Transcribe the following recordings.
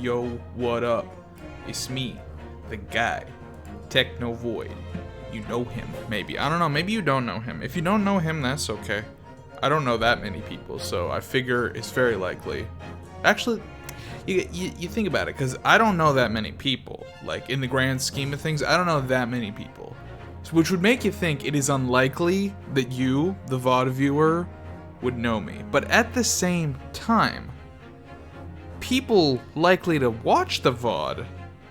Yo, what up? It's me, the guy, Technovoid. You know him, maybe. I don't know, maybe you don't know him. If you don't know him, that's okay. I don't know that many people, so I figure it's very likely. Actually, you think about it, because I don't know that many people. Like, in the grand scheme of things, I don't know that many people. Which would make you think it is unlikely that you, the VOD viewer, would know me. But at the same time, people likely to watch the VOD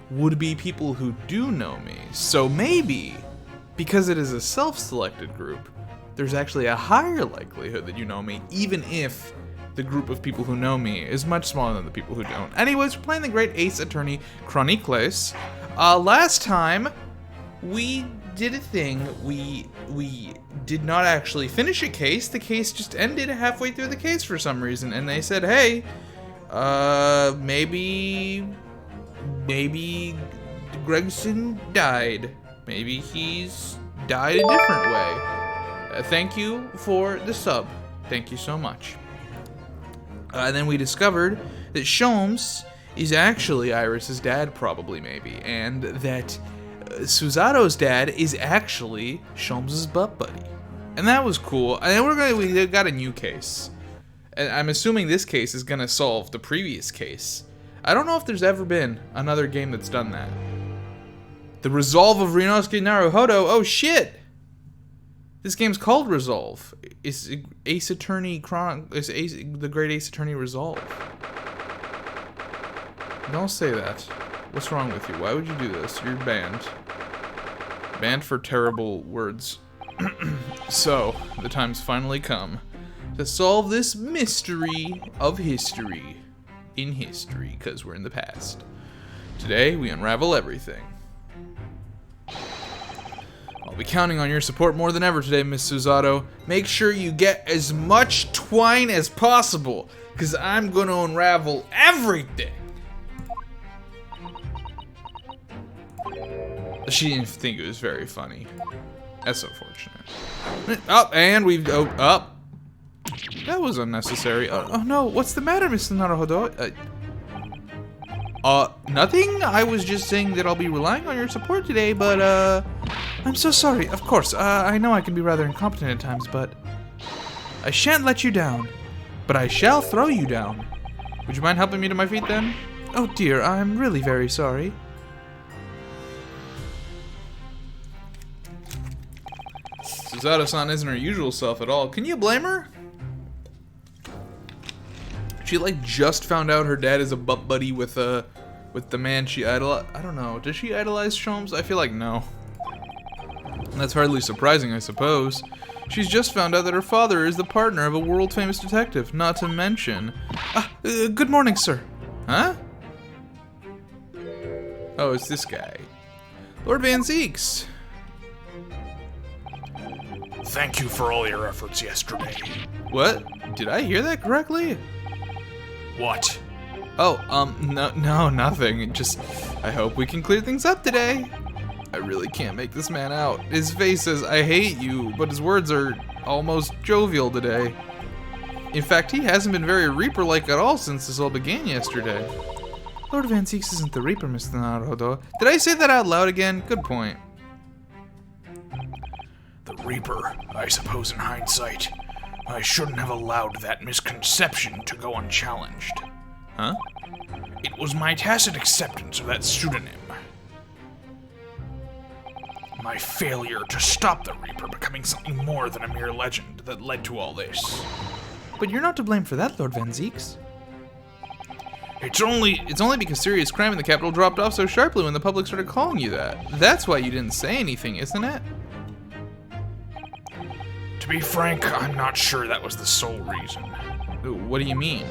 would be people who do know me. So maybe, because it is a self-selected group, there's actually a higher likelihood that you know me, even if the group of people who know me is much smaller than the people who don't. Anyways, we're playing the great Ace Attorney Chronicles. Last time, we did a thing. We did not actually finish a case. The case just ended halfway through the case for some reason, and they said, hey, maybe Gregson died. Maybe he's died a different way. Thank you for the sub. Thank you so much. Then we discovered that Sholmes is actually Iris's dad, probably, maybe, and that Susato's dad is actually Sholmes' butt buddy. And that was cool. And then we got a new case. And I'm assuming this case is gonna solve the previous case. I don't know if there's ever been another game that's done that. The Resolve of Ryunosuke Naruhodo. Oh shit! This game's called Resolve. It's Ace Attorney the great Ace Attorney Resolve. Don't say that. What's wrong with you? Why would you do this? You're banned. Banned for terrible words. So, the time's finally come to solve this mystery of history in history, because we're in the past. Today, we unravel everything. I'll be counting on your support more than ever today, Miss Susato. Make sure you get as much twine as possible, because I'm going to unravel everything. She didn't think it was very funny. That's unfortunate. Oh, and we've... Oh. That was unnecessary. Oh no, what's the matter, Mr. Naruhodo? Nothing. I was just saying that I'll be relying on your support today, but, I'm so sorry. Of course, I know I can be rather incompetent at times, but I shan't let you down. But I shall throw you down. Would you mind helping me to my feet, then? Oh dear, I'm really very sorry. Susato-san isn't her usual self at all. Can you blame her? She, like, just found out her dad is a butt buddy with the man she idolized. I don't know. Does she idolize Sholmes? I feel like no. And that's hardly surprising, I suppose. She's just found out that her father is the partner of a world-famous detective, not to mention... good morning, sir. Huh? Oh, it's this guy. Lord Van Zeeks. Thank you for all your efforts yesterday. What? Did I hear that correctly? What? Oh, no, nothing. Just, I hope we can clear things up today. I really can't make this man out. His face says, I hate you, but his words are almost jovial today. In fact, he hasn't been very Reaper-like at all since this all began yesterday. Lord Van Zeeks isn't the Reaper, Mr. Naruhodo. Did I say that out loud again? Good point. The Reaper, I suppose in hindsight. I shouldn't have allowed that misconception to go unchallenged. Huh? It was my tacit acceptance of that pseudonym. My failure to stop the Reaper becoming something more than a mere legend that led to all this. But you're not to blame for that, Lord Van Zeeks. It's only because serious crime in the capital dropped off so sharply when the public started calling you that. That's why you didn't say anything, isn't it? To be frank, I'm not sure that was the sole reason. What do you mean?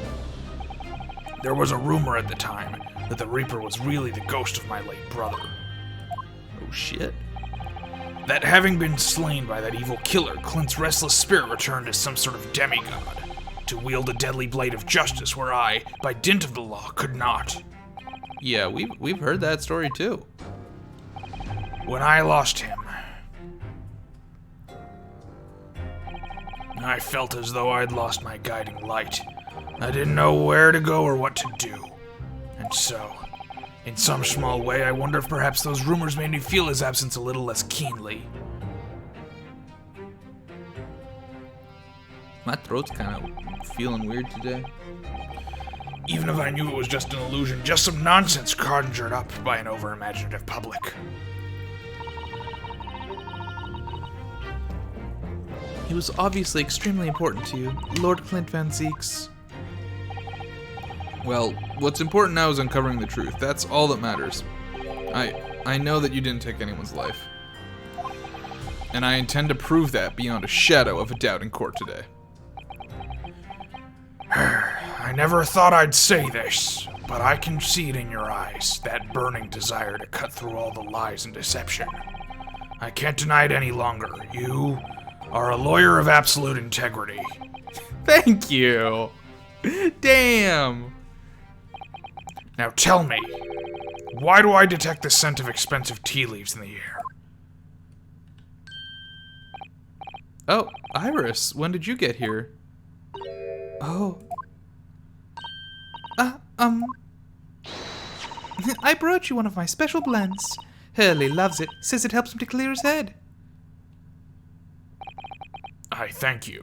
There was a rumor at the time that the Reaper was really the ghost of my late brother. Oh shit. That having been slain by that evil killer, Clint's restless spirit returned as some sort of demigod, to wield a deadly blade of justice where I, by dint of the law, could not. Yeah, we've heard that story too. When I lost him, I felt as though I'd lost my guiding light. I didn't know where to go or what to do. And so, in some small way, I wonder if perhaps those rumors made me feel his absence a little less keenly. My throat's kind of feeling weird today. Even if I knew it was just an illusion, just some nonsense conjured up by an over-imaginative public. He was obviously extremely important to you, Lord Clint Van Zeeks. Well, what's important now is uncovering the truth. That's all that matters. I know that you didn't take anyone's life. And I intend to prove that beyond a shadow of a doubt in court today. I never thought I'd say this, but I can see it in your eyes, that burning desire to cut through all the lies and deception. I can't deny it any longer. You are a lawyer of absolute integrity. Thank you! Damn! Now tell me, why do I detect the scent of expensive tea leaves in the air? Oh, Iris, when did you get here? Oh. I brought you one of my special blends. Hurley loves it, says it helps him to clear his head. I thank you.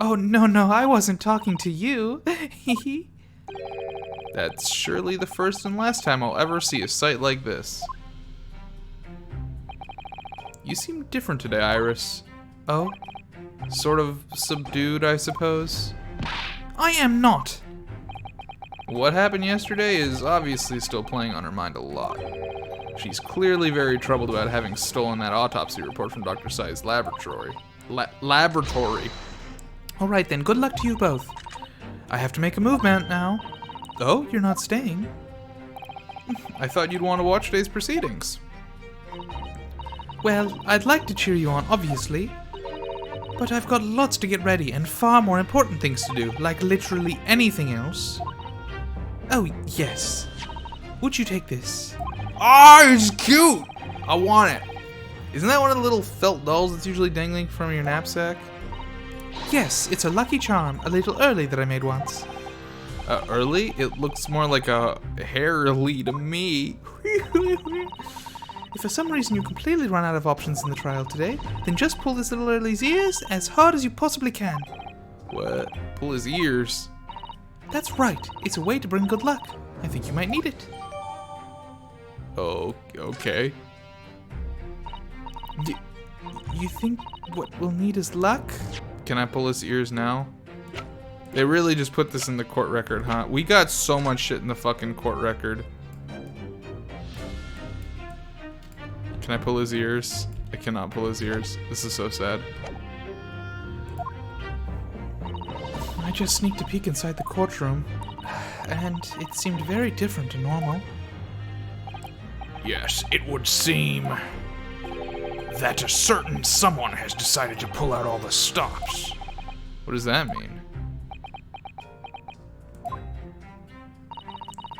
Oh, no, I wasn't talking to you. That's surely the first and last time I'll ever see a sight like this. You seem different today, Iris. Oh? Sort of subdued, I suppose? I am not! What happened yesterday is obviously still playing on her mind a lot. She's clearly very troubled about having stolen that autopsy report from Dr. Sai's laboratory. Laboratory. Alright then, good luck to you both. I have to make a movement now. Oh, you're not staying? I thought you'd want to watch today's proceedings. Well, I'd like to cheer you on, obviously. But I've got lots to get ready and far more important things to do, like literally anything else. Oh, yes. Would you take this? Ah, it's cute! I want it. Isn't that one of the little felt dolls that's usually dangling from your knapsack? Yes, it's a lucky charm, a little early that I made once. Early? It looks more like a hairly to me. If for some reason you completely run out of options in the trial today, then just pull this little early's ears as hard as you possibly can. What? Pull his ears? That's right. It's a way to bring good luck. I think you might need it. Oh, okay. You think what we'll need is luck? Can I pull his ears now? They really just put this in the court record, huh? We got so much shit in the fucking court record. Can I pull his ears? I cannot pull his ears. This is so sad. I just sneaked a peek inside the courtroom, and it seemed very different to normal. Yes, it would seem that a certain someone has decided to pull out all the stops. What does that mean?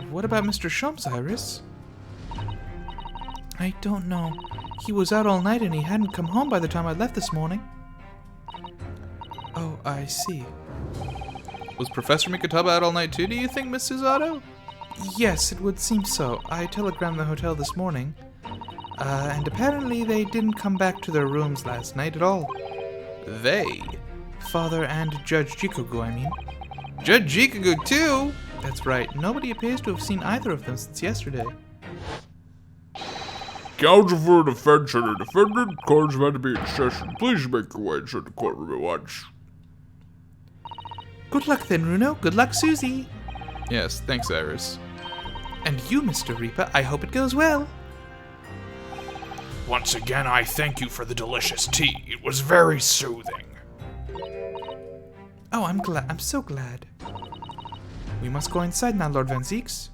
What about Mr. Shumps, Iris? I don't know. He was out all night and he hadn't come home by the time I left this morning. Oh, I see. Was Professor Mikataba out all night too, do you think, Miss Susato? Yes, it would seem so. I telegrammed the hotel this morning. And apparently they didn't come back to their rooms last night at all. They? Father and Judge Jikogu, I mean. Judge Jikogu too? That's right. Nobody appears to have seen either of them since yesterday. Counsel for the defense and the defendant, court is about to be in session. Please make your way inside the courtroom at once. Good luck then, Runo. Good luck, Susie. Yes, thanks, Iris. And you, Mr. Reaper, I hope it goes well. Once again, I thank you for the delicious tea. It was very soothing. Oh, I'm glad. I'm so glad. We must go inside now, Lord Van Zeeks.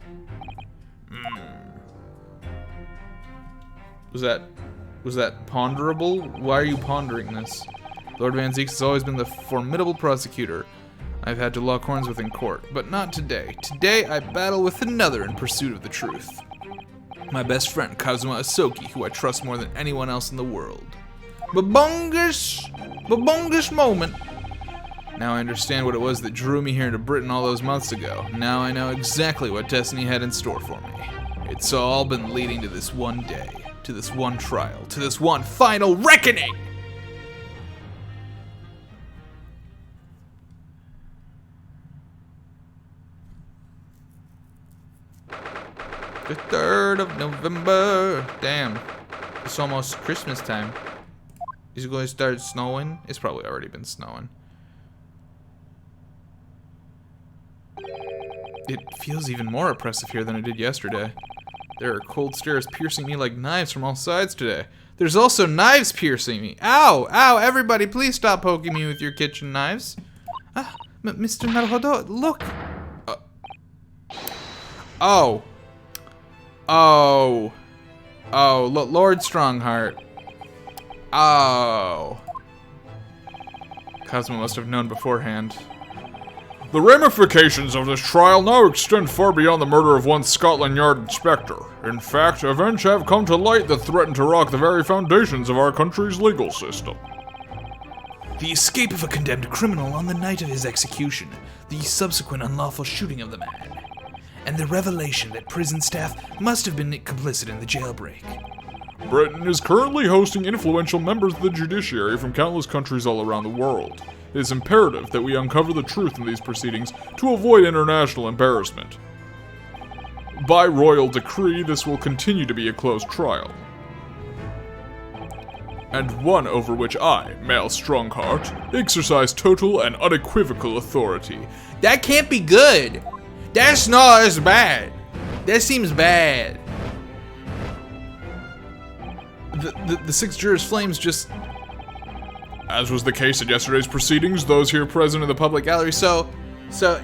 Was that ponderable? Why are you pondering this? Lord Van Zeeks has always been the formidable prosecutor I've had to lock horns with in court, but not today. Today, I battle with another in pursuit of the truth. My best friend, Kazuma Asoki, who I trust more than anyone else in the world. Babongus moment. Now I understand what it was that drew me here to Britain all those months ago. Now I know exactly what destiny had in store for me. It's all been leading to this one day, to this one trial, to this one final reckoning! The 3rd of November. Damn. It's almost Christmas time. Is it going to start snowing? It's probably already been snowing. It feels even more oppressive here than it did yesterday. There are cold stares piercing me like knives from all sides today. There's also knives piercing me. Ow! Ow! Everybody, please stop poking me with your kitchen knives. Ah, Mr. Naruhodo, look! Oh. Oh. Oh, Lord Strongheart. Oh. Cosmo must have known beforehand. The ramifications of this trial now extend far beyond the murder of one Scotland Yard inspector. In fact, events have come to light that threaten to rock the very foundations of our country's legal system. The escape of a condemned criminal on the night of his execution, the subsequent unlawful shooting of the man, and the revelation that prison staff must have been complicit in the jailbreak. Britain is currently hosting influential members of the judiciary from countless countries all around the world. It is imperative that we uncover the truth in these proceedings to avoid international embarrassment. By royal decree, this will continue to be a closed trial. And one over which I, Male Strongheart, exercise total and unequivocal authority. That can't be good. That's bad. That seems bad. The 6 jurors' flames just... As was the case in yesterday's proceedings, those here present in the public gallery. So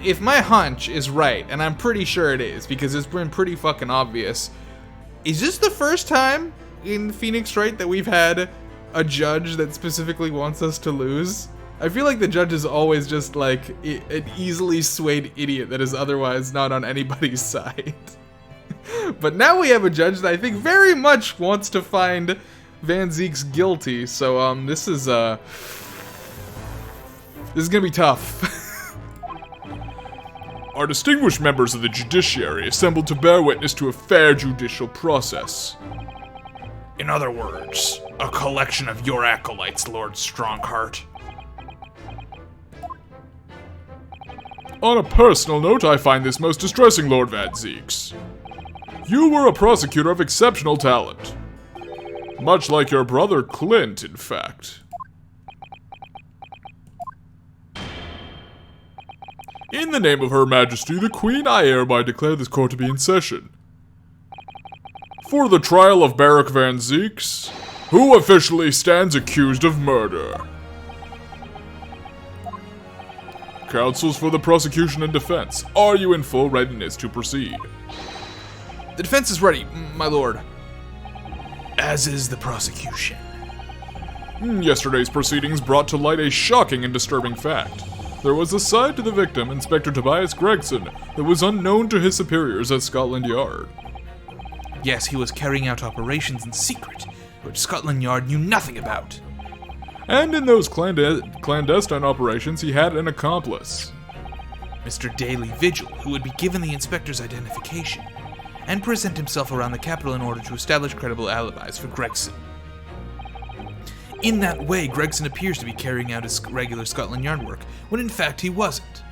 if my hunch is right, and I'm pretty sure it is, because it's been pretty fucking obvious, is this the first time in Phoenix Wright that we've had a judge that specifically wants us to lose? I feel like the judge is always just like an easily swayed idiot that is otherwise not on anybody's side. But now we have a judge that I think very much wants to find Van Zieks guilty, so this is gonna be tough. Our distinguished members of the judiciary assembled to bear witness to a fair judicial process. In other words, a collection of your acolytes, Lord Strongheart. On a personal note, I find this most distressing, Lord Van Zieks. You were a prosecutor of exceptional talent. Much like your brother Clint, in fact. In the name of Her Majesty the Queen, I hereby declare this court to be in session. For the trial of Barak Van Zieks, who officially stands accused of murder. Counsels for the prosecution and defense, are you in full readiness to proceed? The defense is ready, my lord. As is the prosecution. Yesterday's proceedings brought to light a shocking and disturbing fact. There was a side to the victim, Inspector Tobias Gregson, that was unknown to his superiors at Scotland Yard. Yes, he was carrying out operations in secret, which Scotland Yard knew nothing about. And in those clandestine operations, he had an accomplice. Mr. Daily Vigil, who would be given the inspector's identification, and present himself around the capital in order to establish credible alibis for Gregson. In that way, Gregson appears to be carrying out his regular Scotland Yard work, when in fact he wasn't.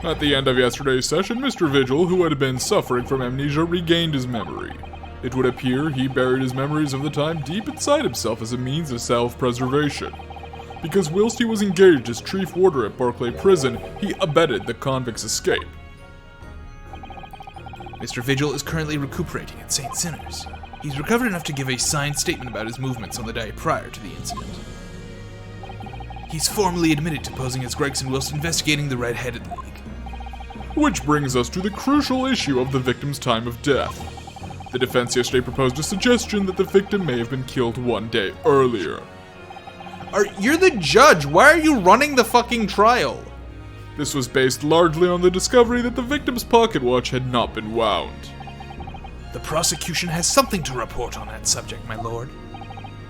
At the end of yesterday's session, Mr. Vigil, who had been suffering from amnesia, regained his memory. It would appear he buried his memories of the time deep inside himself as a means of self-preservation. Because whilst he was engaged as chief warder at Barclay Prison, he abetted the convict's escape. Mr. Vigil is currently recuperating at St. Sinners. He's recovered enough to give a signed statement about his movements on the day prior to the incident. He's formally admitted to posing as Gregson whilst investigating the Red-Headed League. Which brings us to the crucial issue of the victim's time of death. The defense yesterday proposed a suggestion that the victim may have been killed one day earlier. You're the judge, why are you running the fucking trial? This was based largely on the discovery that the victim's pocket watch had not been wound. The prosecution has something to report on that subject, my lord.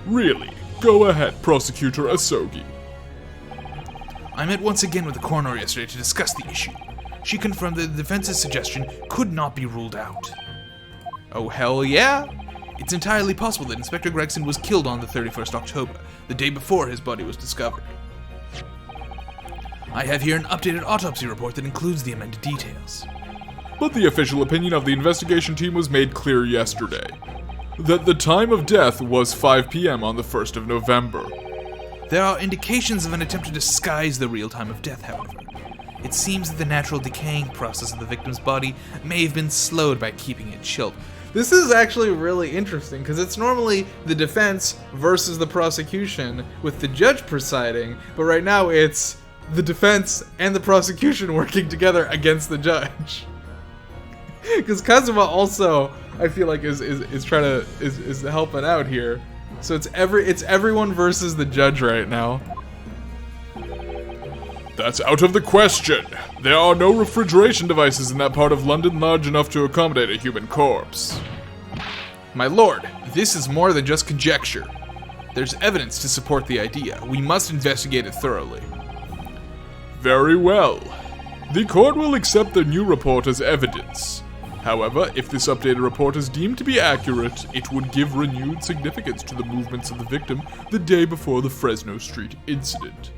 Really? Go ahead, Prosecutor Asogi. I met once again with the coroner yesterday to discuss the issue. She confirmed that the defense's suggestion could not be ruled out. Oh, hell yeah? It's entirely possible that Inspector Gregson was killed on the 31st October, the day before his body was discovered. I have here an updated autopsy report that includes the amended details. But the official opinion of the investigation team was made clear yesterday. That the time of death was 5 p.m. on the 1st of November. There are indications of an attempt to disguise the real time of death, however. It seems that the natural decaying process of the victim's body may have been slowed by keeping it chilled. This is actually really interesting because it's normally the defense versus the prosecution with the judge presiding, but right now it's the defense and the prosecution working together against the judge. Because Kazuma also, I feel like, is helping out here. So it's everyone versus the judge right now. That's out of the question. There are no refrigeration devices in that part of London large enough to accommodate a human corpse. My lord, this is more than just conjecture. There's evidence to support the idea. We must investigate it thoroughly. Very well. The court will accept the new report as evidence. However, if this updated report is deemed to be accurate, it would give renewed significance to the movements of the victim the day before the Fresno Street incident.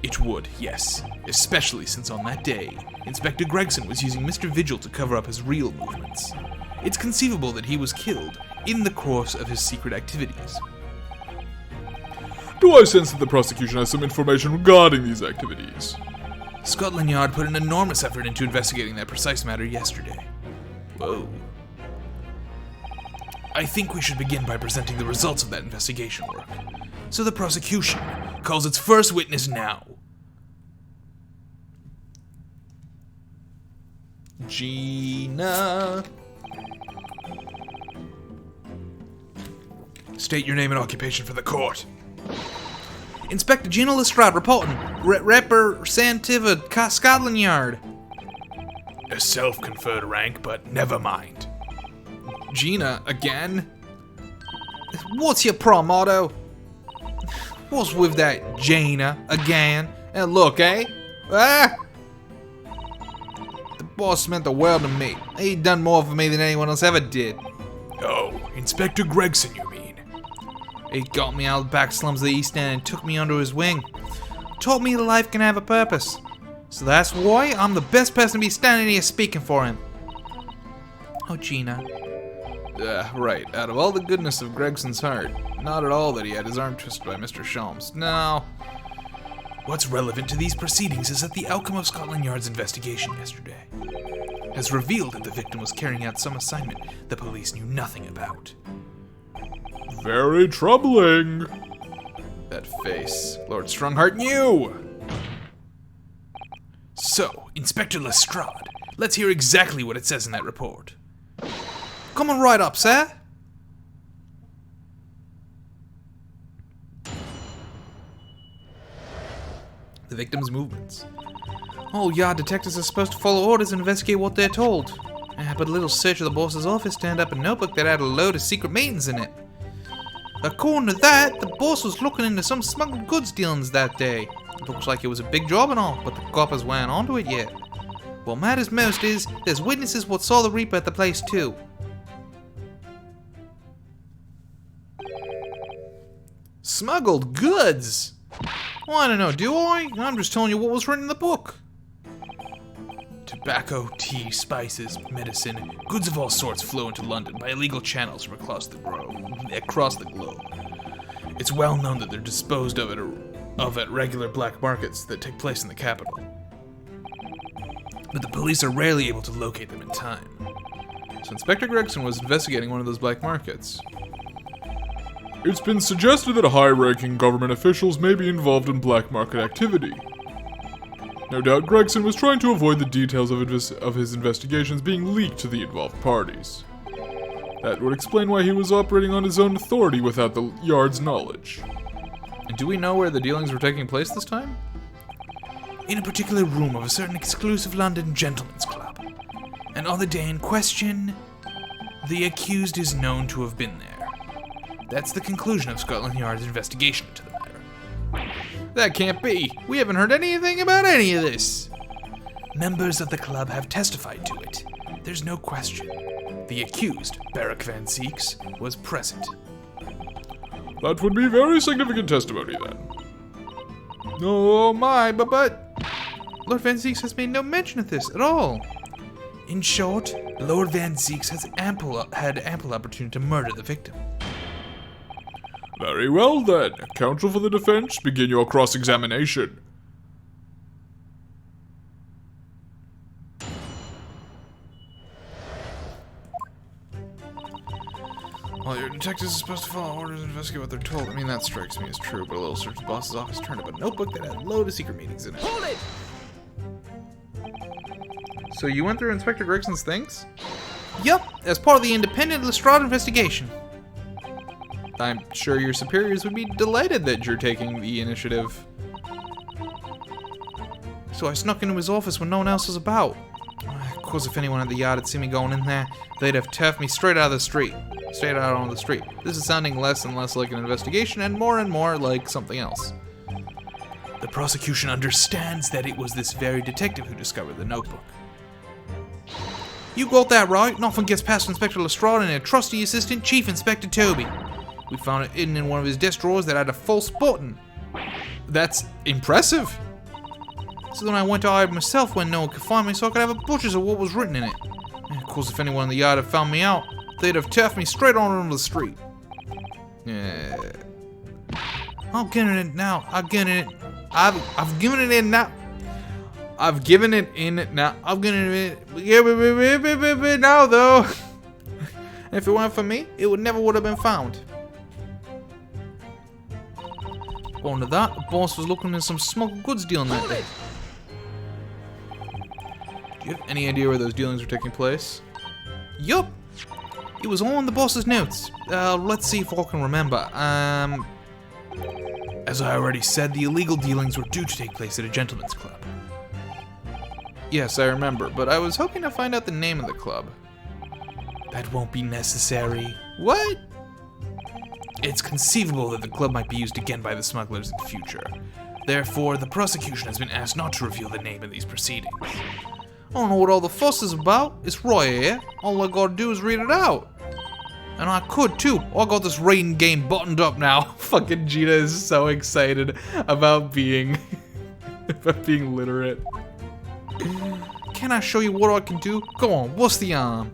It would, yes. Especially since on that day, Inspector Gregson was using Mr. Vigil to cover up his real movements. It's conceivable that he was killed in the course of his secret activities. Do I sense that the prosecution has some information regarding these activities? Scotland Yard put an enormous effort into investigating that precise matter yesterday. Whoa. I think we should begin by presenting the results of that investigation work. So the prosecution calls its first witness now. Gina. State your name and occupation for the court. Inspector Gina Lestrade reporting. Representative of Scotland Yard. A self-conferred rank, but never mind. Gina, again? What's your prom motto? What's with that Gina again? And look, eh? Ah! The boss meant the world to me. He done more for me than anyone else ever did. Oh, Inspector Gregson, you mean? He got me out of the back slums of the East End and took me under his wing. Taught me that life can have a purpose. So that's why I'm the best person to be standing here speaking for him. Oh, Gina. Right. Out of all the goodness of Gregson's heart, not at all that he had his arm twisted by Mr. Sholmes. No. What's relevant to these proceedings is that the outcome of Scotland Yard's investigation yesterday has revealed that the victim was carrying out some assignment the police knew nothing about. Very troubling. That face. Lord Strongheart knew! So, Inspector Lestrade, let's hear exactly what it says in that report. Come on right up, sir. The victim's movements. All yard detectives are supposed to follow orders and investigate what they're told. But a little search of the boss's office turned up a notebook that had a load of secret meetings in it. According to that, the boss was looking into some smuggled goods dealings that day. It looks like it was a big job and all, but the coppers weren't onto it yet. What matters most is, there's witnesses what saw the Reaper at the place too. Smuggled goods? Well, I don't know, do I? I'm just telling you what was written in the book. Tobacco, tea, spices, medicine, goods of all sorts flow into London by illegal channels from across the globe. It's well known that they're disposed of at regular black markets that take place in the capital. But the police are rarely able to locate them in time. So Inspector Gregson was investigating one of those black markets. It's been suggested that high-ranking government officials may be involved in black market activity. No doubt Gregson was trying to avoid the details of his investigations being leaked to the involved parties. That would explain why he was operating on his own authority without the Yard's knowledge. And do we know where the dealings were taking place this time? In a particular room of a certain exclusive London gentleman's club. And on the day in question, the accused is known to have been there. That's the conclusion of Scotland Yard's investigation into the matter. That can't be. We haven't heard anything about any of this. Members of the club have testified to it. There's no question. The accused, Barak Van Zieks, was present. That would be very significant testimony then. Oh my, but Lord Van Zieks has made no mention of this at all. In short, Lord Van Zieks has had ample opportunity to murder the victim. Very well then. Counsel for the defense, begin your cross-examination. Well, your detectives are supposed to follow orders and investigate what they're told. I mean, that strikes me as true, but a little search the boss's office turned up a notebook that had a load of secret meetings in it. Hold it! So you went through Inspector Gregson's things? Yup, as part of the independent Lestrade investigation. I'm sure your superiors would be delighted that you're taking the initiative. So I snuck into his office when no one else was about. Of course, if anyone at the yard had seen me going in there, they'd have turfed me straight out of the street. Straight out on the street. This is sounding less and less like an investigation and more like something else. The prosecution understands that it was this very detective who discovered the notebook. You got that right. Nothing gets past Inspector Lestrade and a trusty assistant, Chief Inspector Toby. We found it hidden in one of his desk drawers that had a false button. That's impressive. So then I went to hide myself when no one could find me so I could have a butcher's of what was written in it. And of course, if anyone in the yard had found me out, they'd have turfed me straight on the street. Yeah. I'll get it now. I've given it. I've given it in now. I've given it in now. I'm gonna give it now though. If it weren't for me, it would have been found. According to that, the boss was looking at some smuggled goods dealing that day. Do you have any idea where those dealings were taking place? Yup. It was all in the boss's notes. Let's see if I can remember. As I already said, the illegal dealings were due to take place at a gentleman's club. Yes, I remember, but I was hoping to find out the name of the club. That won't be necessary. What? It's conceivable that the club might be used again by the smugglers in the future. Therefore, the prosecution has been asked not to reveal the name in these proceedings. I don't know what all the fuss is about. It's right here. All I gotta do is read it out. And I could too. I got this rating game buttoned up now. Fucking Gina is so excited about being literate. Can I show you what I can do? Go on, what's the arm?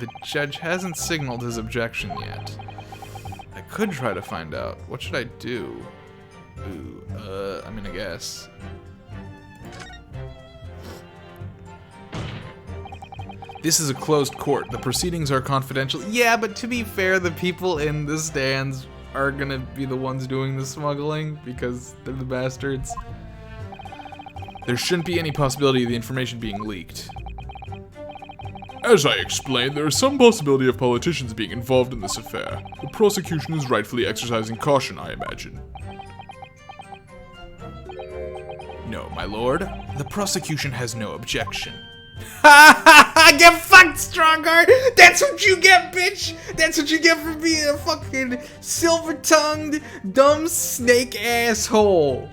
The judge hasn't signaled his objection yet. I could try to find out. What should I do? Ooh, I guess. This is a closed court. The proceedings are confidential. Yeah, but to be fair, the people in the stands are gonna be the ones doing the smuggling because they're the bastards. There shouldn't be any possibility of the information being leaked. As I explained, there is some possibility of politicians being involved in this affair. The prosecution is rightfully exercising caution, I imagine. No, my lord. The prosecution has no objection. Get fucked, Strongheart! That's what you get, bitch! That's what you get for being a fucking silver-tongued, dumb snake asshole!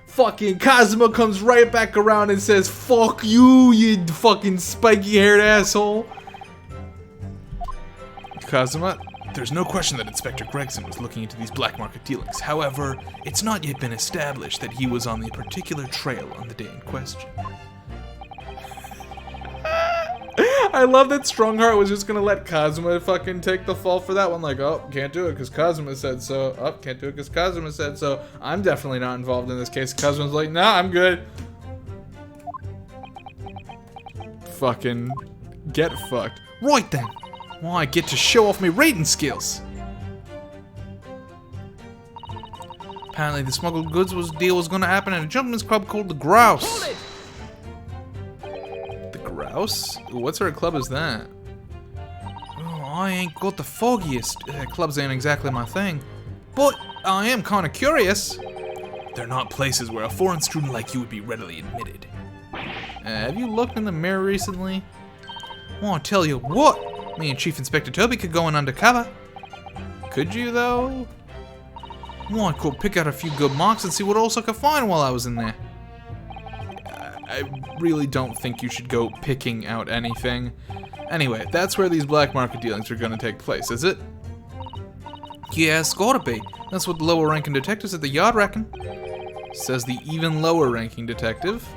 Fucking Kazuma comes right back around and says, "Fuck you, you fucking spiky-haired asshole!" Kazuma, there's no question that Inspector Gregson was looking into these black market dealings. However, it's not yet been established that he was on the particular trail on the day in question. I love that Strongheart was just gonna let Kazuma fucking take the fall for that one. Like, oh, can't do it because Kazuma said so. Oh, can't do it because Kazuma said so. I'm definitely not involved in this case. Kazuma's like, nah, I'm good. Fucking get fucked. Right then. Well, I get to show off my rating skills. Apparently, the smuggled goods deal was gonna happen at a gentleman's club called the Grouse. Grouse? What sort of club is that? Oh, I ain't got the foggiest. Clubs ain't exactly my thing. But I am kinda curious. They're not places where a foreign student like you would be readily admitted. Have you looked in the mirror recently? Well, I'll tell you what. Me and Chief Inspector Toby could go in undercover. Could you, though? Well, I could pick out a few good marks and see what else I could find while I was in there. I really don't think you should go picking out anything. Anyway, that's where these black market dealings are going to take place, is it? Yeah, it's gotta be. That's what the lower ranking detectives at the yard reckon. Says the even lower ranking detective.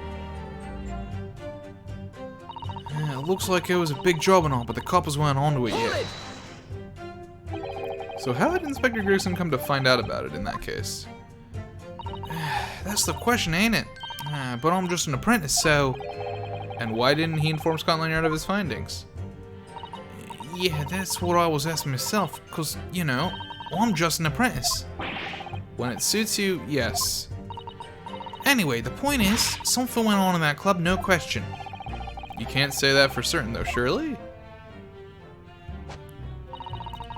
Yeah, it looks like it was a big job and all, but the coppers weren't onto it yet. So how did Inspector Gregson come to find out about it in that case? That's the question, ain't it? But I'm just an apprentice, so... And why didn't he inform Scotland Yard of his findings? Yeah, that's what I was asking myself, because, you know, I'm just an apprentice. When it suits you, yes. Anyway, the point is, something went on in that club, no question. You can't say that for certain, though, surely?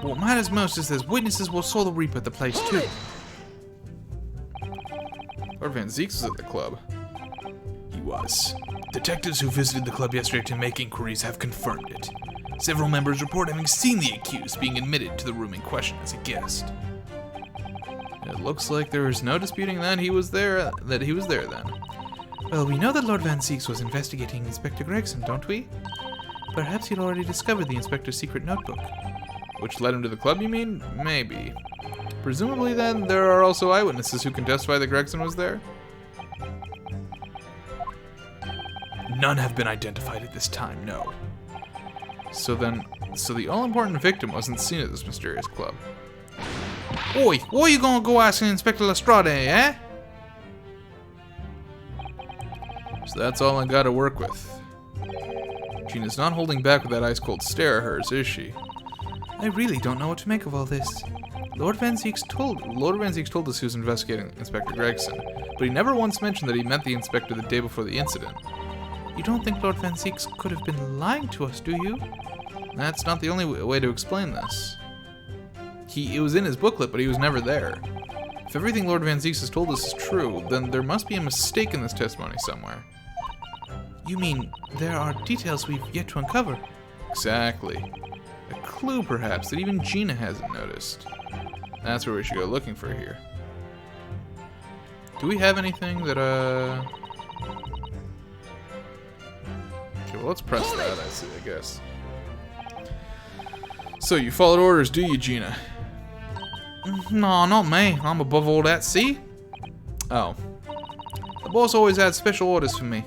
What matters most is there's witnesses what saw the Reaper at the place, too. Lord Van Zeeks was at the club. He was. Detectives who visited the club yesterday to make inquiries have confirmed it. Several members report having seen the accused being admitted to the room in question as a guest. It looks like there is no disputing that he was there then. Well, we know that Lord Van Zeeks was investigating Inspector Gregson, don't we? Perhaps he'd already discovered the Inspector's secret notebook. Which led him to the club, you mean? Maybe. Presumably then, there are also eyewitnesses who can testify that Gregson was there? None have been identified at this time, no. So the all-important victim wasn't seen at this mysterious club. Oi, why are you gonna go asking Inspector Lestrade, eh? So that's all I gotta work with. Gina's not holding back with that ice-cold stare of hers, is she? I really don't know what to make of all this. Lord Van Zeeks told us he was investigating Inspector Gregson, but he never once mentioned that he met the inspector the day before the incident. You don't think Lord Van Zeeks could have been lying to us, do you? That's not the only way to explain this. It was in his booklet, but he was never there. If everything Lord Van Zeeks has told us is true, then there must be a mistake in this testimony somewhere. You mean there are details we've yet to uncover? Exactly. A clue, perhaps, that even Gina hasn't noticed. That's where we should go looking for here. Do we have anything that, Okay, well, let's press that, I guess. So, you followed orders, do you, Gina? No, not me. I'm above all that, see? Oh. The boss always had special orders for me.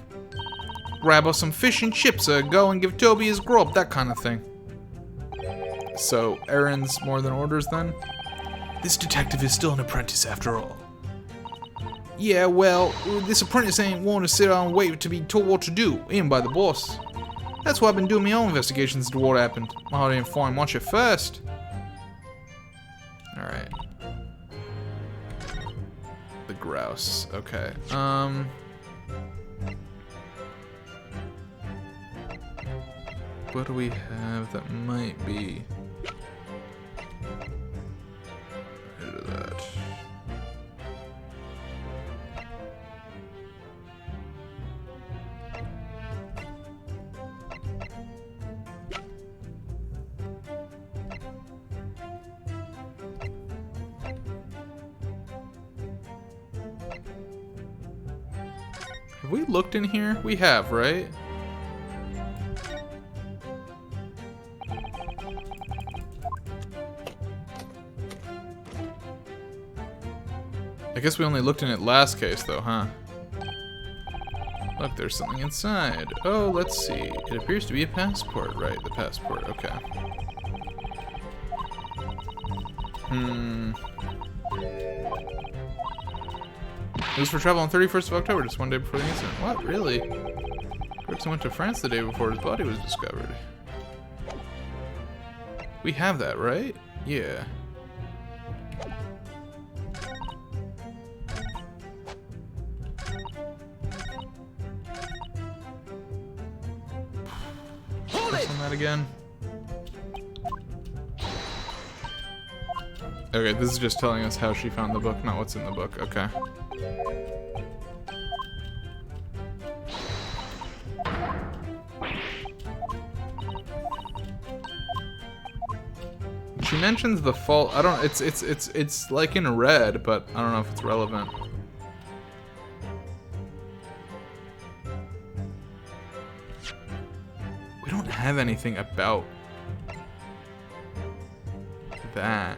Grab us some fish and chips, go and give Toby his grub, that kind of thing. So, errands more than orders, then? This detective is still an apprentice, after all. Yeah, well, this apprentice ain't want to sit around and wait to be told what to do, even by the boss. That's why I've been doing my own investigations into what happened. I didn't find much at first. Alright. The grouse. Okay. What do we have that might be... Rid of that. Have we looked in here? We have, right? I guess we only looked in it last case, though, huh? Look, there's something inside. Oh, let's see. It appears to be a passport. Right, the passport. Okay. It was for travel on 31st of October, just one day before the incident. What? Really? Gregson went to France the day before his body was discovered. We have that, right? Yeah. Press on that again. Okay, this is just telling us how she found the book, not what's in the book. Okay. She mentions the fault. I don't. It's like in red, but I don't know if it's relevant. We don't have anything about that.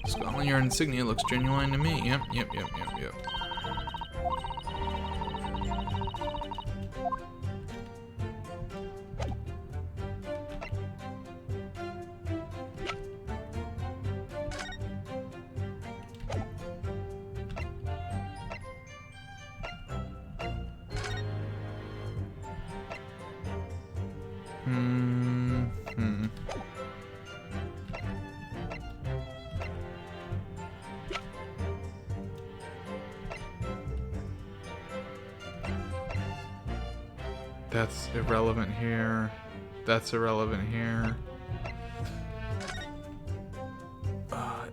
Scotland, your insignia looks genuine to me. Yep. That's irrelevant here. That's irrelevant here.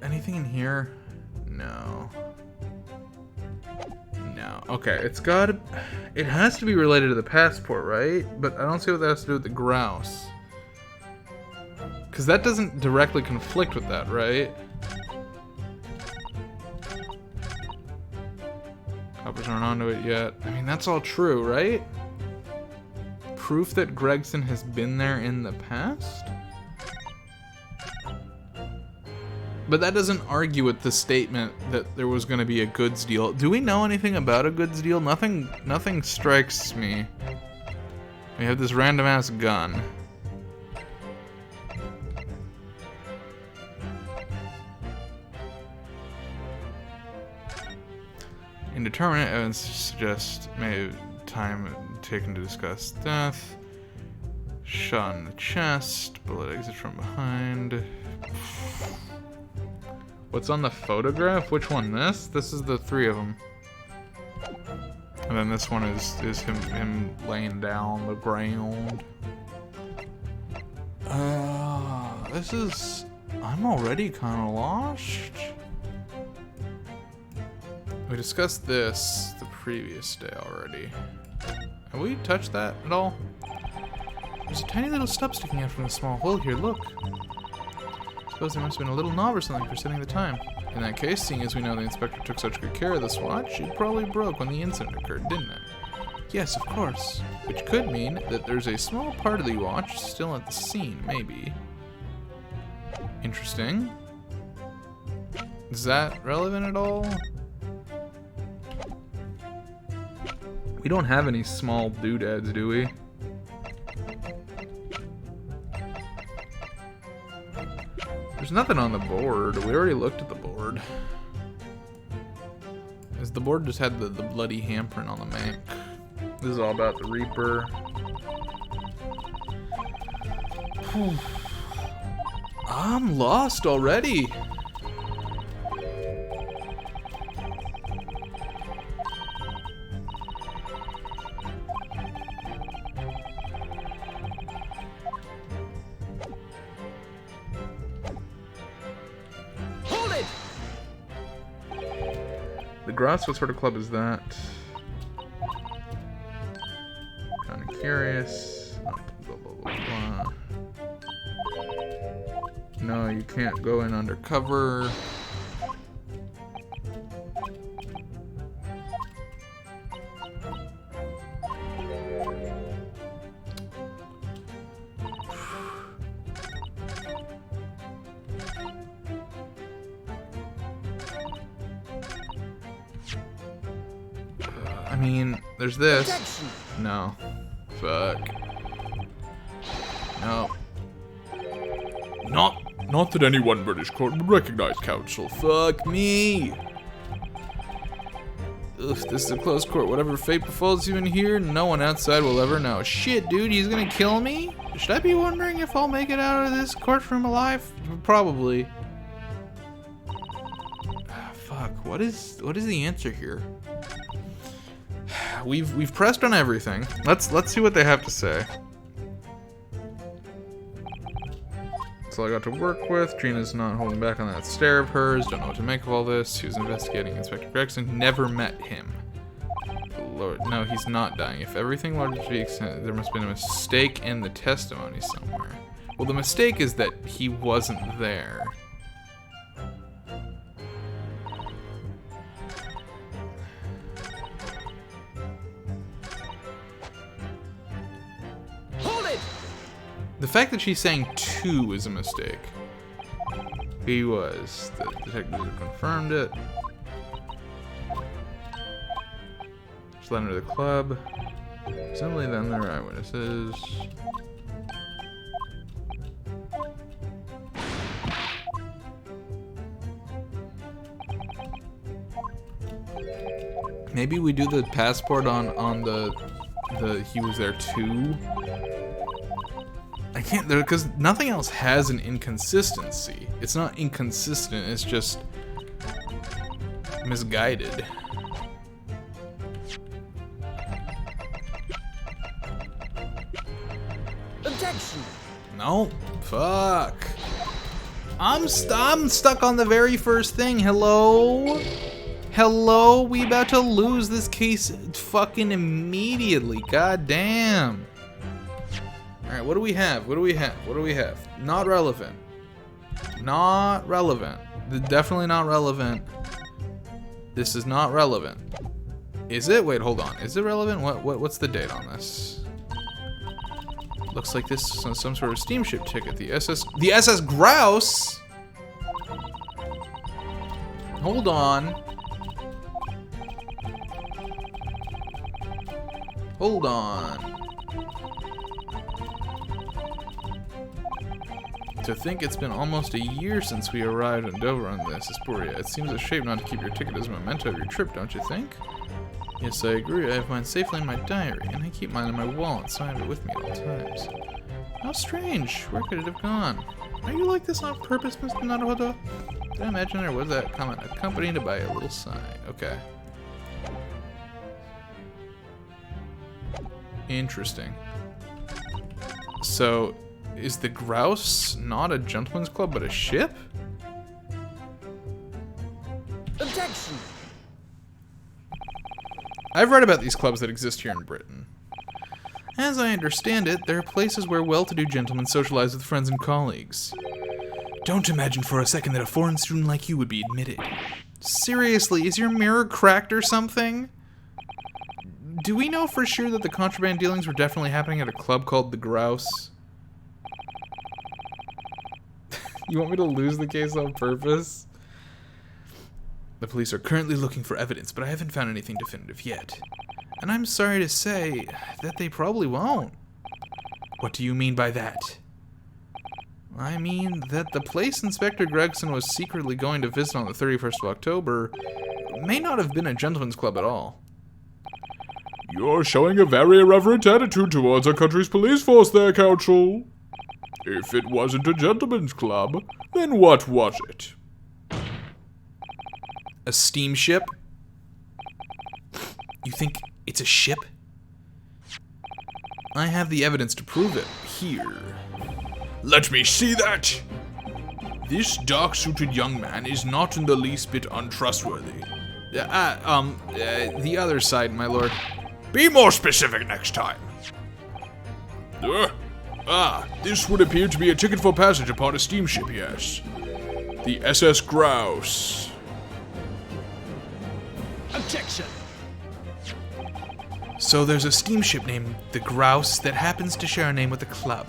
Anything in here? No. No. Okay, it's gotta... It has to be related to the passport, right? But I don't see what that has to do with the grouse. Because that doesn't directly conflict with that, right? Coppers aren't onto it yet. I mean, that's all true, right? Proof that Gregson has been there in the past? But that doesn't argue with the statement that there was going to be a goods deal. Do we know anything about a goods deal? Nothing strikes me. We have this random ass gun. Indeterminate evidence suggests maybe time taken to discuss death. Shot in the chest. Bullet exit from behind. What's on the photograph? Which one? This? This is the three of them. And then this one is him laying down on the ground. This is... I'm already kind of lost. We discussed this the previous day already. Have we touched that at all? There's a tiny little stub sticking out from the small hole here, look. Suppose there must have been a little knob or something for setting the time. In that case, seeing as we know the inspector took such good care of this watch, it probably broke when the incident occurred, didn't it? Yes, of course. Which could mean that there's a small part of the watch still at the scene, maybe. Interesting. Is that relevant at all? We don't have any small doodads, do we? There's nothing on the board. We already looked at the board. As the board just had the bloody handprint on the Manc. This is all about the Reaper. I'm lost already. Gross, what sort of club is that? Kind of curious. Blah, blah, blah, blah. No, you can't go in undercover. I mean, there's this. No. Fuck. No. Not that any one British court would recognize counsel. Fuck me. If this is a close court, whatever fate befalls you in here, no one outside will ever know. Shit, dude, he's gonna kill me? Should I be wondering if I'll make it out of this courtroom alive? Probably. Fuck, what is the answer here? We've pressed on everything. Let's see what they have to say. that's all I got to work with. Gina's not holding back on that stare of hers. Don't know what to make of all this. She was investigating Inspector Gregson. Never met him. Lord, no, he's not dying. If everything logically makes sense, there must have been a mistake in the testimony somewhere. Well, the mistake is that he wasn't there. The fact that she's saying 2 is a mistake. He was. The detectives have confirmed it. Just let her to the club. Simply then there are eyewitnesses. Maybe we do the passport on the he was there too. I can't, because nothing else has an inconsistency. It's not inconsistent, it's just misguided. Objection! No, fuck. I'm stuck on the very first thing. Hello? Hello? We about to lose this case fucking immediately. God damn. Alright, what do we have? What do we have? What do we have? Not relevant. Not relevant. Definitely not relevant. This is not relevant. Is it? Wait, hold on. Is it relevant? What's the date on this? Looks like this is some sort of steamship ticket. The SS Grouse? Hold on. Hold on. To think it's been almost a year since we arrived in Dover on this Asporia. It seems a shame not to keep your ticket as a memento of your trip, don't you think? Yes, I agree. I have mine safely in my diary, and I keep mine in my wallet, so I have it with me at all times. How strange. Where could it have gone? Are you like this on purpose, Mr. Naruhodo? Did I imagine there was that comment accompanied by a little sigh? Okay. Interesting. So, is the Grouse not a gentleman's club but a ship? Objection! I've read about these clubs that exist here in Britain. As I understand it, they're places where well-to-do gentlemen socialize with friends and colleagues. Don't imagine for a second that a foreign student like you would be admitted. Seriously, is your mirror cracked or something? Do we know for sure that the contraband dealings were definitely happening at a club called the Grouse? You want me to lose the case on purpose? The police are currently looking for evidence, but I haven't found anything definitive yet. And I'm sorry to say that they probably won't. What do you mean by that? I mean that the place Inspector Gregson was secretly going to visit on the 31st of October may not have been a gentleman's club at all. You're showing a very irreverent attitude towards our country's police force there, Counsel. If it wasn't a gentleman's club, then what was it? A steamship? You think it's a ship? I have the evidence to prove it. Here. Let me see that! This dark-suited young man is not in the least bit untrustworthy. The other side, my lord. Be more specific next time. This would appear to be a ticket for passage upon a steamship, yes. The SS Grouse. Objection! So there's a steamship named the Grouse that happens to share a name with the club.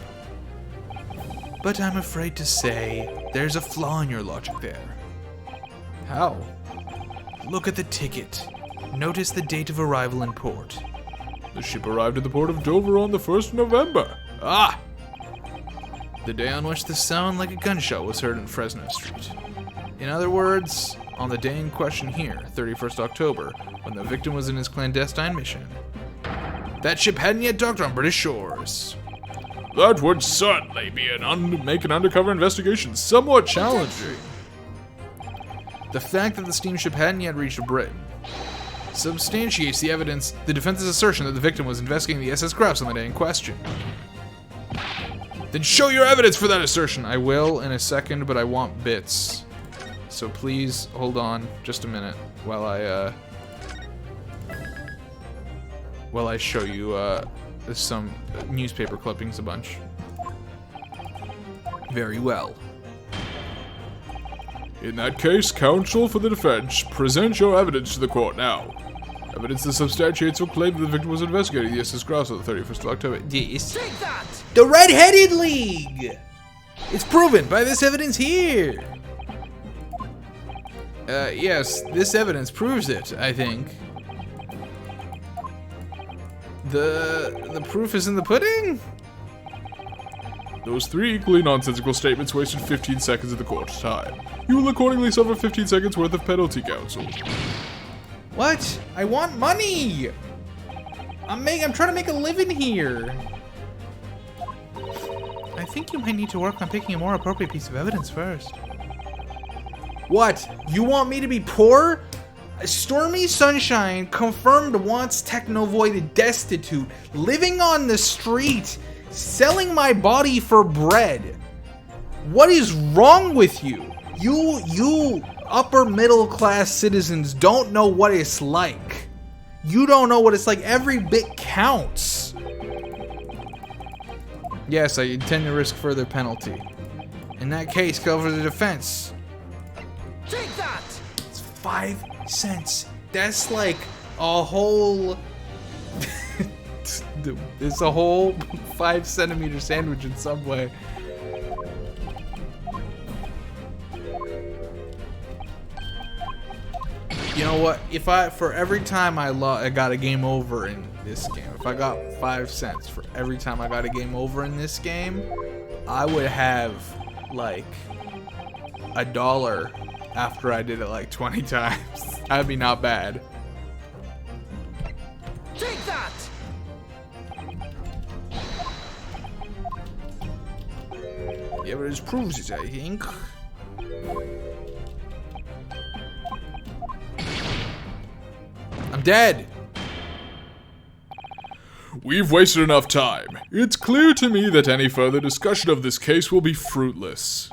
But I'm afraid to say there's a flaw in your logic there. How? Look at the ticket. Notice the date of arrival in port. The ship arrived at the port of Dover on the 1st of November. Ah! The day on which the sound like a gunshot was heard in Fresno Street. In other words, on the day in question here, 31st October, when the victim was in his clandestine mission. That ship hadn't yet docked on British shores. That would certainly be make an undercover investigation somewhat challenging. The fact that the steamship hadn't yet reached Britain substantiates the defense's assertion that the victim was investigating the SS Grouse on the day in question. Then show your evidence for that assertion. I will in a second, but I want bits. So please hold on just a minute while I show you some newspaper clippings a bunch. Very well. In that case, counsel for the defense, present your evidence to the court now. Evidence that substantiates your claim that the victim was investigating the SS Grouse on the 31st of October. Yes. Take that! The Red-Headed League! It's proven by this evidence here. Yes, this evidence proves it, I think. The proof is in the pudding? Those 3 equally nonsensical statements wasted 15 seconds of the court's time. You will accordingly suffer 15 seconds worth of penalty, counsel. What? I want money! I'm trying to make a living here. I think you might need to work on picking a more appropriate piece of evidence first. What? You want me to be poor? Stormy Sunshine confirmed wants Technovoid destitute, living on the street, selling my body for bread. What is wrong with you? You upper middle class citizens don't know what it's like. You don't know what it's like. Every bit counts. Yes, I intend to risk further penalty. In that case, cover the defense. Take that! It's 5 cents. That's like a whole... it's a whole 5 centimeter sandwich in Subway. You know what? For every time I got a game over in this game, if I got 5 cents for every time I got a game over in this game, I would have like $1 after I did it like 20 times. That'd be not bad. Take that! The evidence proves it, I think. I'm dead. We've wasted enough time. It's clear to me that any further discussion of this case will be fruitless.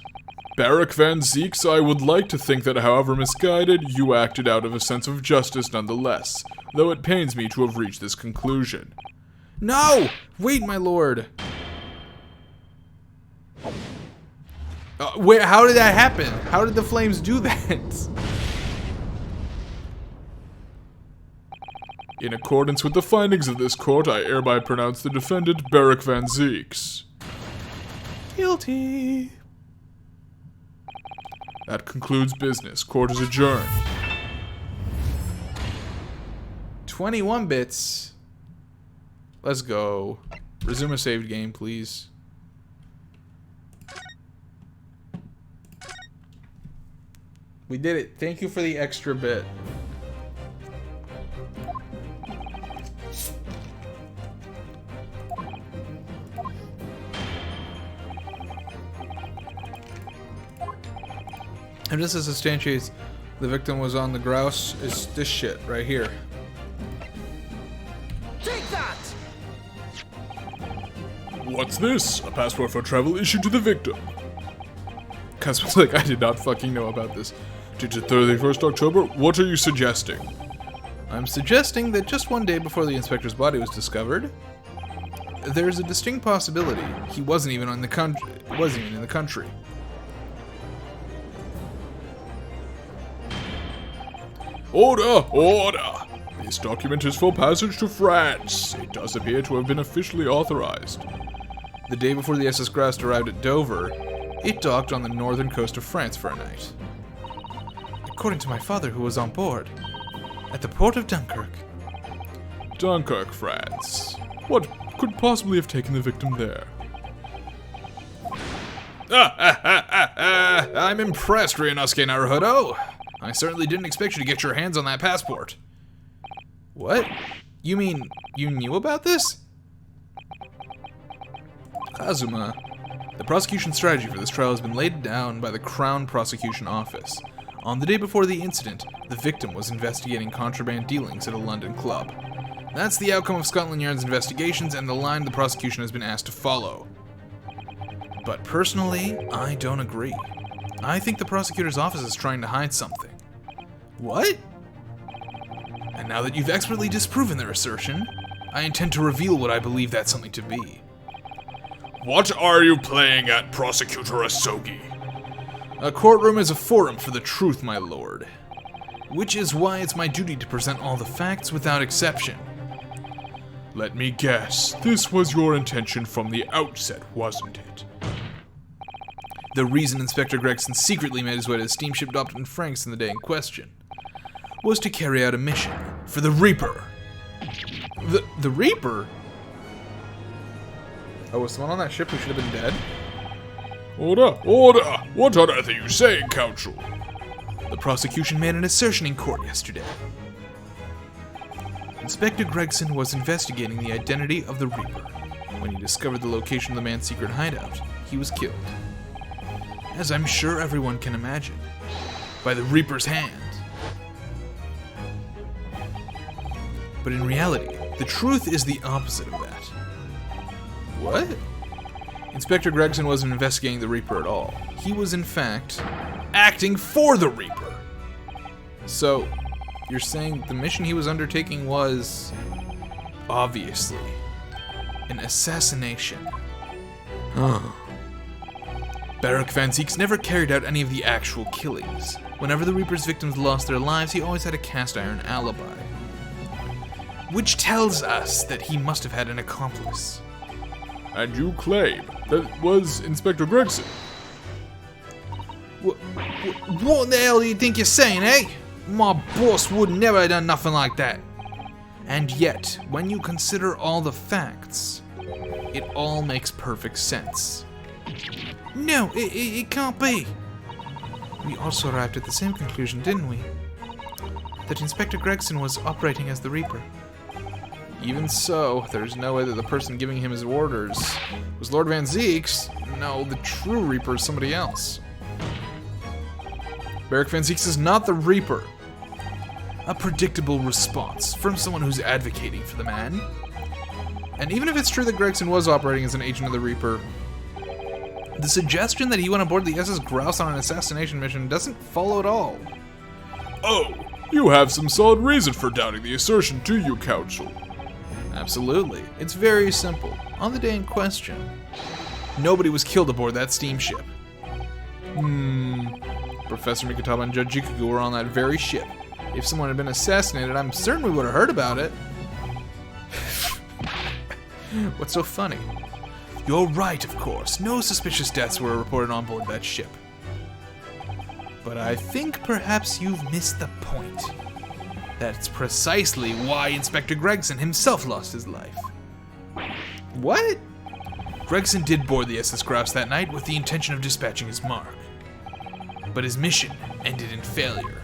Barak Van Zeeks, I would like to think that however misguided, you acted out of a sense of justice nonetheless, though it pains me to have reached this conclusion. No! Wait, my lord. Wait, how did that happen? How did the flames do that? In accordance with the findings of this court, I hereby pronounce the defendant Barak Van Zeeks Guilty. That concludes business. Court is adjourned. 21 bits. Let's go. Resume a saved game, please. We did it. Thank you for the extra bit. And this substantiates the victim was on the grouse is this shit right here. Take that! What's this? A passport for travel issued to the victim. Cuz like I did not fucking know about this. Dated 31st October, what are you suggesting? I'm suggesting that just one day before the inspector's body was discovered, there's a distinct possibility he wasn't even in the country. Order! Order! This document is for passage to France. It does appear to have been officially authorized. The day before the SS Grouse arrived at Dover, it docked on the northern coast of France for a night. According to my father, who was on board, at the port of Dunkirk. Dunkirk, France. What could possibly have taken the victim there? I'm impressed, Ryunosuke Naruhodo. I certainly didn't expect you to get your hands on that passport. What? You mean you knew about this? Kazuma, the prosecution strategy for this trial has been laid down by the Crown Prosecution Office. On the day before the incident, the victim was investigating contraband dealings at a London club. That's the outcome of Scotland Yard's investigations and the line the prosecution has been asked to follow. But personally, I don't agree. I think the prosecutor's office is trying to hide something. What? And now that you've expertly disproven their assertion, I intend to reveal what I believe that something to be. What are you playing at, Prosecutor Asogi? A courtroom is a forum for the truth, my lord. Which is why it's my duty to present all the facts without exception. Let me guess, this was your intention from the outset, wasn't it? The reason Inspector Gregson secretly made his way to the steamship docked in Franks in the day in question was to carry out a mission for the Reaper. The Reaper? Oh, was someone on that ship who should have been dead? Order! Order! What on earth are you saying, Counsel? The prosecution made an assertion in court yesterday. Inspector Gregson was investigating the identity of the Reaper. When he discovered the location of the man's secret hideout, he was killed. As I'm sure everyone can imagine, by the Reaper's hand. But in reality, the truth is the opposite of that. What? Inspector Gregson wasn't investigating the Reaper at all. He was, in fact, acting for the Reaper. So, you're saying the mission he was undertaking was, obviously, an assassination. Barak Van Zieks never carried out any of the actual killings. Whenever the Reaper's victims lost their lives, he always had a cast-iron alibi. Which tells us that he must have had an accomplice. And you claim that was Inspector Gregson? What the hell do you think you're saying, eh? My boss would never have done nothing like that. And yet, when you consider all the facts, it all makes perfect sense. No, it can't be. We also arrived at the same conclusion, didn't we? That Inspector Gregson was operating as the Reaper. Even so, there's no way that the person giving him his orders was Lord Van Zieks. No, the true Reaper is somebody else. Barak Van Zieks is not the Reaper. A predictable response from someone who's advocating for the man. And even if it's true that Gregson was operating as an agent of the Reaper, the suggestion that he went aboard the SS Grouse on an assassination mission doesn't follow at all. Oh, you have some solid reason for doubting the assertion, do you, Counsel? Absolutely. It's very simple. On the day in question, nobody was killed aboard that steamship. Professor Mikitaba and Judge Ikugo were on that very ship. If someone had been assassinated, I'm certain we would have heard about it. What's so funny? You're right, of course. No suspicious deaths were reported on board that ship. But I think perhaps you've missed the point. That's precisely why Inspector Gregson himself lost his life. What? Gregson did board the SS Grouse that night with the intention of dispatching his mark. But his mission ended in failure.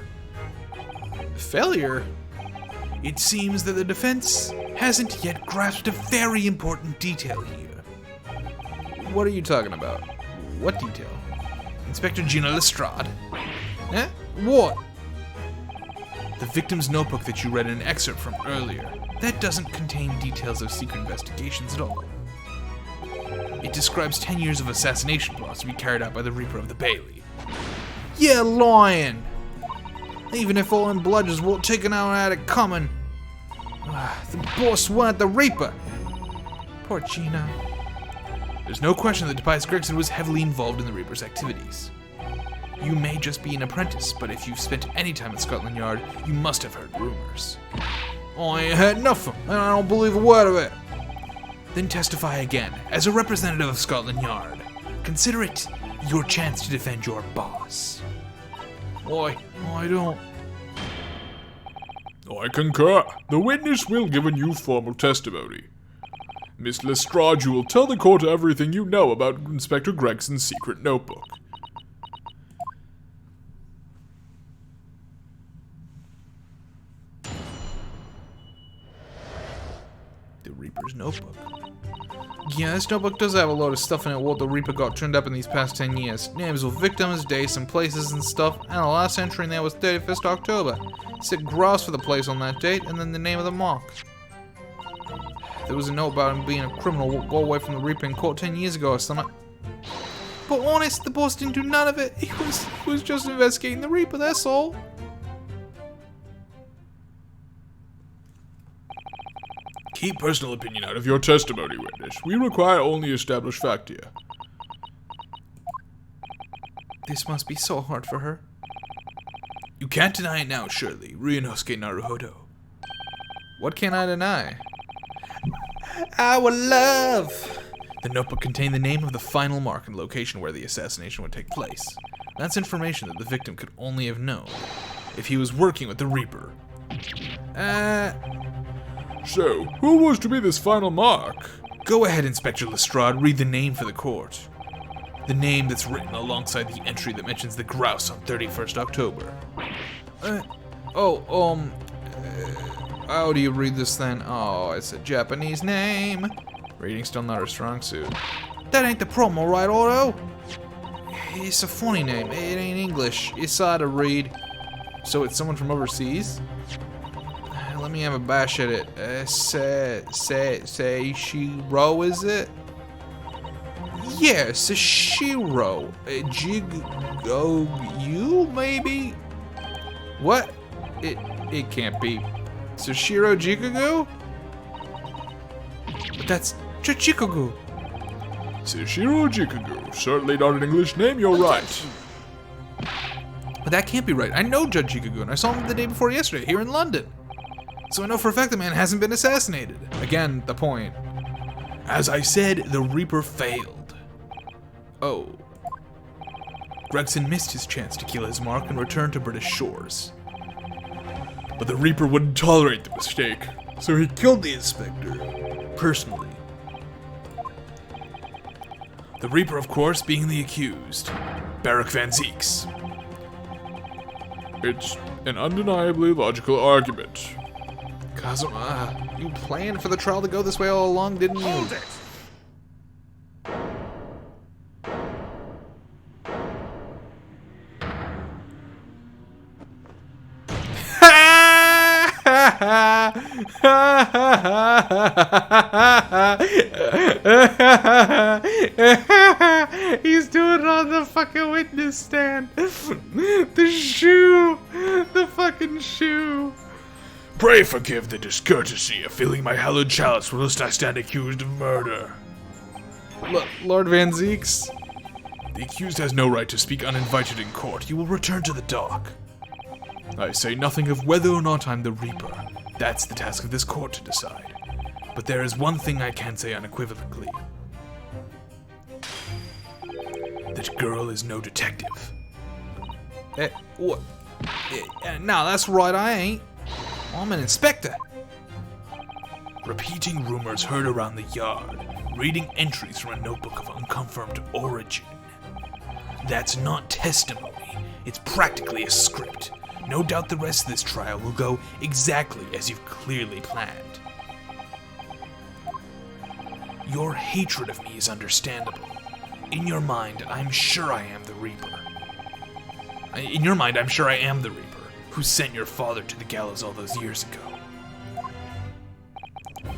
Failure? It seems that the defense hasn't yet grasped a very important detail here. What are you talking about? What detail? Inspector Gina Lestrade? Eh? What? The victim's notebook that you read in an excerpt from earlier. That doesn't contain details of secret investigations at all. It describes 10 years of assassination plots to be carried out by the Reaper of the Bailey. Yeah, lying! Even if all in blood is what taken out at it coming. The boss wanted the Reaper. Poor Gina. There's no question that Tobias Gregson was heavily involved in the Reaper's activities. You may just be an apprentice, but if you've spent any time at Scotland Yard, you must have heard rumors. I ain't heard nothing, and I don't believe a word of it. Then testify again, as a representative of Scotland Yard. Consider it your chance to defend your boss. I don't. I concur. The witness will give a new formal testimony. Miss Lestrade, you will tell the court everything you know about Inspector Gregson's secret notebook. The Reaper's notebook. Yeah, this notebook does have a lot of stuff in it what the Reaper got turned up in these past 10 years. Names of victims, dates and places and stuff, and the last entry in there was 31st October. It said Grouse for the place on that date, and then the name of the mark. There was a note about him being a criminal who got away from the Reaper in court 10 years ago or something. But honest, the boss didn't do none of it. He was just investigating the Reaper, that's all. Keep personal opinion out of your testimony, witness. We require only established fact here. This must be so hard for her. You can't deny it now, surely, Ryunosuke Naruhodo. What can I deny? Our love! The notebook contained the name of the final mark and location where the assassination would take place. That's information that the victim could only have known if he was working with the Reaper. So, who was to be this final mark? Go ahead, Inspector Lestrade, read the name for the court. The name that's written alongside the entry that mentions the grouse on 31st October. How do you read this then? Oh, it's a Japanese name. Reading's still not her strong suit. That ain't the problem, alright, Otto? It's a funny name. It ain't English. It's hard to read. So it's someone from overseas? Let me have a bash at it. Seishiro, is it? Yeah, Seishiro. You maybe? What? It can't be. Seishiro Jikagu? But that's Chichikogu. Seishiro Jikagu. Certainly not an English name, you're right. But that can't be right. I know Judge Jikagu, and I saw him the day before yesterday here in London. So I know for a fact the man hasn't been assassinated. Again, the point. As I said, the Reaper failed. Oh. Gregson missed his chance to kill his mark and return to British shores. But the Reaper wouldn't tolerate the mistake, so he killed the inspector, personally. The Reaper, of course, being the accused, Barak Van Zeeks. It's an undeniably logical argument. Kazuma, you planned for the trial to go this way all along, didn't you? Hold it! He's doing it on the fucking witness stand. The shoe. The fucking shoe. Pray forgive the discourtesy of filling my hallowed chalice whilst I stand accused of murder. Lord Van Zeeks. The accused has no right to speak uninvited in court. You will return to the dock. I say nothing of whether or not I'm the Reaper. That's the task of this court to decide. But there is one thing I can say unequivocally. That girl is no detective. What? No, that's right, I ain't. I'm an inspector. Repeating rumors heard around the yard. Reading entries from a notebook of unconfirmed origin. That's not testimony. It's practically a script. No doubt the rest of this trial will go exactly as you've clearly planned. Your hatred of me is understandable. In your mind, I'm sure I am the Reaper. In your mind, I'm sure I am the Reaper, who sent your father to the gallows all those years ago.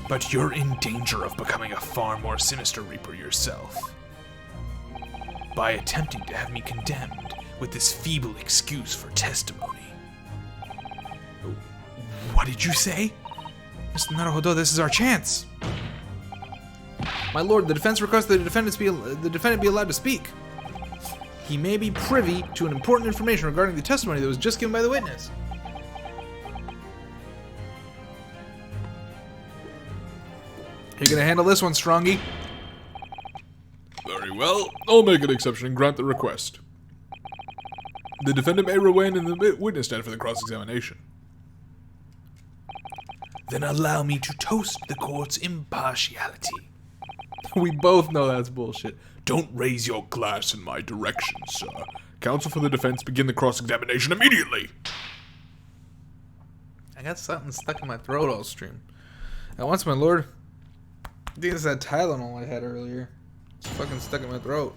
But you're in danger of becoming a far more sinister Reaper yourself. By attempting to have me condemned with this feeble excuse for testimony. What did you say? Mr. Naruhodo, this is our chance. My lord, the defense requests that the defendant be allowed to speak. He may be privy to an important information regarding the testimony that was just given by the witness. You gonna handle this one, Strongy? Very well. I'll make an exception and grant the request. The defendant may remain in the witness stand for the cross-examination. Then allow me to toast the court's impartiality. We both know that's bullshit. Don't raise your glass in my direction, sir. Counsel for the defense, begin the cross-examination immediately. I got something stuck in my throat all stream. At once, my lord. I think it's that Tylenol I had earlier. It's fucking stuck in my throat.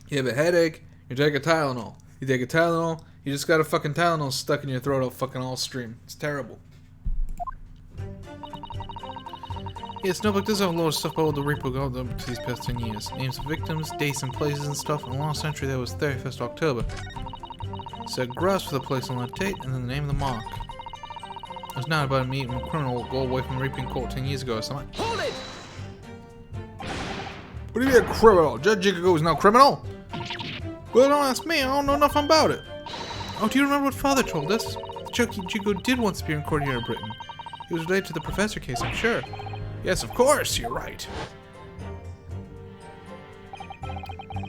You have a headache, you take a Tylenol. You take a Tylenol, you just got a fucking Tylenol stuck in your throat all stream. It's terrible. Yes, Notebook does have a lot of stuff about what the Reaper got up to these past 10 years. Names of victims, dates and places and stuff. In the last century, that was 31st October. Set grass for the place on that date, and then the name of the mark. It was now about a meeting with a criminal go away from Reaping Court 10 years ago or something. Hold it! What do you mean a criminal? Judge Jikago is no criminal? Well, don't ask me, I don't know nothing about it. Oh, do you remember what Father told us? Chucky Jigo did once appear in court here in Britain. It was related to the Professor case, I'm sure. Yes, of course, you're right.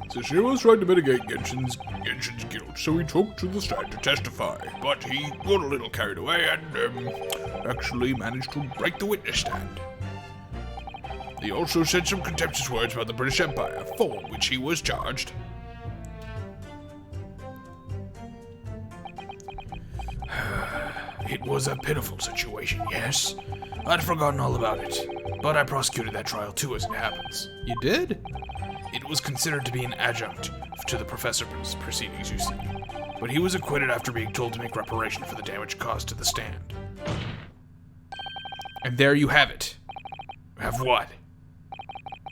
Sashiro was trying to mitigate Genshin's guilt, so he took to the stand to testify. But he got a little carried away and, actually managed to break the witness stand. He also said some contemptuous words about the British Empire, for which he was charged. It was a pitiful situation, yes. I'd forgotten all about it. But I prosecuted that trial too, as it happens. You did? It was considered to be an adjunct to the professor's proceedings, you see. But he was acquitted after being told to make reparation for the damage caused to the stand. And there you have it. Have what?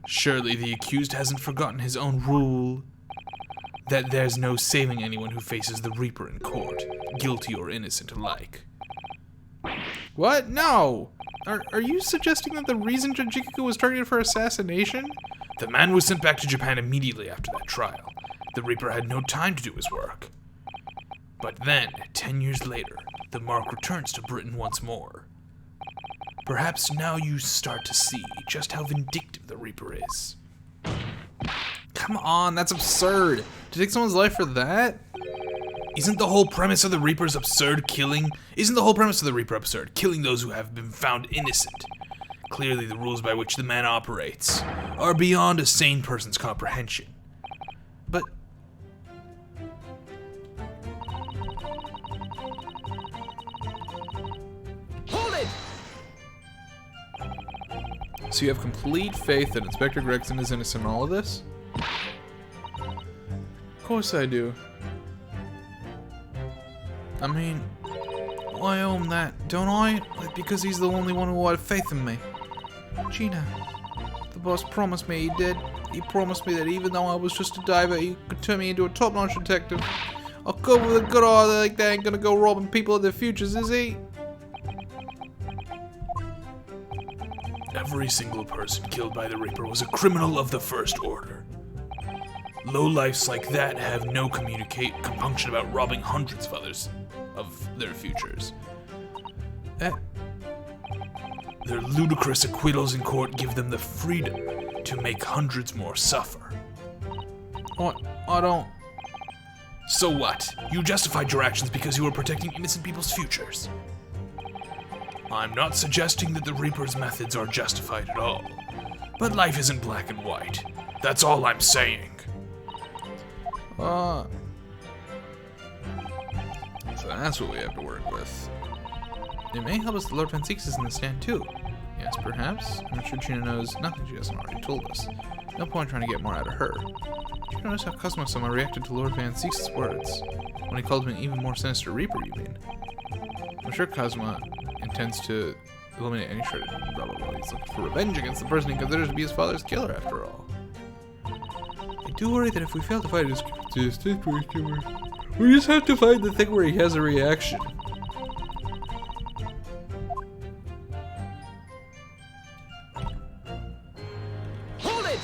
Surely the accused hasn't forgotten his own rule. That there's no saving anyone who faces the Reaper in court, guilty or innocent alike. What? No! Are you suggesting that the reason Jujikaku was targeted for assassination? The man was sent back to Japan immediately after that trial. The Reaper had no time to do his work. But then, 10 years later, the mark returns to Britain once more. Perhaps now you start to see just how vindictive the Reaper is. Come on, that's absurd. To take someone's life for that? Isn't the whole premise of the Reaper's absurd killing? Isn't the whole premise of the Reaper absurd? Killing those who have been found innocent. Clearly the rules by which the man operates are beyond a sane person's comprehension. But... Hold it! So you have complete faith that Inspector Gregson is innocent in all of this? Of course I do. I mean, I owe him that, don't I? Like, because he's the only one who had faith in me. Gina, the boss promised me he did. He promised me that even though I was just a diver, he could turn me into a top-notch detective. I'll go with a good order like that ain't gonna go robbing people of their futures, is he? Every single person killed by the Reaper was a criminal of the first order. Lowlifes like that have no compunction about robbing hundreds of others of their futures. Their ludicrous acquittals in court give them the freedom to make hundreds more suffer. What? I don't... So what? You justified your actions because you were protecting innocent people's futures. I'm not suggesting that the Reaper's methods are justified at all, but life isn't black and white. That's all I'm saying. So that's what we have to work with. It may help us that Lord Van Six is in the stand too. Yes, perhaps. I'm sure Gina knows nothing she hasn't already told us. No point trying to get more out of her. Did you notice how Cosmo-sama reacted to Lord Van Six's words? When he called him an even more sinister Reaper, you mean? I'm sure Cosmo intends to eliminate any shred of blah blah blah. He's looking for revenge against the person he considers to be his father's killer, after all. I do worry that if we fail to fight his we just have to find the thing where he has a reaction. Hold it!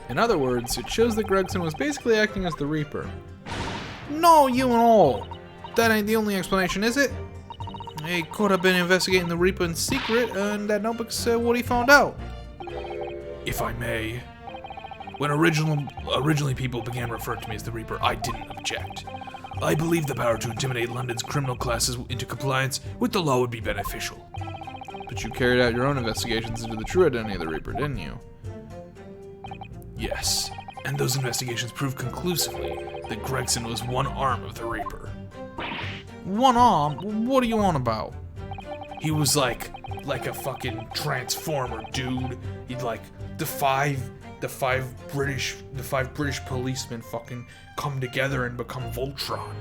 In other words, it shows that Gregson was basically acting as the Reaper. No, you and all! That ain't the only explanation, is it? He could have been investigating the Reaper in secret, and that notebook said what he found out. If I may, when originally people began referring to me as the Reaper, I didn't object. I believe the power to intimidate London's criminal classes into compliance with the law would be beneficial. But you carried out your own investigations into the true identity of the Reaper, didn't you? Yes, and those investigations proved conclusively that Gregson was one arm of the Reaper. One arm? What are you on about? He was like a fucking transformer, dude. He'd like the five British policemen fucking come together and become Voltron.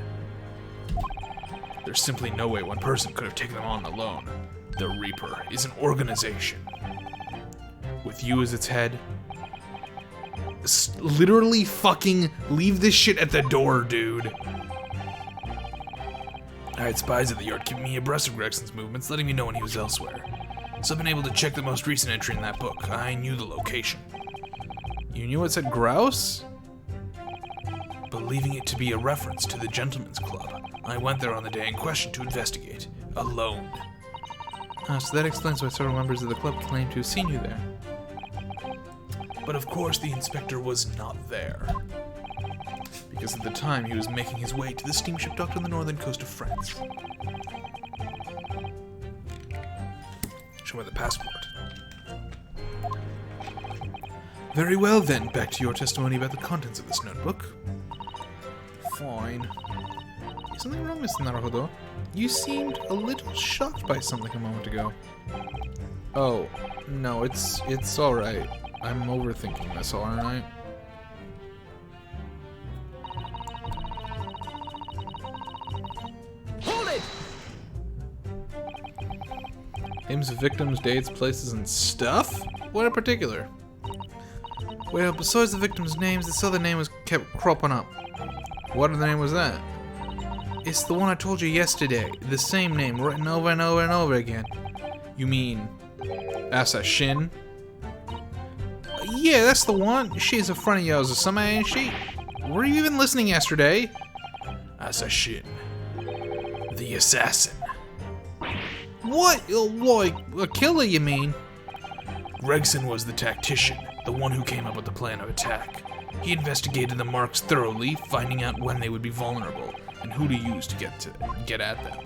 There's simply no way one person could have taken them on alone. The Reaper is an organization with you as its head. Literally fucking leave this shit at the door, dude. I had spies at the yard keeping me abreast of Gregson's movements, letting me know when he was elsewhere. So I've been able to check the most recent entry in that book. I knew the location. You knew it said grouse? Believing it to be a reference to the Gentleman's Club, I went there on the day in question to investigate, alone. So that explains why several members of the club claim to have seen you there. But of course the inspector was not there. Because at the time he was making his way to the steamship docked on the northern coast of France. Show me the passport. Very well then, back to your testimony about the contents of this notebook. Fine. Is something wrong, Mr. Naruhodo? You seemed a little shocked by something a moment ago. Oh, no, it's alright. I'm overthinking this, aren't I? Hold it! Names of victims, dates, places, and stuff? What in particular? Well, besides the victims' names, this other name was kept cropping up. What other name was that? It's the one I told you yesterday. The same name, written over and over and over again. You mean... Assassin? Yeah, that's the one. She's in front of yours or something, ain't she? Were you even listening yesterday? Assassin. The assassin. What? Like, a killer, you mean? Gregson was the tactician, the one who came up with the plan of attack. He investigated the marks thoroughly, finding out when they would be vulnerable, and who to use to get at them.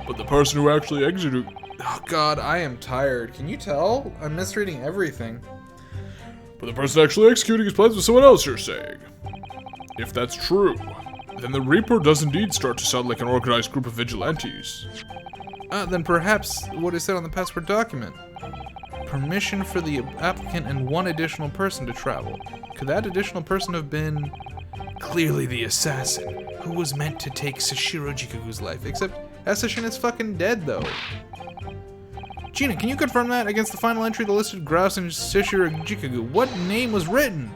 But the person who actually executed... Oh god, I am tired. Can you tell? I'm misreading everything. But the person actually executing his plans was someone else, you're saying? If that's true, then the Reaper does indeed start to sound like an organized group of vigilantes. Then perhaps what is said on the passport document. Permission for the applicant and one additional person to travel. Could that additional person have been... Clearly the assassin, who was meant to take Sashiro Jikagu's life, Except Assassin is fucking dead, though. Gina, can you confirm that against the final entry that listed Grouse and Sashiro Jikagu? What name was written?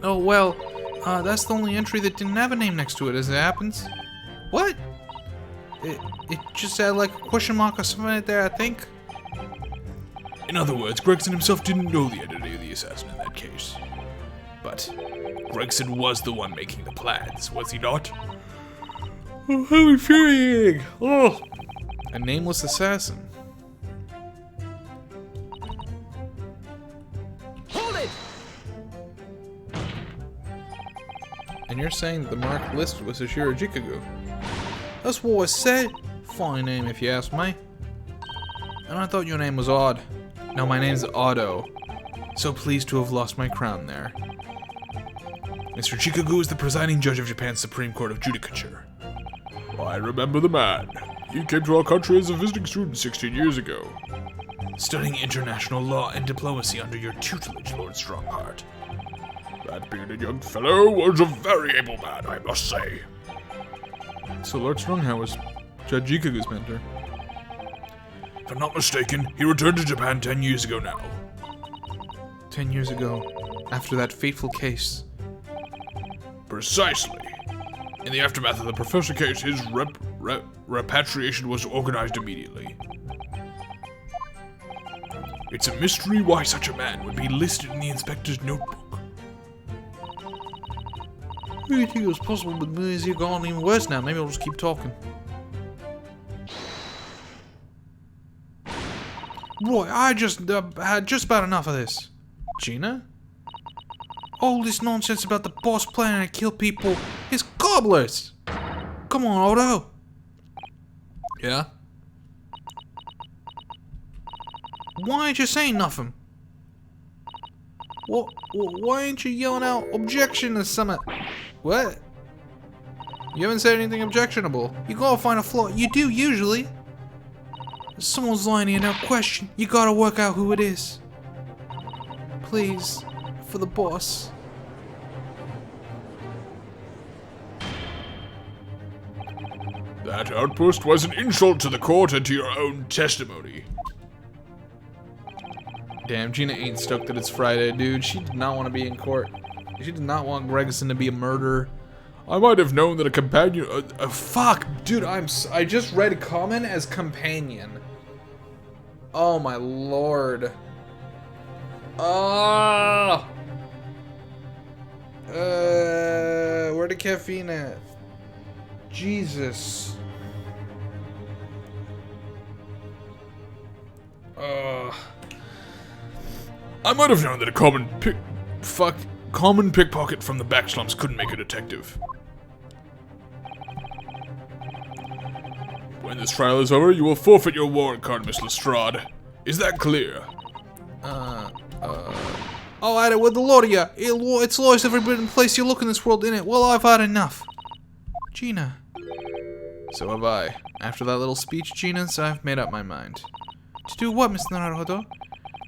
Oh, well, that's the only entry that didn't have a name next to it, as it happens. What? It just had like a question mark or something right there, I think. In other words, Gregson himself didn't know the identity of the assassin in that case. But Gregson was the one making the plans, was he not? Oh, how infuriating! Oh, a nameless assassin. Hold it! And you're saying that the mark listed was Sashiro Jikagu? That's what I said. Fine name, if you ask me. And I thought your name was Odd. No, my name's Otto. So pleased to have lost my crown there. Mr. Jikagu is the presiding judge of Japan's Supreme Court of Judicature. I remember the man. He came to our country as a visiting student 16 years ago. Studying international law and diplomacy under your tutelage, Lord Strongheart. That bearded young fellow was a very able man, I must say. So Lord Strongheart was Judge Jikagu's mentor. If I'm not mistaken, he returned to Japan 10 years ago now. 10 years ago, after that fateful case. Precisely. In the aftermath of the Professor case, his repatriation was organized immediately. It's a mystery why such a man would be listed in the inspector's notebook. Who do you think it was possible, but movies have gone even worse now? Maybe I'll just keep talking. Roy, I just had just about enough of this. Gina? All this nonsense about the boss planning to kill people is gobblers! Come on, Otto! Yeah? Why ain't you saying nothing? Why ain't you yelling out objection or something? What? You haven't said anything objectionable. You gotta find a flaw. You do, usually. If someone's lying here, no question. You gotta work out who it is. Please. For the boss. That outburst was an insult to the court and to your own testimony. Damn, Gina ain't stoked that it's Friday, dude. She did not want to be in court. She did not want Gregson to be a murderer. I might have known that a companion... Fuck, dude, I just read common as companion. Oh my lord. Ah! Where the caffeine at? Jesus. I might have known that a common pickpocket from the back slums couldn't make a detective. When this trial is over, you will forfeit your warrant card, Miss Lestrade. Is that clear? Oh, I with the lawyer. It's lawyers every bit in place you look in this world, innit? Well, I've had enough. Gina. So have I. After that little speech, Gina, so I've made up my mind. To do what, Mr. Naruhodo?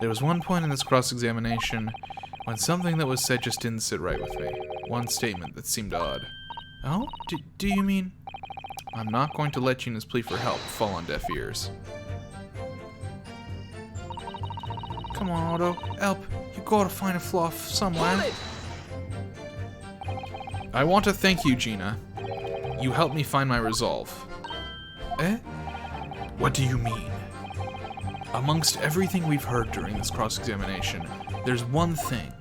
There was one point in this cross-examination when something that was said just didn't sit right with me. One statement that seemed odd. Oh? Do you mean? I'm not going to let Gina's plea for help fall on deaf ears. Come on, Otto. Help. You gotta find a flaw somewhere. I want to thank you, Gina. You helped me find my resolve. Eh? What do you mean? Amongst everything we've heard during this cross-examination, there's one thing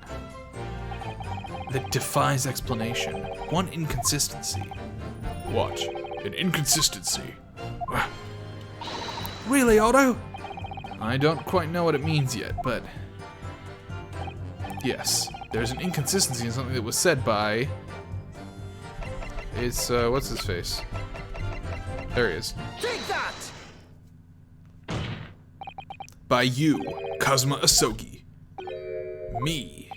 that defies explanation. One inconsistency. What? An inconsistency? Really, Otto? I don't quite know what it means yet, but... yes, there's an inconsistency in something that was said by... it's, what's his face? There he is. Take that! By you, Kazuma Asogi. Me.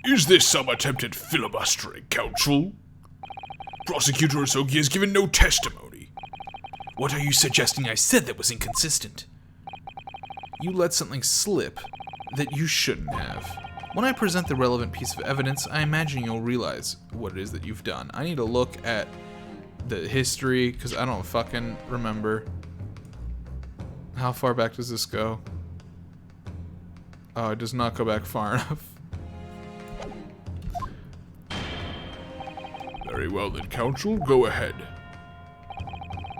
Is this some attempt at filibustering, counsel? Prosecutor Asogi has given no testimony. What are you suggesting I said that was inconsistent? You let something slip that you shouldn't have. When I present the relevant piece of evidence, I imagine you'll realize what it is that you've done. I need to look at the history, because I don't fucking remember. How far back does this go? Oh, it does not go back far enough. Very well then, counsel, go ahead.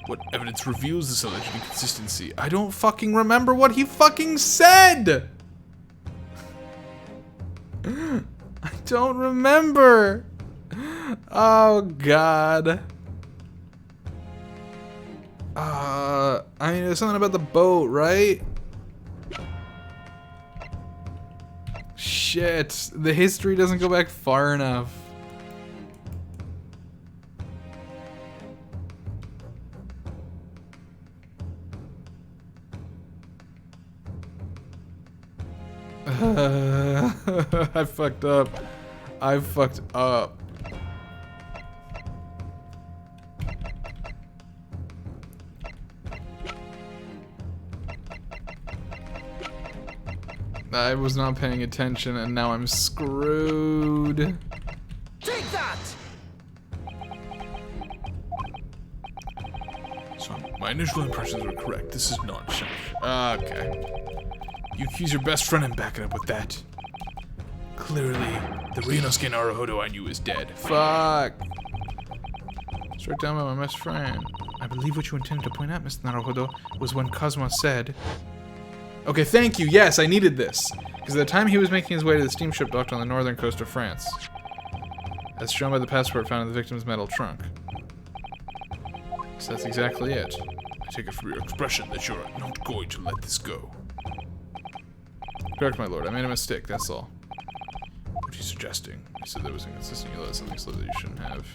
What evidence reveals this alleged inconsistency? I don't fucking remember what he fucking said! I don't remember! Oh, God. I mean, there's something about the boat, right? Shit, the history doesn't go back far enough. I fucked up. I fucked up. I was not paying attention and now I'm screwed. Take that! So, my initial impressions were correct. This is nonsense. Okay. You accuse your best friend and back it up with that. Clearly, the Ryunosuke Naruhodo I knew is dead. Fuck. Struck down by my best friend. I believe what you intended to point out, Mr. Naruhodo, was when Kazuma said... Okay, thank you. Yes, I needed this. Because at the time he was making his way to the steamship docked on the northern coast of France. As shown by the passport found in the victim's metal trunk. So that's exactly it. I take it from your expression that you're not going to let this go. Correct, my lord. I made a mistake, that's all. What are you suggesting? You said there was inconsistent. You let something slip that you shouldn't have.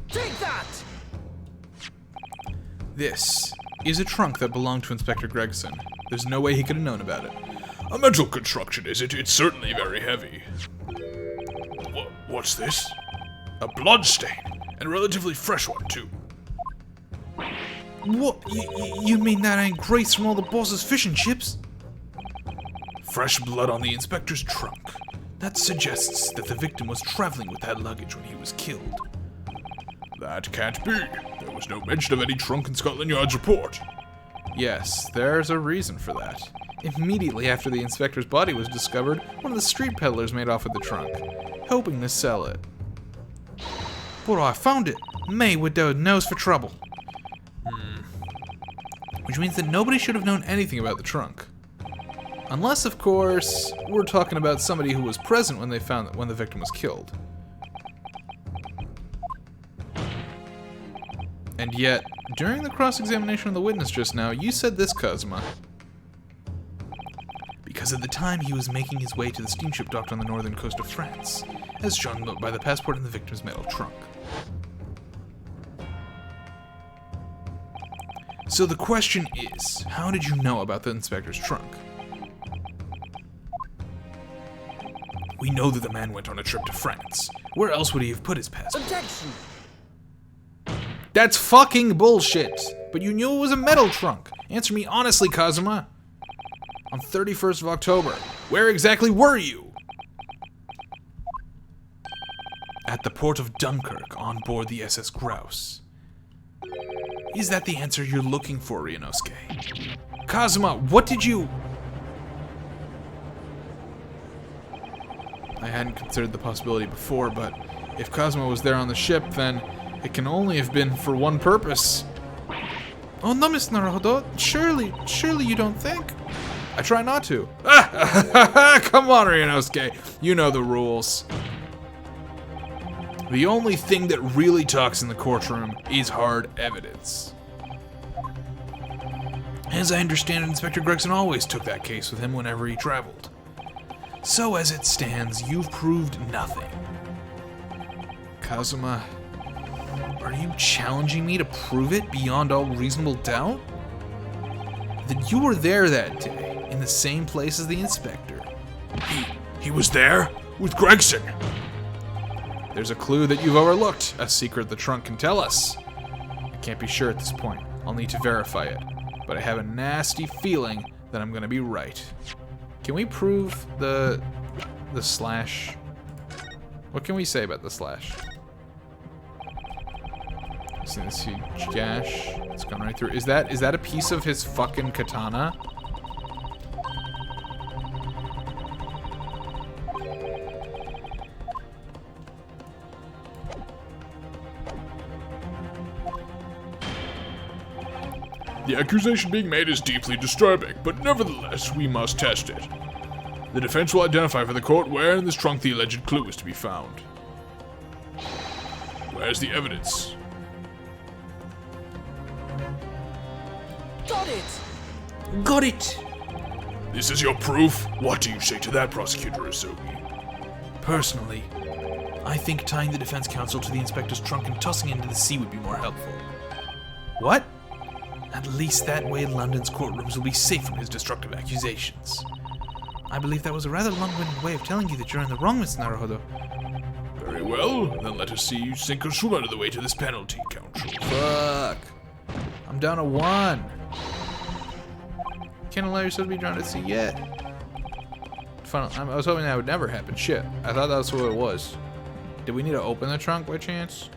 Take that! This is a trunk that belonged to Inspector Gregson. There's no way he could have known about it. A mental construction, is it? It's certainly very heavy. What's this? A blood stain, and a relatively fresh one, too. What? You mean that ain't grease from all the boss's fish and chips? Fresh blood on the inspector's trunk. That suggests that the victim was traveling with that luggage when he was killed. That can't be. There was no mention of any trunk in Scotland Yard's report. Yes, there's a reason for that. Immediately after the inspector's body was discovered, one of the street peddlers made off with the trunk, hoping to sell it. But I found it. Me with the nose for trouble. Which means that nobody should have known anything about the trunk. Unless, of course, we're talking about somebody who was present when when the victim was killed. And yet, during the cross-examination of the witness just now, you said this, Kazuma. Because at the time he was making his way to the steamship docked on the northern coast of France, as shown by the passport in the victim's metal trunk. So the question is, how did you know about the inspector's trunk? We know that the man went on a trip to France. Where else would he have put his passport? Objection! That's fucking bullshit! But you knew it was a metal trunk. Answer me honestly, Kazuma. On 31st of October, where exactly were you? At the port of Dunkirk, on board the SS Grouse. Is that the answer you're looking for, Ryunosuke? Kazuma, what did you... I hadn't considered the possibility before, but if Kazuma was there on the ship, then it can only have been for one purpose. Oh no, Miss Naruhodo, surely you don't think? I try not to. Come on, Ryunosuke, you know the rules. The only thing that really talks in the courtroom is hard evidence. As I understand it, Inspector Gregson always took that case with him whenever he traveled. So as it stands, you've proved nothing. Kazuma, are you challenging me to prove it beyond all reasonable doubt? That you were there that day, in the same place as the inspector. He was there? With Gregson? There's a clue that you've overlooked, a secret the trunk can tell us. I can't be sure at this point. I'll need to verify it. But I have a nasty feeling that I'm gonna be right. Can we prove the slash? What can we say about the slash? See this huge gash? It's gone right through. Is that a piece of his fucking katana? The accusation being made is deeply disturbing, but nevertheless, we must test it. The defense will identify for the court where in this trunk the alleged clue is to be found. Where's the evidence? Got it! Got it! This is your proof? What do you say to that, Prosecutor Asogi? Personally, I think tying the defense counsel to the inspector's trunk and tossing it into the sea would be more helpful. What? At least that way London's courtrooms will be safe from his destructive accusations. I believe that was a rather long-winded way of telling you that you're in the wrong, Miss Naruhodo. Very well, then let us see you sink or swim out of the way to this penalty, Counsel. Fuck. I'm down to 1. Can't allow yourself to be drowned at sea yet. I was hoping that would never happen. Shit. I thought that's what it was. Did we need to open the trunk by chance?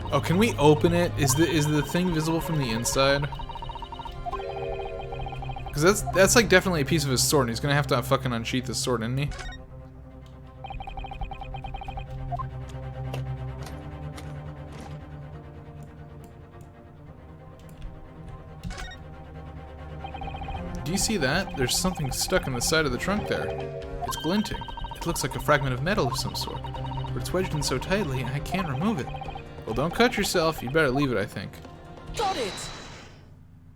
Oh, can we open it? Is the thing visible from the inside? Because that's like definitely a piece of his sword, and he's gonna have to fucking unsheath his sword, isn't he? Do you see that? There's something stuck in the side of the trunk there. It's glinting. It looks like a fragment of metal of some sort, but it's wedged in so tightly I can't remove it. Well, don't cut yourself. You'd better leave it, I think. Got it!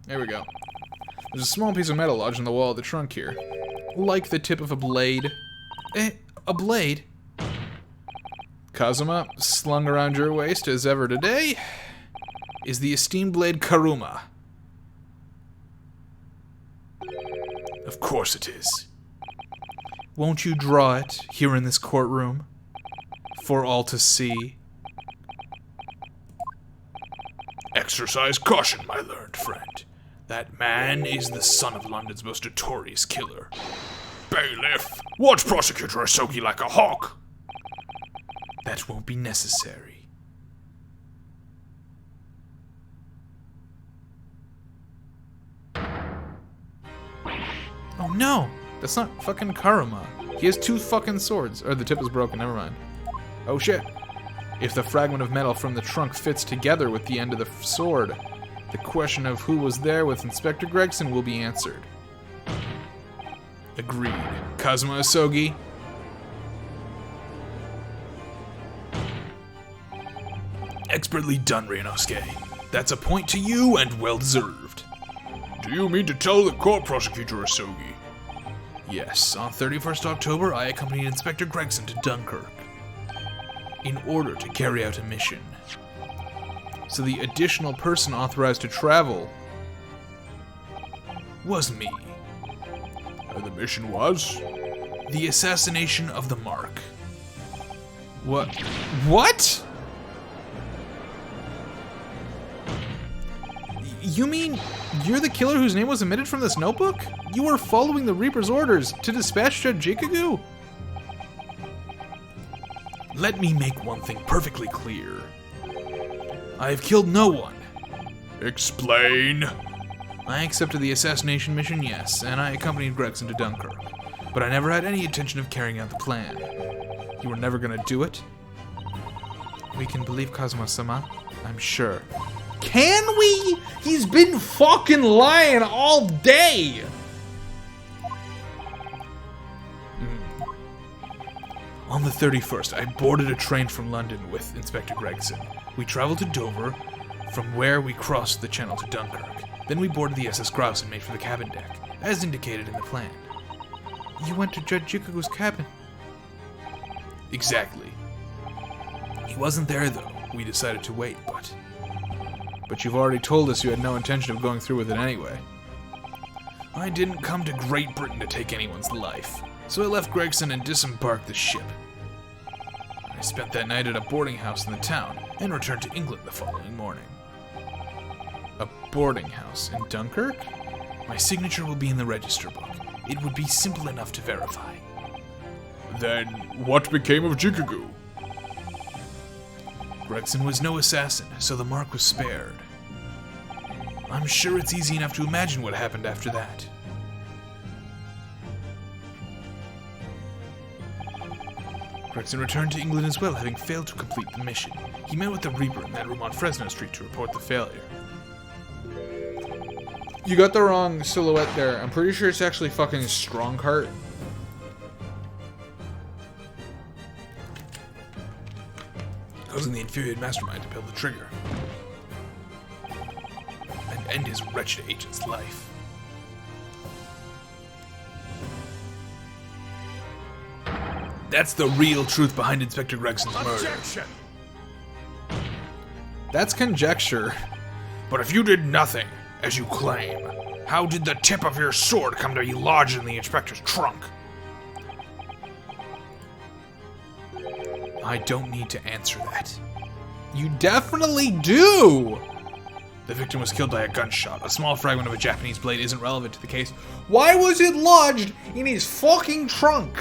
There we go. There's a small piece of metal lodged in the wall of the trunk here. Like the tip of a blade. A blade? Kazuma, slung around your waist as ever today, is the esteemed blade Karuma. Of course it is. Won't you draw it here in this courtroom for all to see? Exercise caution, my learned friend. That man is the son of London's most notorious killer. Bailiff, watch Prosecutor Asogi like a hawk. That won't be necessary. Oh no! That's not fucking Karuma. He has 2 fucking swords. Or the tip is broken, never mind. Oh shit. If the fragment of metal from the trunk fits together with the end of the sword, the question of who was there with Inspector Gregson will be answered. Agreed. Kazuma Asogi. Expertly done, Ryunosuke. That's a point to you and well deserved. Do you mean to tell the court, Prosecutor Asogi? Yes, on 31st October, I accompanied Inspector Gregson to Dunkirk in order to carry out a mission. So the additional person authorized to travel was me. And the mission was? The assassination of the Mark. What? What? You mean you're the killer whose name was omitted from this notebook? You were following the Reaper's orders to dispatch Judge Jikagu? Let me make one thing perfectly clear. I have killed no one. Explain. I accepted the assassination mission, yes, and I accompanied Gregson to Dunkirk. But I never had any intention of carrying out the plan. You were never gonna do it? We can believe Kazuma-sama, I'm sure. Can we? He's been fucking lying all day! On the 31st, I boarded a train from London with Inspector Gregson. We traveled to Dover, from where we crossed the channel to Dunkirk. Then we boarded the SS Grouse and made for the cabin deck, as indicated in the plan. You went to Judge Jikagu's cabin? Exactly. He wasn't there, though. We decided to wait, But you've already told us you had no intention of going through with it anyway. I didn't come to Great Britain to take anyone's life, so I left Gregson and disembarked the ship. I spent that night at a boarding house in the town, and returned to England the following morning. A boarding house in Dunkirk? My signature will be in the register book. It would be simple enough to verify. Then what became of Jikagu? Gregson was no assassin, so the mark was spared. I'm sure it's easy enough to imagine what happened after that. Gregson returned to England as well, having failed to complete the mission. He met with the Reaper in that room on Fresno Street to report the failure. You got the wrong silhouette there. I'm pretty sure it's actually fucking Strongheart. Causing the infuriated mastermind to pull the trigger and end his wretched agent's life. That's the real truth behind Inspector Gregson's murder. Objection! That's conjecture. But if you did nothing, as you claim, how did the tip of your sword come to be lodged in the inspector's trunk? I don't need to answer that. You definitely do! The victim was killed by a gunshot. A small fragment of a Japanese blade isn't relevant to the case. Why was it lodged in his fucking trunk?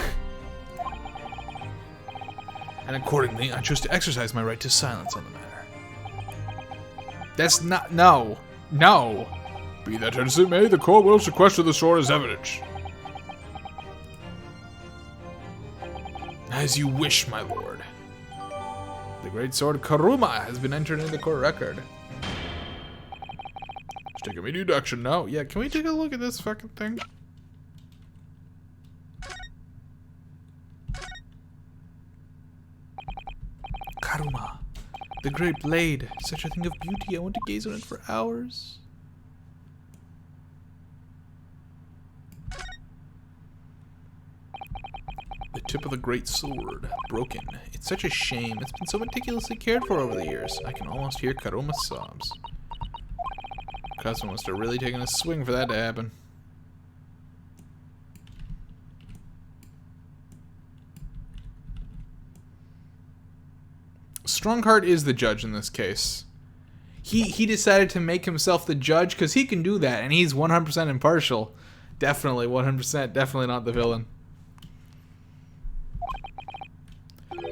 And accordingly, I chose to exercise my right to silence on the matter. That's not... No. No. Be that as it may, the court will sequester the sword as evidence. As you wish, my lord. The great sword Karuma has been entered into the court record. Let's take a mini deduction now. Yeah, can we take a look at this fucking thing? Karuma. The great blade. Such a thing of beauty. I want to gaze on it for hours. The tip of the great sword. Broken. It's such a shame. It's been so meticulously cared for over the years. I can almost hear Karuma's sobs. Kazuma must have really taken a swing for that to happen. Strongheart is the judge in this case. He decided to make himself the judge because he can do that, and he's 100% impartial. Definitely 100%. Definitely not the villain.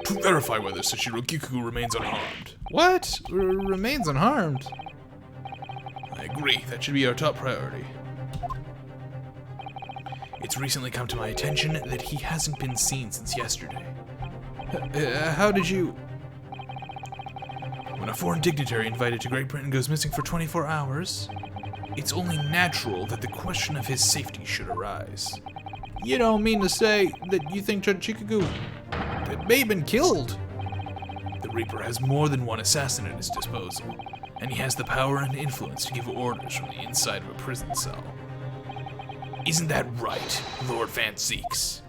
To verify whether Sashiro Kikugu remains unharmed. What? Remains unharmed? I agree, that should be our top priority. It's recently come to my attention that he hasn't been seen since yesterday. How did you... When a foreign dignitary invited to Great Britain goes missing for 24 hours, it's only natural that the question of his safety should arise. You don't mean to say that you think Judge Chikugu may have been killed? The Reaper has more than one assassin at his disposal, and he has the power and influence to give orders from the inside of a prison cell. Isn't that right, Lord Van Zeeks?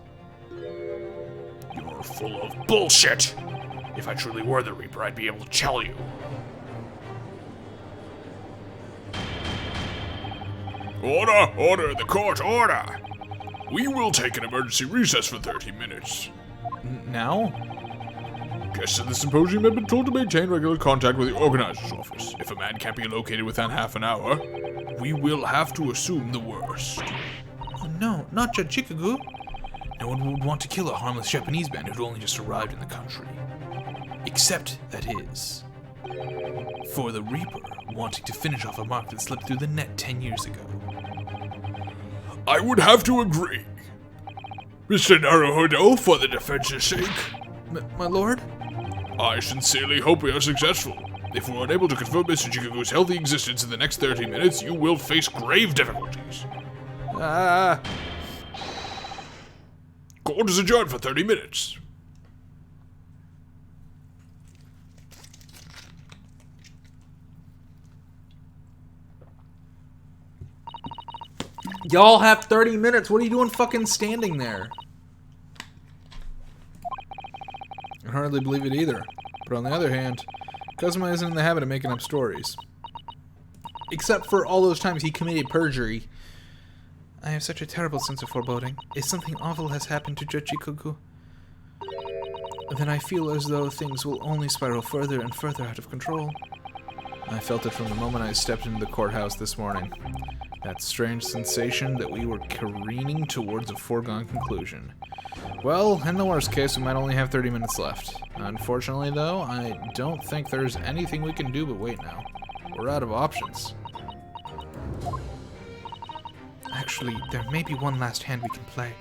You're full of bullshit! If I truly were the Reaper, I'd be able to tell you. Order! Order! The court! Order! We will take an emergency recess for 30 minutes. Now? Guests at the symposium have been told to maintain regular contact with the organizer's office. If a man can't be located within half an hour, we will have to assume the worst. Oh, no, not Judge Chikugu. No one would want to kill a harmless Japanese man who'd only just arrived in the country. Except, that is, for the Reaper wanting to finish off a mark that slipped through the net 10 years ago. I would have to agree. Mr. Naruhodo, for the defense's sake. My lord? I sincerely hope we are successful. If we're unable to confirm Mr. Chikugu's healthy existence in the next 30 minutes, you will face grave difficulties. Court is adjourned for 30 minutes. Y'all have 30 minutes. What are you doing fucking standing there? I hardly believe it either. But on the other hand, Kazuma isn't in the habit of making up stories. Except for all those times he committed perjury. I have such a terrible sense of foreboding. If something awful has happened to Judge Chikugu, then I feel as though things will only spiral further and further out of control. I felt it from the moment I stepped into the courthouse this morning. That strange sensation that we were careening towards a foregone conclusion. Well, in the worst case, we might only have 30 minutes left. Unfortunately, though, I don't think there's anything we can do but wait now. We're out of options. Actually, there may be one last hand we can play.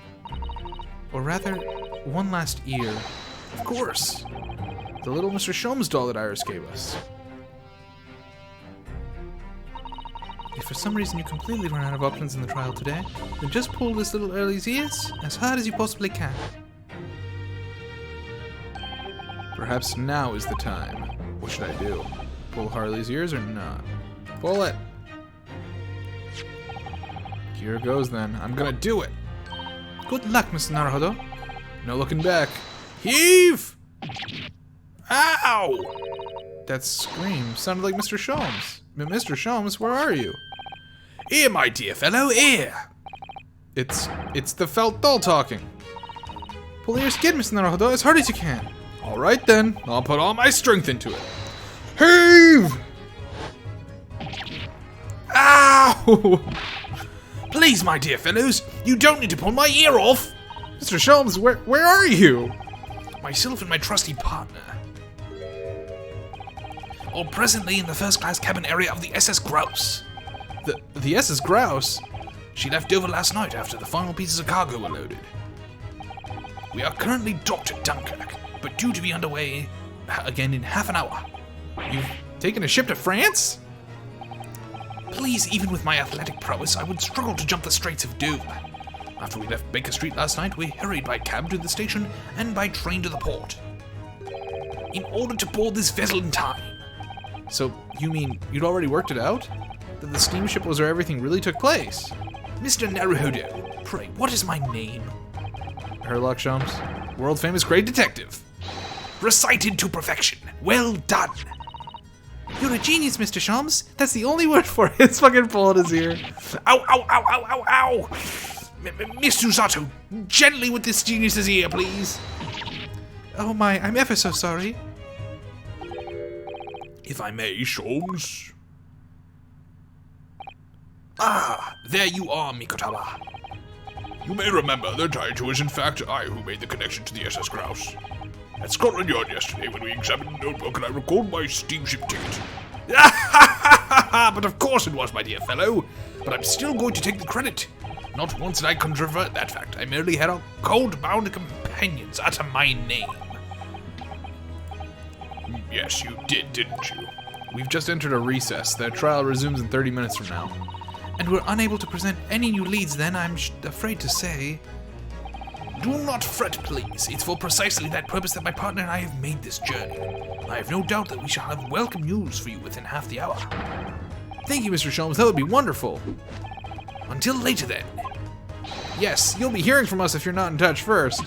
Or rather, one last ear. Of course! The little Mr. Sholmes doll that Iris gave us. If for some reason you completely run out of options in the trial today, then just pull this little Early's ears as hard as you possibly can. Perhaps now is the time. What should I do? Pull Harley's ears or not? Pull it! Here it goes then. I'm gonna do it! Good luck, Mr. Naruhodo. No looking back. Heave! Ow! That scream sounded like Mr. Sholmes. Mr. Sholmes, where are you? Here, my dear fellow, here! It's the felt doll talking. Pull your skin, Mr. Naruhodo, as hard as you can. Alright then, I'll put all my strength into it. Heave! Ow! Please, my dear fellows, you don't need to pull my ear off! Mr. Sholmes, where are you? Myself and my trusty partner are presently in the first-class cabin area of the SS Grouse. The SS Grouse? She left Dover last night after the final pieces of cargo were loaded. We are currently docked at Dunkirk, but due to be underway again in half an hour. You've taken a ship to France? Please, even with my athletic prowess, I would struggle to jump the Straits of Dover. After we left Baker Street last night, we hurried by cab to the station and by train to the port. In order to board this vessel in time, So, you mean you'd already worked it out? That the steamship was where everything really took place? Mr. Naruhodo, pray, what is my name? Herlock Sholmes, world-famous great detective. Recited to perfection. Well done. You're a genius, Mr. Sholmes. That's the only word for it. It's fucking pulling his ear. Ow, ow, ow, ow, ow, ow! Miss Usato, gently with this genius's ear, please. Oh my, I'm ever so sorry. If I may, Sholmes. Ah, there you are, Mikotaba. You may remember that it was in fact I who made the connection to the SS Grouse. At Scotland Yard yesterday when we examined the notebook and I recalled my steamship ticket. But of course it was, my dear fellow. But I'm still going to take the credit. Not once did I controvert that fact. I merely had our code-bound companions utter my name. Yes, you did, didn't you? We've just entered a recess. The trial resumes in 30 minutes from now. And we're unable to present any new leads then, I'm afraid to say. Do not fret, please. It's for precisely that purpose that my partner and I have made this journey. I have no doubt that we shall have welcome news for you within half the hour. Thank you, Mr. Sholmes. That would be wonderful. Until later, then. Yes, you'll be hearing from us if you're not in touch first.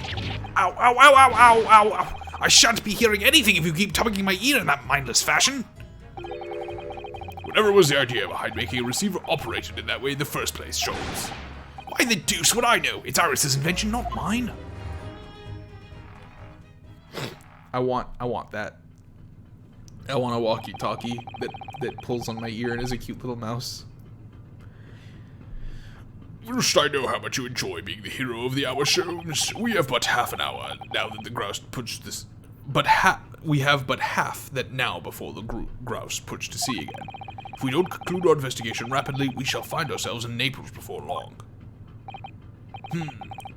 Ow, ow, ow, ow, ow, ow, ow. I shan't be hearing anything if you keep tugging my ear in that mindless fashion. Whatever was the idea behind making a receiver operated in that way in the first place, Sholmes? Why the deuce would I know? It's Iris's invention, not mine. I want that. I want a walkie-talkie that pulls on my ear and is a cute little mouse. First, I know how much you enjoy being the hero of the hour, Sholmes. We have but half an hour now that the grouse puts this. We have but half that now before the grouse puts to sea again. If we don't conclude our investigation rapidly, we shall find ourselves in Naples before long.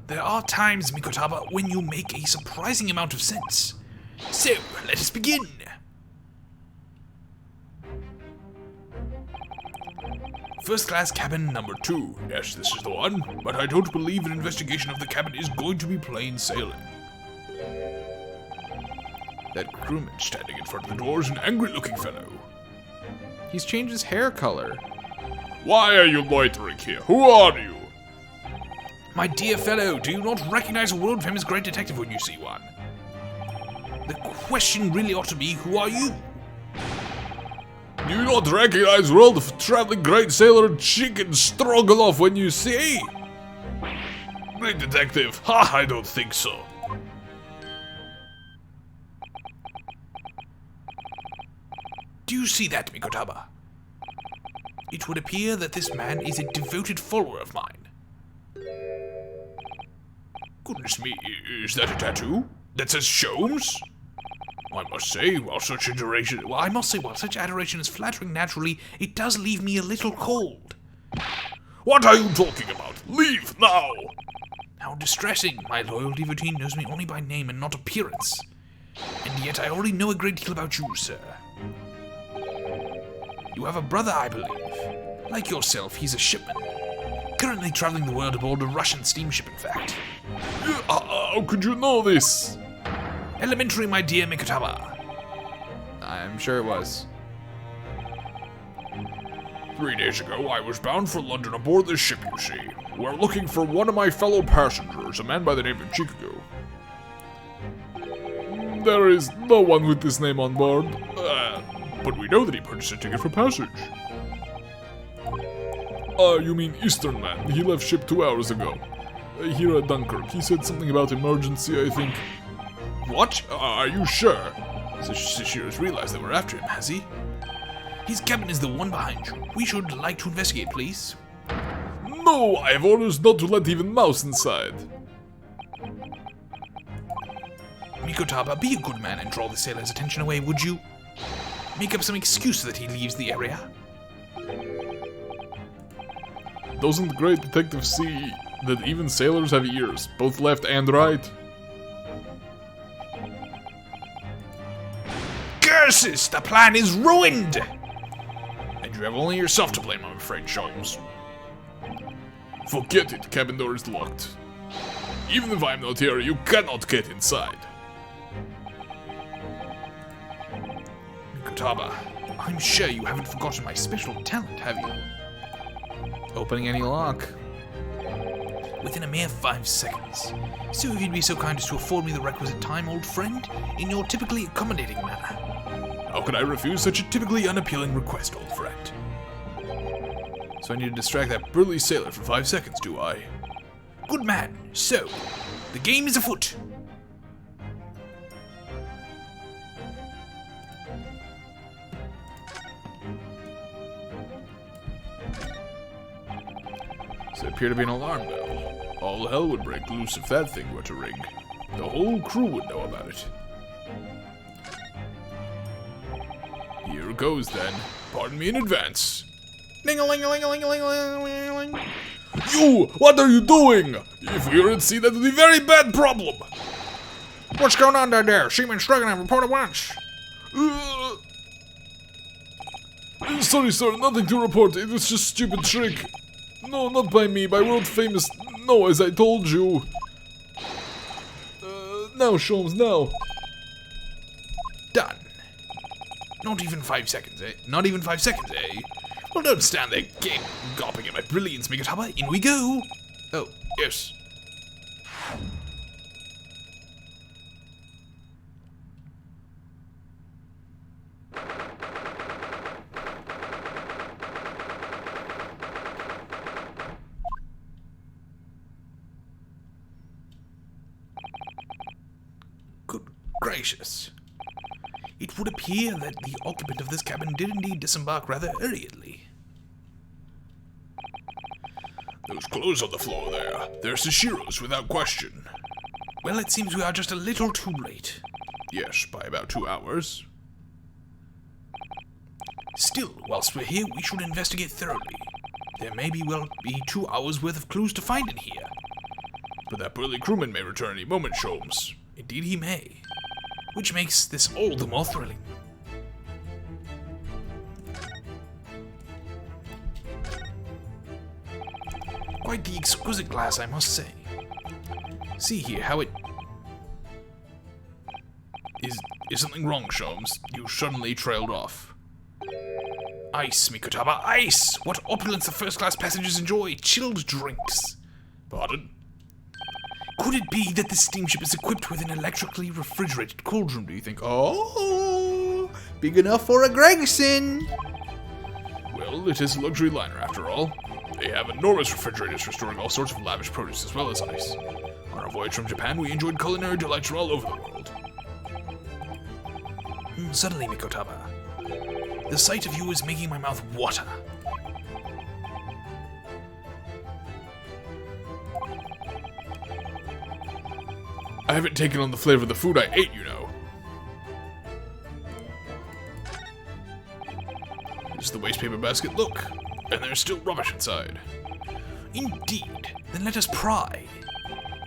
There are times, Mikotaba, when you make a surprising amount of sense. So, let us begin. First class cabin number 2. Yes, this is the one, but I don't believe an investigation of the cabin is going to be plain sailing. That crewman standing in front of the door is an angry-looking fellow. He's changed his hair color. Why are you loitering here? Who are you? My dear fellow, do you not recognize a world-famous great detective when you see one? The question really ought to be, who are you? Do you not recognize world-traveling great sailor Chicken Stroganoff when you see? Great detective? Ha, I don't think so. Do you see that, Mikotaba? It would appear that this man is a devoted follower of mine. Goodness me, is that a tattoo? That says Sholmes? I must say, while such adoration is flattering naturally, it does leave me a little cold. What are you talking about? Leave now! How distressing. My loyal devotee knows me only by name and not appearance. And yet I already know a great deal about you, sir. You have a brother, I believe. Like yourself, he's a shipman. Currently traveling the world aboard a Russian steamship, in fact. How could you know this? Elementary, my dear Mikotaba. I'm sure it was. 3 days ago, I was bound for London aboard this ship, you see. We're looking for one of my fellow passengers, a man by the name of Chicago. There is no one with this name on board. But we know that he purchased a ticket for passage. You mean Eastern man. He left ship 2 hours ago. Here at Dunkirk. He said something about emergency, I think. What? Are you sure? Sashiro has realized that we're after him, has he? His cabin is the one behind you. We should like to investigate, please. No, I have orders not to let even mouse inside. Mikotaba, be a good man and draw the sailor's attention away, would you? Make up some excuse that he leaves the area. Doesn't the great detective see that even sailors have ears, both left and right? Curses! The plan is ruined! And you have only yourself to blame, I'm afraid, Sholmes. Forget it, cabin door is locked. Even if I'm not here, you cannot get inside. Mikotaba, I'm sure you haven't forgotten my special talent, have you? Opening any lock. Within a mere 5 seconds. So if you'd be so kind as to afford me the requisite time, old friend, in your typically accommodating manner. How could I refuse such a typically unappealing request, old friend? So I need to distract that burly sailor for 5 seconds, do I? Good man. So, the game is afoot. Does it appear to be an alarm bell? All hell would break loose if that thing were to ring. The whole crew would know about it. Here goes then. Pardon me in advance. Ding-a-ling-a-ling-a-ling-a-ling-a-ling. You! What are you doing? If we were at sea, that would be a very bad problem. What's going on down there? Seaman struggling and report at once. Sorry, sir, nothing to report. It was just stupid trick. No, not by me, by world famous. No, as I told you. Now, Sholmes, now. Done. Not even 5 seconds, eh? Not even 5 seconds, eh? Well, don't stand there gawping at my brilliance, Mikotaba. In we go. Oh, yes. Good gracious. It would appear that the occupant of this cabin did indeed disembark rather hurriedly. Those clothes on the floor there. They're Sashiro's without question. Well, it seems we are just a little too late. Yes, by about 2 hours. Still, whilst we're here, we should investigate thoroughly. There may be 2 hours worth of clues to find in here. But that burly crewman may return any moment, Sholmes. Indeed he may. Which makes this all the more thrilling. Quite the exquisite glass, I must say. See here how it... Is something wrong, Sholmes? You suddenly trailed off. Ice, Mikotaba, ice! What opulence the first-class passengers enjoy! Chilled drinks! Pardon? Could it be that this steamship is equipped with an electrically refrigerated cauldron, do you think? Oh, big enough for a Gregson! Well, it is a luxury liner after all. They have enormous refrigerators for storing all sorts of lavish produce as well as ice. On our voyage from Japan, we enjoyed culinary delights from all over the world. Suddenly, Mikotaba, the sight of you is making my mouth water. I haven't taken on the flavor of the food I ate, you know. This is the waste paper basket, look. And there's still rubbish inside. Indeed. Then let us pry.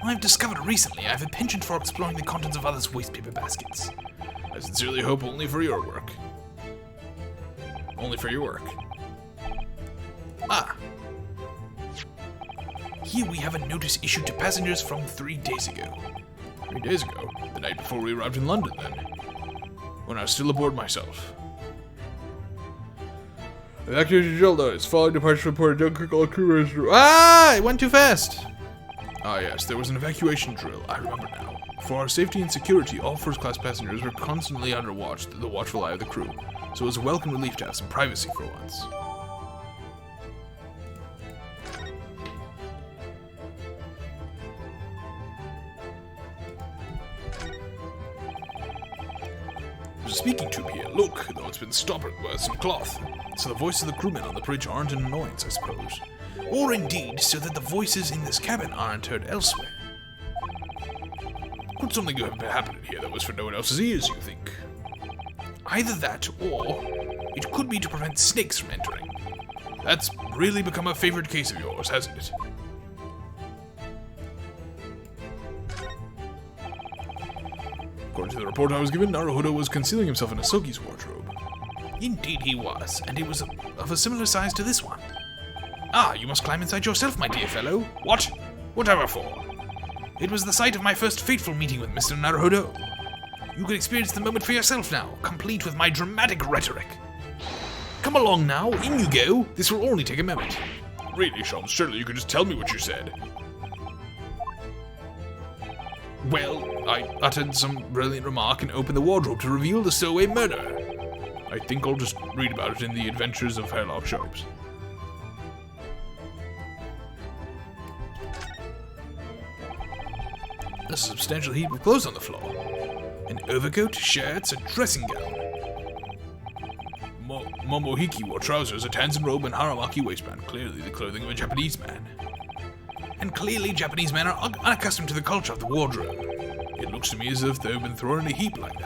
I've discovered recently I have a penchant for exploring the contents of others' waste paper baskets. I sincerely hope only for your work. Only for your work. Ah. Here we have a notice issued to passengers from 3 days ago. 3 days ago? The night before we arrived in London, then. When I was still aboard myself. Evacuation drill notice. Following departure reported Dunkirk all crew is... Ah! It went too fast! Ah yes, there was an evacuation drill, I remember now. For our safety and security, all first-class passengers were constantly under watch, the watchful eye of the crew, so it was a welcome relief to have some privacy for once. Speaking to me here, look, though it's been stoppered with some cloth. So the voices of the crewmen on the bridge aren't an annoyance, I suppose. Or indeed, so that the voices in this cabin aren't heard elsewhere. Could something have happened here that was for no one else's ears, you think? Either that, or it could be to prevent snakes from entering. That's really become a favorite case of yours, hasn't it? According to the report I was given, Naruhodo was concealing himself in Asogi's wardrobe. Indeed he was, and it was of a similar size to this one. Ah, you must climb inside yourself, my dear fellow. What? Whatever for? It was the site of my first fateful meeting with Mr. Naruhodo. You can experience the moment for yourself now, complete with my dramatic rhetoric. Come along now, in you go. This will only take a moment. Really, Sholmes, surely you could just tell me what you said. Well, I uttered some brilliant remark and opened the wardrobe to reveal the stowaway murder. I think I'll just read about it in the Adventures of Sherlock Sholmes. A substantial heap of clothes on the floor. An overcoat, shirts, a dressing gown. Momohiki wore trousers, a Tanzan robe, and Haramaki waistband, clearly the clothing of a Japanese man. And clearly Japanese men are unaccustomed to the culture of the wardrobe. It looks to me as if they've been thrown in a heap like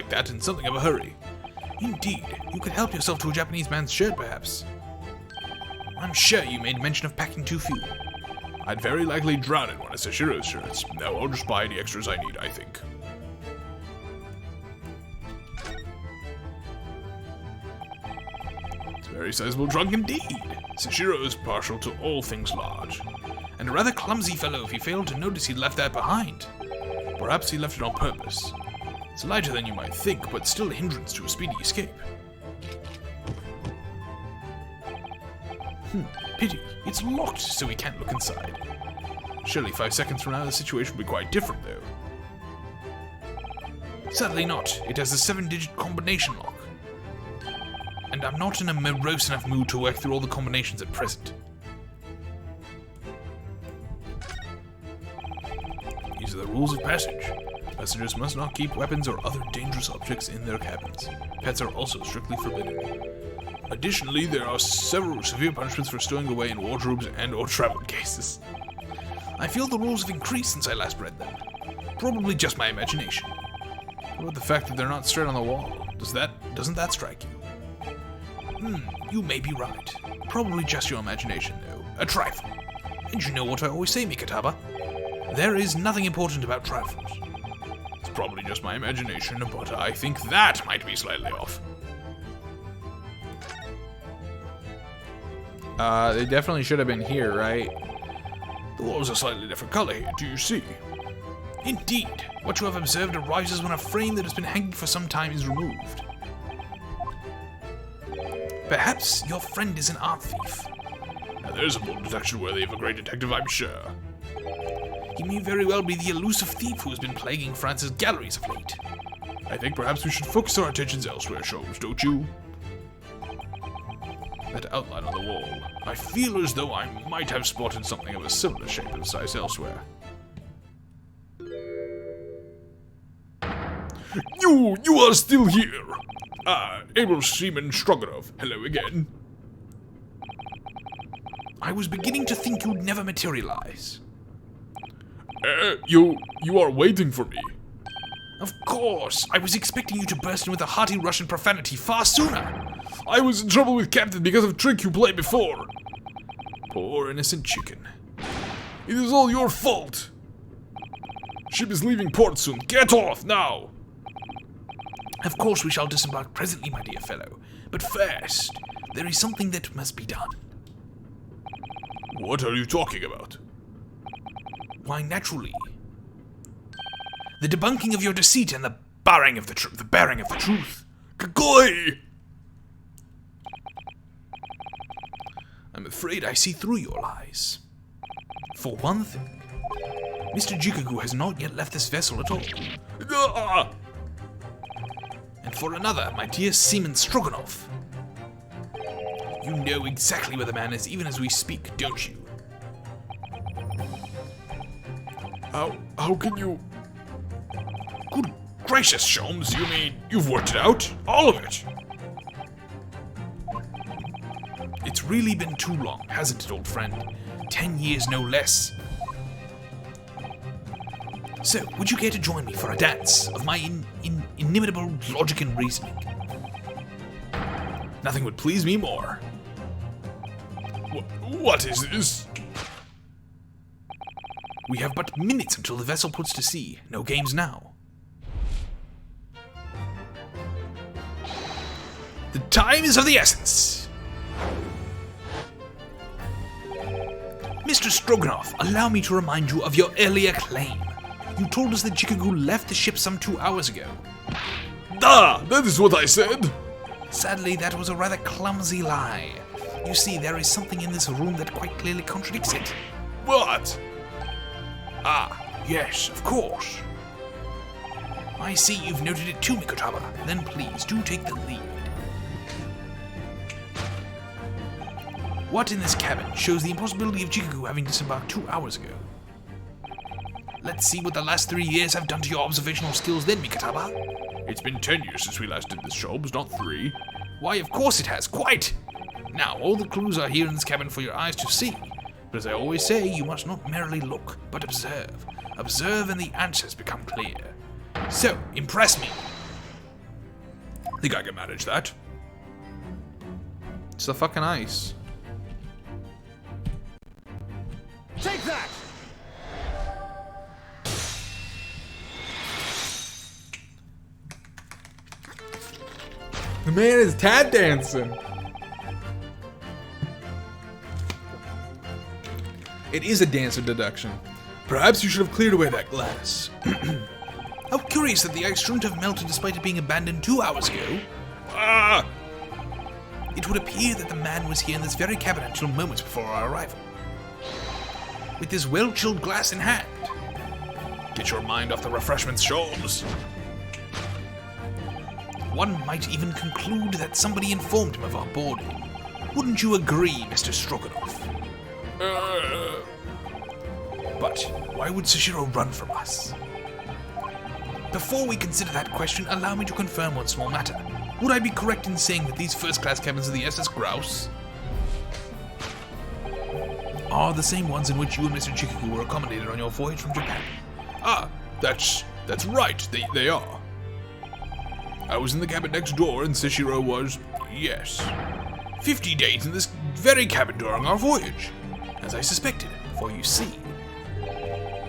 that in something of a hurry. Indeed, you could help yourself to a Japanese man's shirt, perhaps. I'm sure you made mention of packing too few. I'd very likely drown in one of Sashiro's shirts. No, I'll just buy any extras I need, I think. It's a very sizable trunk indeed. Sashiro is partial to all things large. And a rather clumsy fellow if he failed to notice he'd left that behind. Perhaps he left it on purpose. It's lighter than you might think, but still a hindrance to a speedy escape. Pity. It's locked, so we can't look inside. Surely 5 seconds from now the situation will be quite different, though. Sadly not. It has a 7-digit combination lock. And I'm not in a morose enough mood to work through all the combinations at present. These are the rules of passage. Passengers must not keep weapons or other dangerous objects in their cabins. Pets are also strictly forbidden. Additionally, there are several severe punishments for stowing away in wardrobes and or travel cases. I feel the rules have increased since I last read them. Probably just my imagination. What about the fact that they're not straight on the wall? Doesn't that strike you? You may be right. Probably just your imagination, though. A trifle. And you know what I always say, Mikataba? There is nothing important about trifles. It's probably just my imagination, but I think that might be slightly off. They definitely should have been here, right? The walls are slightly different color here, do you see? Indeed. What you have observed arises when a frame that has been hanging for some time is removed. Perhaps your friend is an art thief. Now there's a bold deduction worthy of a great detective, I'm sure. He may very well be the elusive thief who has been plaguing France's galleries of late. I think perhaps we should focus our attentions elsewhere, Sholmes, don't you? That outline on the wall. I feel as though I might have spotted something of a similar shape and size elsewhere. You are still here! Able Seaman Stroganov, hello again. I was beginning to think you'd never materialize. You are waiting for me. Of course! I was expecting you to burst in with a hearty Russian profanity far sooner! I was in trouble with Captain because of a trick you played before. Poor innocent chicken. It is all your fault. Ship is leaving port soon. Get off now! Of course we shall disembark presently, my dear fellow. But first, there is something that must be done. What are you talking about? Why, naturally. The debunking of your deceit and the bearing of the truth. Kakoi! I'm afraid I see through your lies. For one thing, Mr. Jikagu has not yet left this vessel at all. And for another, my dear Seaman Stroganov. You know exactly where the man is, even as we speak, don't you? How can you... Good gracious, Sholmes, you mean you've worked it out? All of it? It's really been too long, hasn't it, old friend? 10 years, no less. So, would you care to join me for a dance of my inimitable logic and reasoning? Nothing would please me more. What is this? We have but minutes until the vessel puts to sea. No games now. The time is of the essence. Mr. Stroganov, allow me to remind you of your earlier claim. You told us that Jikagu left the ship some 2 hours ago. That is what I said! Sadly, that was a rather clumsy lie. You see, there is something in this room that quite clearly contradicts it. What? Ah, yes, of course. I see you've noted it too, Mikotaba. Then please, do take the lead. What in this cabin shows the impossibility of Chikaku having disembarked 2 hours ago? Let's see what the last 3 years have done to your observational skills then, Mikotaba. It's been 10 years since we last did this, Sholmes, not 3. Why, of course it has, quite! Now, all the clues are here in this cabin for your eyes to see. But as I always say, you must not merely look, but observe. Observe and the answers become clear. So, impress me. Think I can manage that. It's the fucking ice. Take that! The man is tap dancing. It is a dance of deduction. Perhaps you should have cleared away that glass. How curious that the ice shouldn't have melted despite it being abandoned 2 hours ago. Ah! It would appear that the man was here in this very cabin until moments before our arrival. With this well-chilled glass in hand. Get your mind off the refreshments, Sholmes. One might even conclude that somebody informed him of our boarding. Wouldn't you agree, Mr. Stroganoff? But why would Sushiro run from us? Before we consider that question, allow me to confirm one small matter. Would I be correct in saying that these first-class cabins of the SS Grouse are the same ones in which you and Mr. Chikaku were accommodated on your voyage from Japan? Ah, that's right, they are. I was in the cabin next door and Sushiro was, yes, 50 days in this very cabin during our voyage. As I suspected, for you see,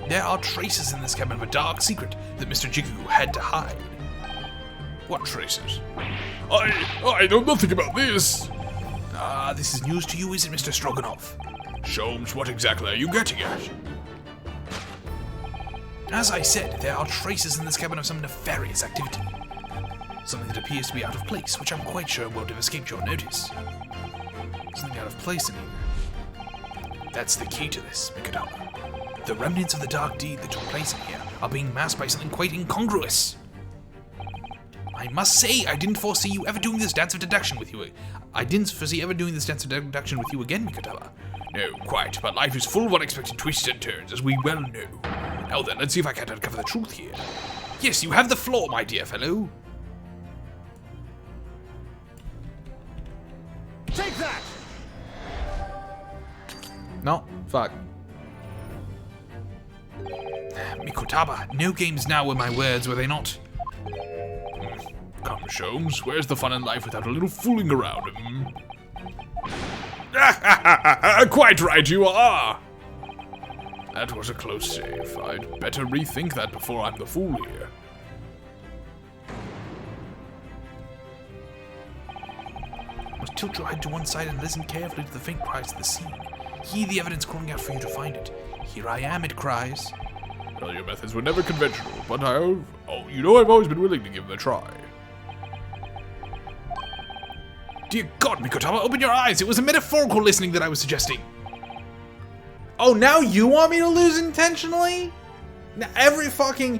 there are traces in this cabin of a dark secret that Mr. Chikaku had to hide. What traces? I know nothing about this. Ah, this is news to you, is it, Mr. Stroganoff? Sholmes, what exactly are you getting at? As I said, there are traces in this cabin of some nefarious activity. Something that appears to be out of place, which I'm quite sure won't have escaped your notice. Something out of place in here. That's the key to this, Mikadama. The remnants of the dark deed that took place in here are being masked by something quite incongruous. I must say, I didn't foresee you ever doing this dance of deduction with you. I didn't foresee ever doing this dance of deduction with you again, Mikadama. No, quite, but life is full of unexpected twists and turns, as we well know. Now then, let's see if I can't uncover the truth here. Yes, you have the floor, my dear fellow. Take that! No, fuck. Mikotaba, no games now were my words, were they not? Come, Sholmes, where's the fun in life without a little fooling around? Quite right, you are! That was a close save. I'd better rethink that before I'm the fool here. Must tilt your head to one side and listen carefully to the faint cries of the sea. Hear the evidence calling out for you to find it. Here I am, it cries. Well, your methods were never conventional, but you know I've always been willing to give them a try. Dear God, Mikotama, open your eyes! It was a metaphorical listening that I was suggesting. Oh, now you want me to lose intentionally? Now, every fucking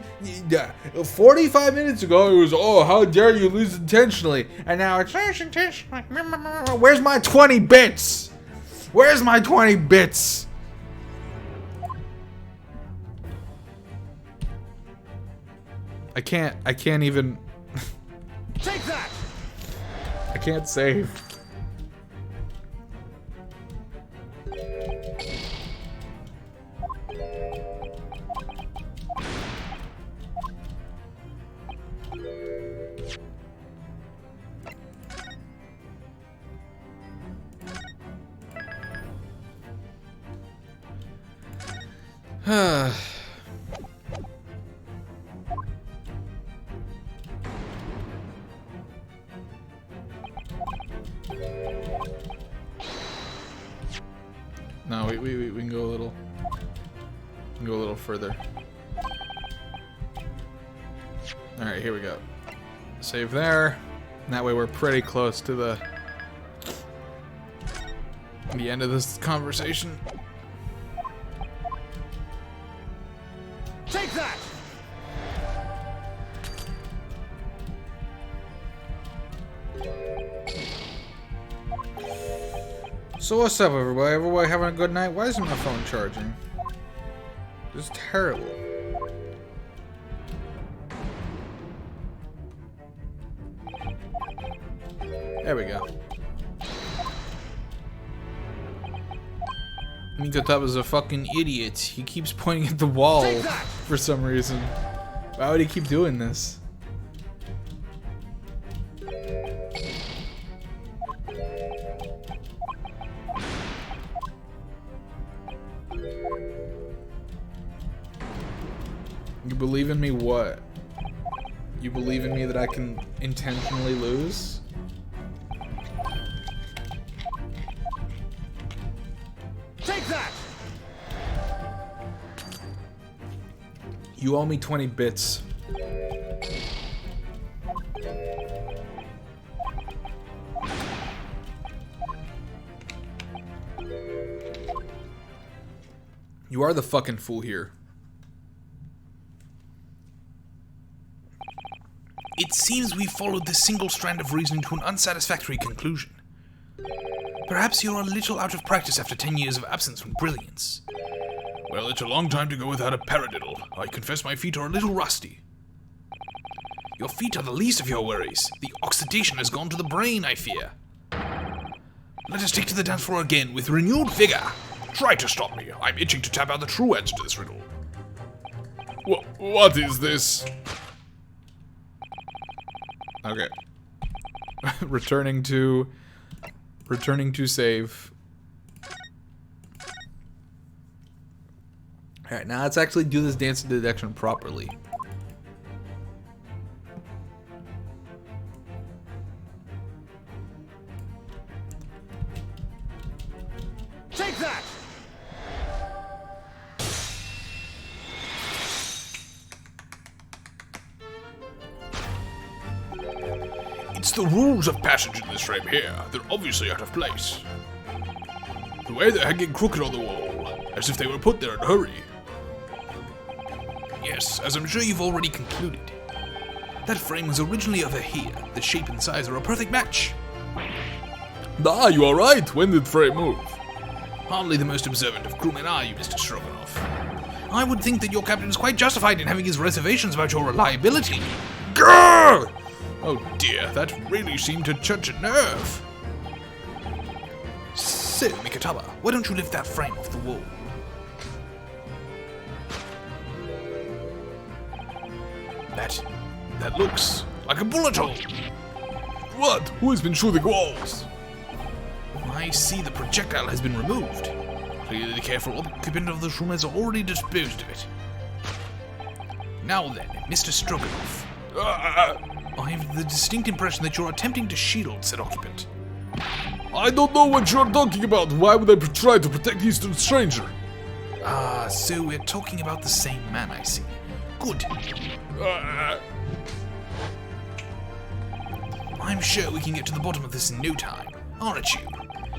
45 minutes ago it was, oh, how dare you lose intentionally, and now it's intentionally. Where's my 20 bits? Where's my 20 bits? I can't even. Take that! I can't save. No, we can go a little. We can go a little further. All right, here we go. Save there. And that way we're pretty close to the end of this conversation. Take that! So what's up, everybody? Everybody having a good night? Why isn't my phone charging? This is terrible. There we go. Mikataba's a fucking idiot. He keeps pointing at the wall for some reason. Why would he keep doing this? You believe in me what? You believe in me that I can intentionally lose? Take that! You owe me 20 bits. You are the fucking fool here. It seems we followed this single strand of reasoning to an unsatisfactory conclusion. Perhaps you're a little out of practice after 10 years of absence from brilliance. Well, it's a long time to go without a paradiddle. I confess my feet are a little rusty. Your feet are the least of your worries. The oxidation has gone to the brain, I fear. Let us take to the dance floor again with renewed vigor. Try to stop me. I'm itching to tap out the true answer to this riddle. What is this? Okay. returning to save. Alright, now let's actually do this dance detection properly. Take that! It's the rules of passage in this frame here. They're obviously out of place. The way they're hanging crooked on the wall, as if they were put there in a hurry. Yes, as I'm sure you've already concluded. That frame was originally over here. The shape and size are a perfect match. Ah, you are right. When did frame move? Hardly the most observant of crewmen are you, Mr. Stroganoff. I would think that your captain is quite justified in having his reservations about your reliability. Grrr! Oh dear, that really seemed to touch a nerve. So, Mikataba, why don't you lift that frame off the wall? That looks like a bullet hole. What? Who has been shooting walls? I see the projectile has been removed. Clearly the careful occupant of this room has already disposed of it. Now then, Mr. Stroganoff. I have the distinct impression that you're attempting to shield said occupant. I don't know what you're talking about. Why would I try to protect Eastern stranger? Ah, so we're talking about the same man, I see. Good. I'm sure we can get to the bottom of this in no time, aren't you?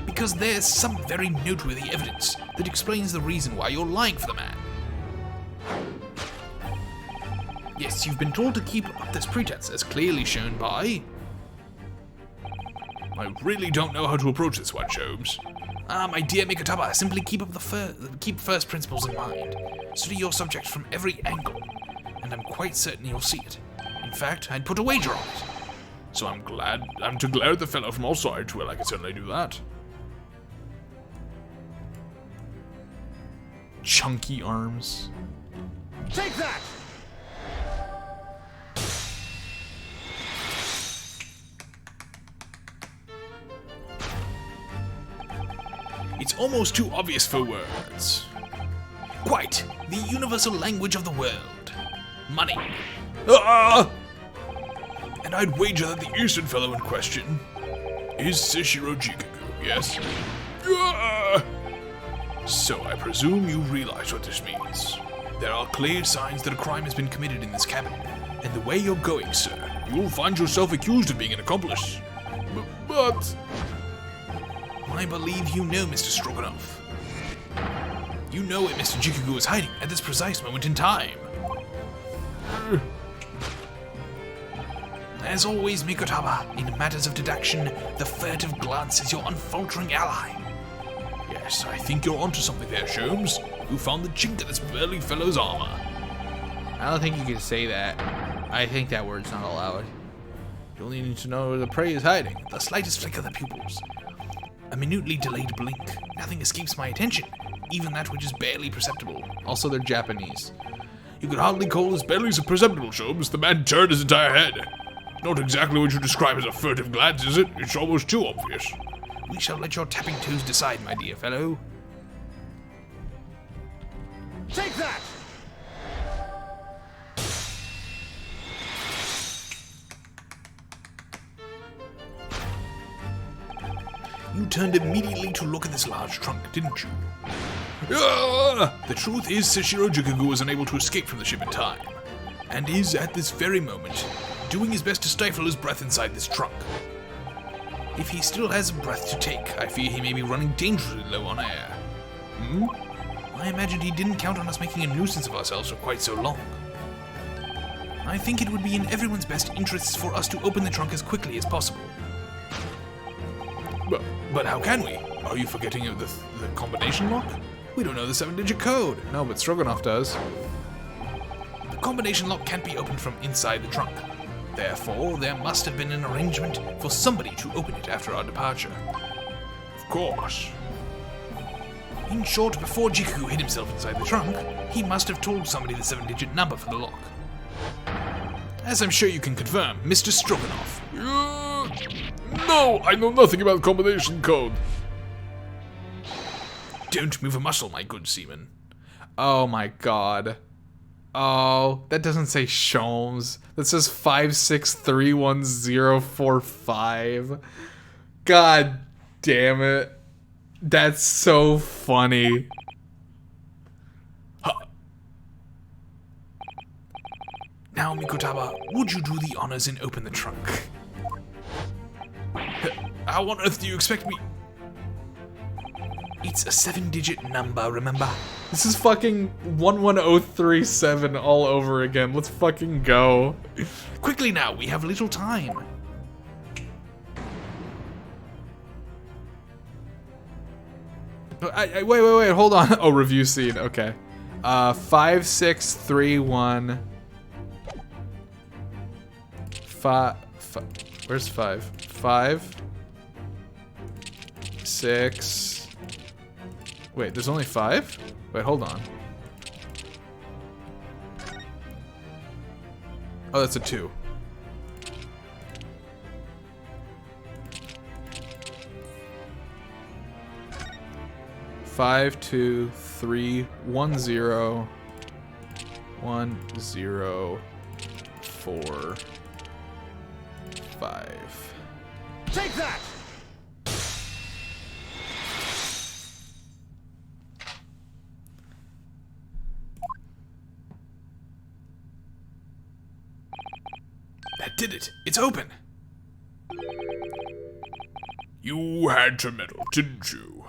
Because there's some very noteworthy evidence that explains the reason why you're lying for the man. Yes, you've been told to keep up this pretense, as clearly shown by... I really don't know how to approach this one, Sholmes. My dear Mikataba, simply keep first principles in mind. Study your subject from every angle, and I'm quite certain you'll see it. In fact, I'd put a wager on it. So I'm to glare at the fellow from all sides. Well, I can certainly do that. Chunky arms. Take that! It's almost too obvious for words. Quite. The universal language of the world. Money. Ah! And I'd wager that the Eastern fellow in question is Seshiro Jikaku, yes? Ah! So I presume you realize what this means. There are clear signs that a crime has been committed in this cabin, and the way you're going, sir, you'll find yourself accused of being an accomplice. But... I believe you know, Mr. Stroganoff. You know where Mr. Jikugu is hiding at this precise moment in time. As always, Mikotaba, in matters of deduction, the furtive glance is your unfaltering ally. Yes, I think you're onto something there, Sholmes. You found the chink in this burly fellow's armor. I don't think you can say that. I think that word's not allowed. You only need to know where the prey is hiding. The slightest flick of the pupils. A minutely delayed blink. Nothing escapes my attention, even that which is barely perceptible. Also, they're Japanese. You could hardly call this barely perceptible, Sholmes. The man turned his entire head. Not exactly what you describe as a furtive glance, is it? It's almost too obvious. We shall let your tapping toes decide, my dear fellow. Take that! You turned immediately to look at this large trunk, didn't you? The truth is, Seshiro Jikugu was unable to escape from the ship in time, and is, at this very moment, doing his best to stifle his breath inside this trunk. If he still has breath to take, I fear he may be running dangerously low on air. I imagined he didn't count on us making a nuisance of ourselves for quite so long. I think it would be in everyone's best interests for us to open the trunk as quickly as possible. But how can we? Are you forgetting the combination lock? We don't know the 7-digit code. No, but Stroganoff does. The combination lock can't be opened from inside the trunk. Therefore, there must have been an arrangement for somebody to open it after our departure. Of course. In short, before Jikugu hid himself inside the trunk, he must have told somebody the 7-digit number for the lock. As I'm sure you can confirm, Mr. Stroganoff. No, I know nothing about combination code. Don't move a muscle, my good seaman. Oh my god. Oh, that doesn't say Sholmes. That says 5631045. God damn it. That's so funny. Now, Mikotaba, would you do the honors and open the trunk? How on earth do you expect me? It's a 7-digit number, remember? This is fucking 11037 all over again. Let's fucking go. Quickly now, we have little time. Wait, hold on. Oh, review scene, okay. 5631... Where's 5? 5... 6... Wait, there's only 5? Wait, hold on. Oh, that's a 2. Five, 2, 3, 1, 0, 1, 0, 4, 5. Take that! That did it. It's open. You had to meddle, didn't you?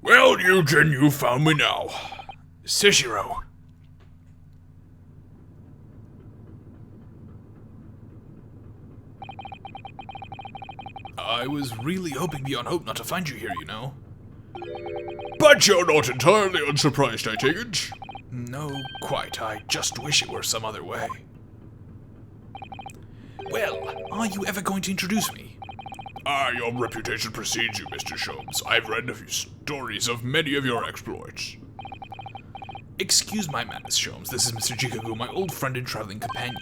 Well, Eugen, you found me now. Seshiro. I was really hoping beyond hope not to find you here, you know. But you're not entirely unsurprised, I take it? No, quite. I just wish it were some other way. Well, are you ever going to introduce me? Your reputation precedes you, Mr. Sholmes. I've read a few stories of many of your exploits. Excuse my manners, Sholmes. This is Mr. Jikugu, my old friend and traveling companion.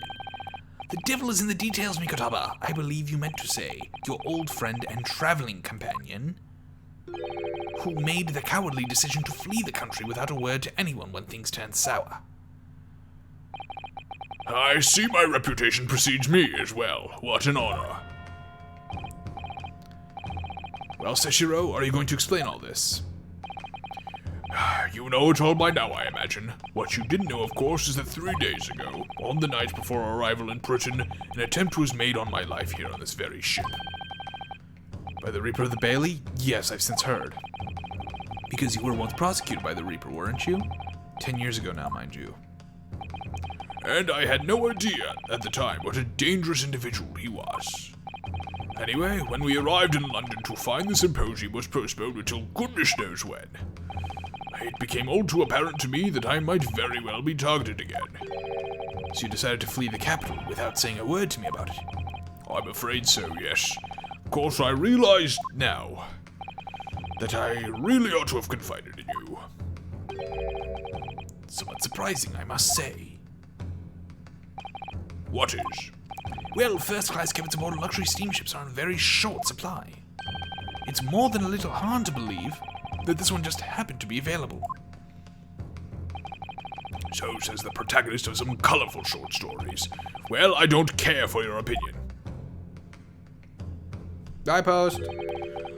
The devil is in the details, Mikotaba. I believe you meant to say your old friend and traveling companion, who made the cowardly decision to flee the country without a word to anyone when things turned sour. I see my reputation precedes me as well. What an honor. Well, Seshiro, are you going to explain all this? You know it all by now, I imagine. What you didn't know, of course, is that 3 days ago, on the night before our arrival in Britain, an attempt was made on my life here on this very ship. By the Reaper of the Bailey? Yes, I've since heard. Because you were once prosecuted by the Reaper, weren't you? 10 years ago now, mind you. And I had no idea at the time what a dangerous individual he was. Anyway, when we arrived in London to find the symposium was postponed until goodness knows when, it became all too apparent to me that I might very well be targeted again. So you decided to flee the capital without saying a word to me about it? I'm afraid so, yes. Of course, I realize now that I really ought to have confided in you. Somewhat surprising, I must say. What is? Well, first-class cabins aboard luxury steamships are in very short supply. It's more than a little hard to believe that this one just happened to be available. So says the protagonist of some colorful short stories. Well, I don't care for your opinion. Die post.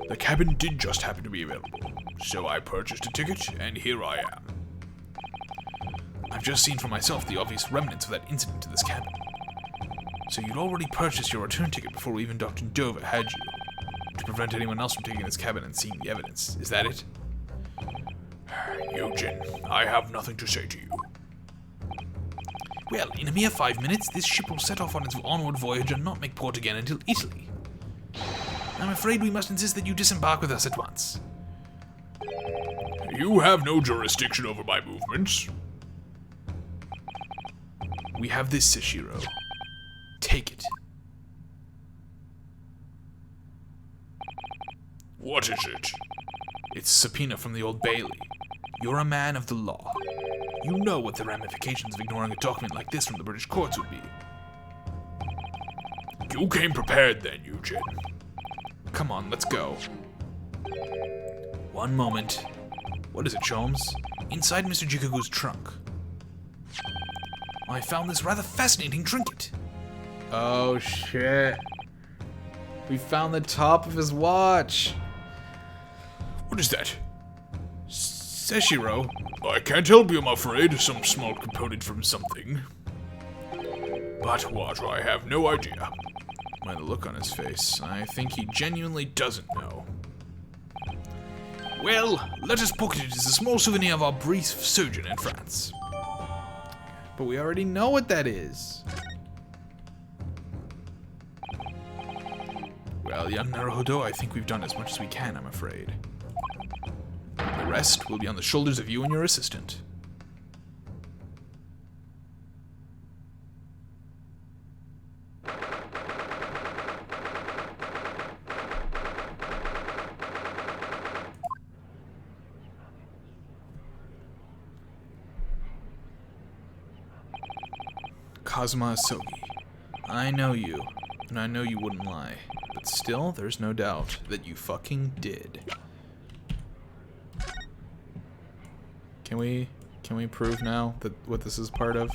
The cabin did just happen to be available, so I purchased a ticket, and here I am. I've just seen for myself the obvious remnants of that incident to this cabin. So you'd already purchased your return ticket before we even docked in Dover, had you? To prevent anyone else from taking this cabin and seeing the evidence. Is that it? Eugene, I have nothing to say to you. Well, in a mere 5 minutes, this ship will set off on its onward voyage and not make port again until Italy. I'm afraid we must insist that you disembark with us at once. You have no jurisdiction over my movements. We have this, Seshiro. Take it. What is it? It's a subpoena from the Old Bailey. You're a man of the law. You know what the ramifications of ignoring a document like this from the British courts would be. You came prepared then, Eugene. Come on, let's go. One moment. What is it, Sholmes? Inside Mr. Jikagu's trunk. I found this rather fascinating trinket. Oh shit. We found the top of his watch. What is that? Seshiro. I can't help you, I'm afraid. Some small component from something. But what? I have no idea. By the look on his face, I think he genuinely doesn't know. Well, let us pocket it as a small souvenir of our brief sojourn in France. But we already know what that is. Well, young Naruhodo, I think we've done as much as we can, I'm afraid. The rest will be on the shoulders of you and your assistant. Kazuma Asogi, I know you, and I know you wouldn't lie, but still, there's no doubt that you fucking did. Can we prove now that what this is part of?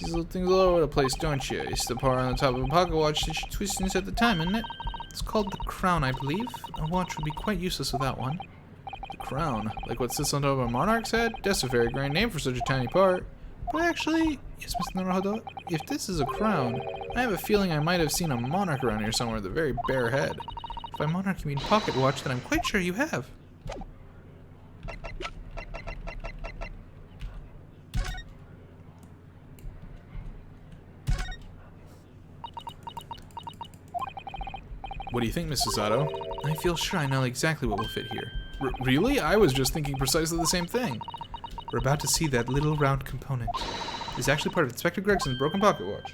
These little things all over the place, don't you? It's the part on the top of a pocket watch that you twist and set the time, isn't it? It's called the crown, I believe. A watch would be quite useless without one. The crown, like what sits on top of a monarch's head? That's a very grand name for such a tiny part. But actually, yes, Mr. Naruhodo, if this is a crown, I have a feeling I might have seen a monarch around here somewhere with a very bare head. If by monarch you mean pocket watch, then I'm quite sure you have. What do you think, Mrs. Sato? I feel sure I know exactly what will fit here. Really? I was just thinking precisely the same thing. We're about to see that little round component. It's actually part of Inspector Gregson's broken pocket watch.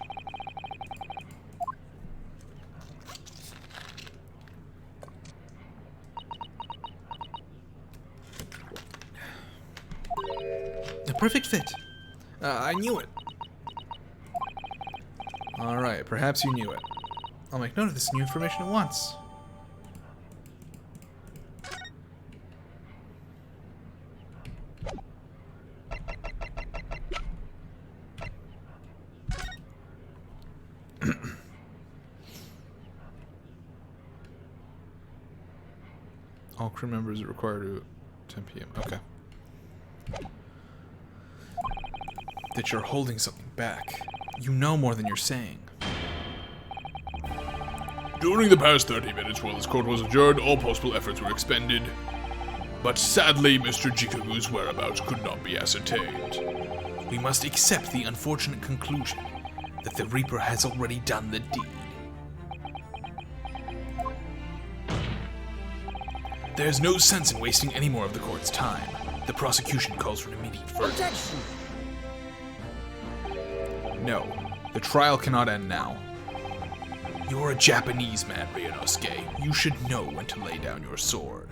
A perfect fit. I knew it. Alright, perhaps you knew it. I'll make note of this new information at once. All crew members are required to 10 p.m. Okay. That you're holding something back. You know more than you're saying. During the past 30 minutes while this court was adjourned, all possible efforts were expended. But sadly, Mr. Jikagu's whereabouts could not be ascertained. We must accept the unfortunate conclusion that the Reaper has already done the deed. There's no sense in wasting any more of the court's time. The prosecution calls for an immediate verdict. Objection! No, the trial cannot end now. You're a Japanese man, Ryunosuke. You should know when to lay down your sword.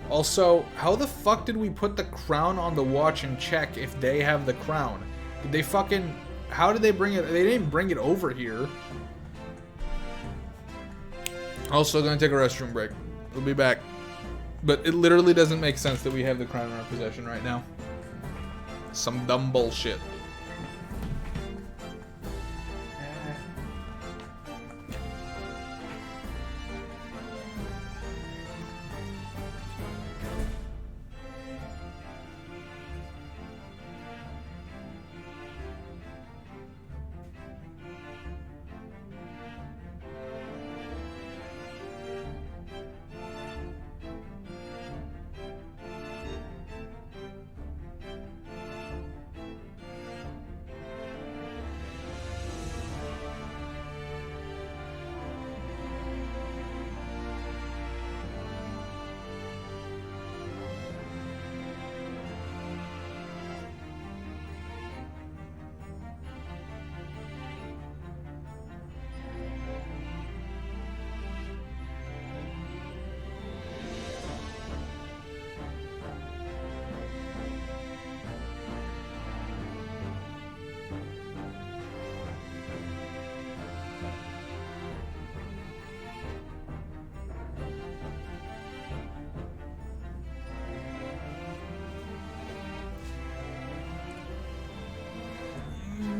Also, how the fuck did we put the crown on the watch and check if they have the crown? Did they fucking... How did they bring it? They didn't bring it over here. Also, gonna take a restroom break. We'll be back. But it literally doesn't make sense that we have the crown in our possession right now. Some dumb bullshit.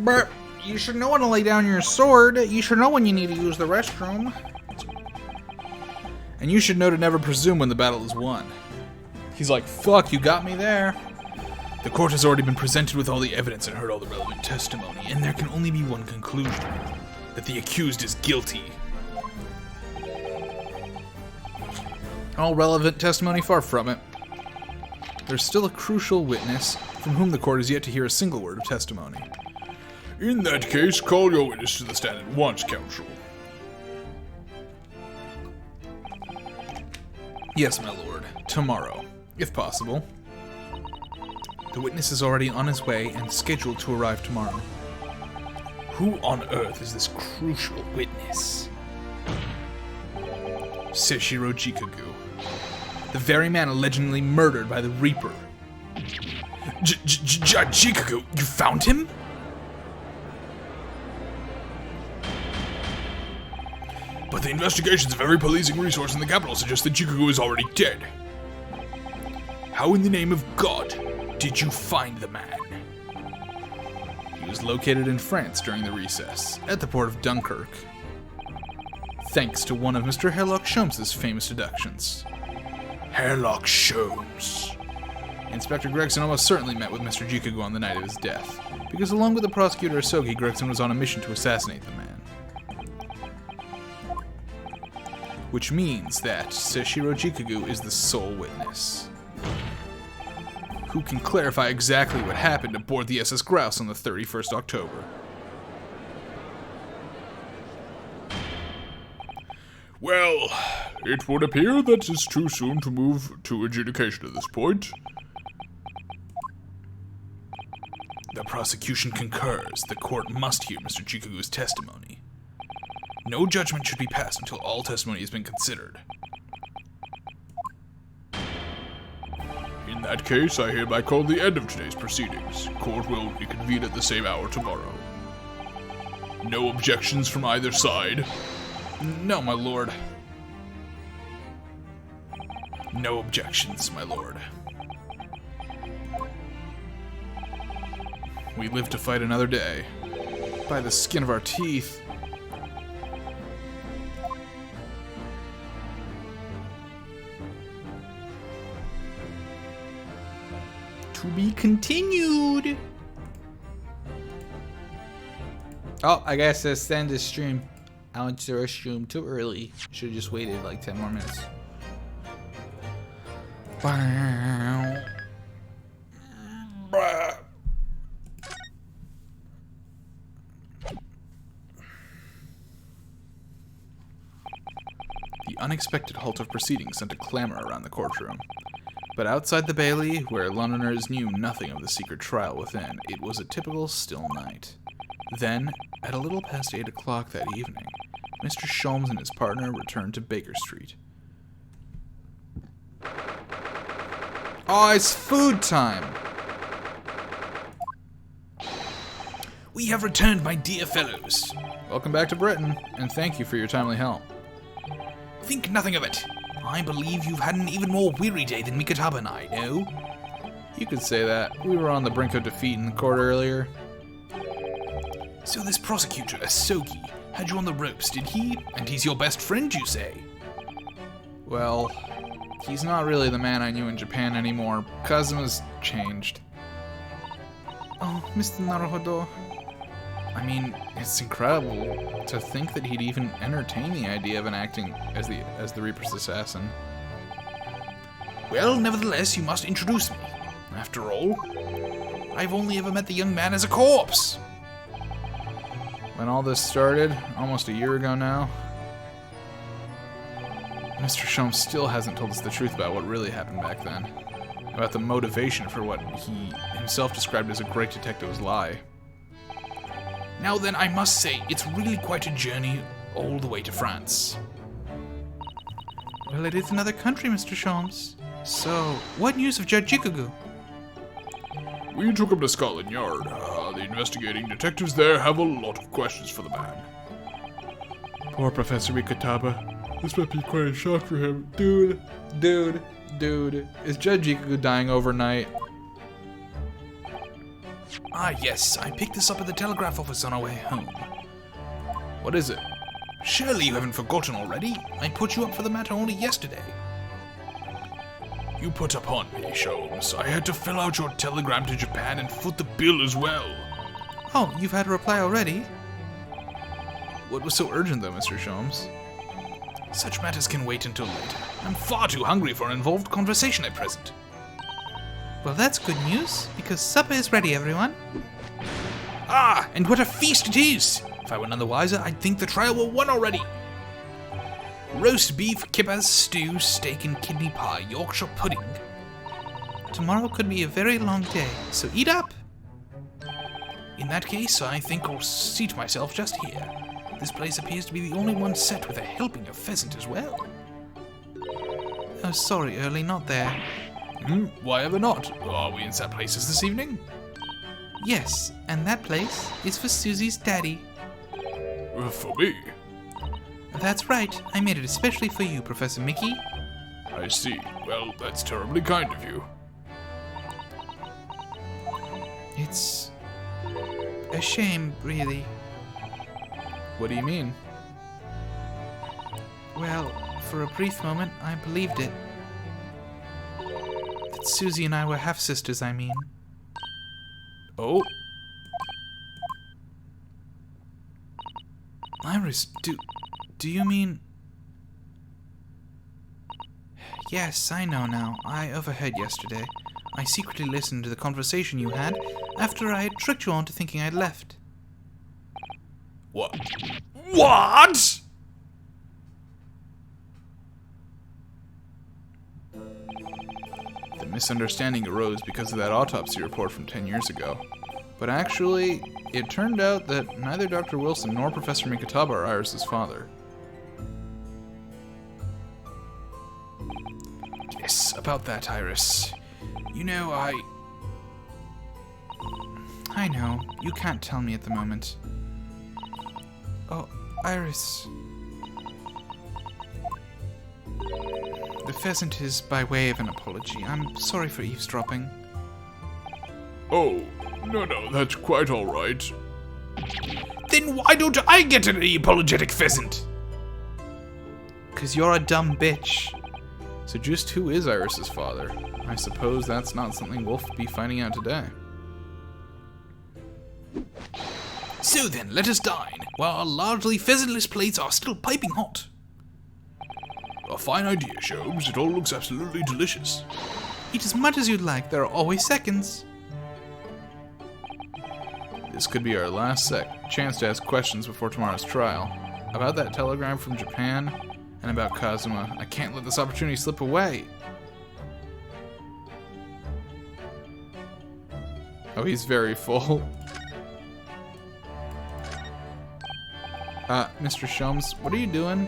But you should know when to lay down your sword. You should know when you need to use the restroom. And you should know to never presume when the battle is won. He's like, fuck, you got me there. The court has already been presented with all the evidence and heard all the relevant testimony, and there can only be one conclusion. That the accused is guilty. All relevant testimony, far from it. There's still a crucial witness from whom the court has yet to hear a single word of testimony. In that case, call your witness to the stand at once, counsel. Yes, my lord. Tomorrow, if possible. The witness is already on his way and scheduled to arrive tomorrow. Who on earth is this crucial witness? Seshiro Jikagu. The very man allegedly murdered by the Reaper. Jikagu, you found him? But the investigations of every policing resource in the capital suggest that Jikagu is already dead. How in the name of God did you find the man? He was located in France during the recess, at the port of Dunkirk. Thanks to one of Mr. Herlock Sholmes' famous deductions. Herlock Sholmes. Inspector Gregson almost certainly met with Mr. Jikagu on the night of his death, because along with the prosecutor Asogi, Gregson was on a mission to assassinate the man. Which means that Seshiro Jikagu is the sole witness, who can clarify exactly what happened aboard the SS Grouse on the 31st October. Well, it would appear that it's too soon to move to adjudication at this point. The prosecution concurs. The court must hear Mr. Jikagu's testimony. No judgment should be passed until all testimony has been considered. In that case, I hereby call the end of today's proceedings. Court will reconvene at the same hour tomorrow. No objections from either side? No, my lord. No objections, my lord. We live to fight another day. By the skin of our teeth. To be continued. Oh, I guess to end this stream. I went to the restroom too early. Should have just waited like 10 more minutes. The unexpected halt of proceedings sent a clamor around the courtroom. But outside the Bailey, where Londoners knew nothing of the secret trial within, it was a typical still night. Then, at a little past 8 o'clock that evening, Mr. Sholmes and his partner returned to Baker Street. Oh, it's food time! We have returned, my dear fellows. Welcome back to Britain, and thank you for your timely help. Think nothing of it. I believe you've had an even more weary day than Mikataba and I, no? You could say that. We were on the brink of defeat in the court earlier. So this prosecutor, Asogi, had you on the ropes, did he? And he's your best friend, you say? Well, he's not really the man I knew in Japan anymore. Kazuma's changed. Oh, Mr. Naruhodo. I mean, it's incredible to think that he'd even entertain the idea of enacting as the Reaper's assassin. Well, nevertheless, you must introduce me. After all, I've only ever met the young man as a corpse. When all this started, almost a year ago now, Mr. Sholmes still hasn't told us the truth about what really happened back then. About the motivation for what he himself described as a great detective's lie. Now then, I must say, it's really quite a journey all the way to France. Well, it is another country, Mr. Sholmes. So, what news of Judge Ikugu? We took him to Scotland Yard. The investigating detectives there have a lot of questions for the man. Poor Professor Mikataba. This might be quite a shock for him. Dude. Is Judge Ikugu dying overnight? Ah, yes, I picked this up at the telegraph office on our way home. What is it? Surely you haven't forgotten already? I put you up for the matter only yesterday. You put upon me, Sholmes. I had to fill out your telegram to Japan and foot the bill as well. Oh, you've had a reply already? What was so urgent, though, Mr. Sholmes? Such matters can wait until later. I'm far too hungry for an involved conversation at present. Well, that's good news, because supper is ready, everyone. Ah, and what a feast it is! If I were none the wiser, I'd think the trial were won already. Roast beef, kibbas, stew, steak and kidney pie, Yorkshire pudding. Tomorrow could be a very long day, so eat up! In that case, I think I'll seat myself just here. This place appears to be the only one set with a helping of pheasant as well. Oh, sorry, Early, not there. Why ever not? Are we in set places this evening? Yes, and that place is for Susie's daddy. For me? That's right, I made it especially for you, Professor Mickey. I see. Well, that's terribly kind of you. It's a shame, really. What do you mean? Well, for a brief moment, I believed it. That Susie and I were half-sisters, I mean. Oh? Iris, do you mean... Yes, I know now. I overheard yesterday. I secretly listened to the conversation you had after I had tricked you on to thinking I'd left. What? What?! The misunderstanding arose because of that autopsy report from 10 years ago. But actually, it turned out that neither Dr. Wilson nor Professor Mikataba are Iris's father. Yes, about that, Iris. You know, I know. You can't tell me at the moment. Oh, Iris. The pheasant is by way of an apology. I'm sorry for eavesdropping. Oh, no, that's quite all right. Then why don't I get an apologetic pheasant? 'Cause you're a dumb bitch. So just who is Iris's father? I suppose that's not something we'll be finding out today. So then, let us dine, while our largely pheasantless plates are still piping hot. A fine idea, Sholmes. It all looks absolutely delicious. Eat as much as you'd like, there are always seconds. This could be our last chance to ask questions before tomorrow's trial. About that telegram from Japan, and about Kazuma. I can't let this opportunity slip away. Oh, he's very full. Mr. Sholmes, what are you doing?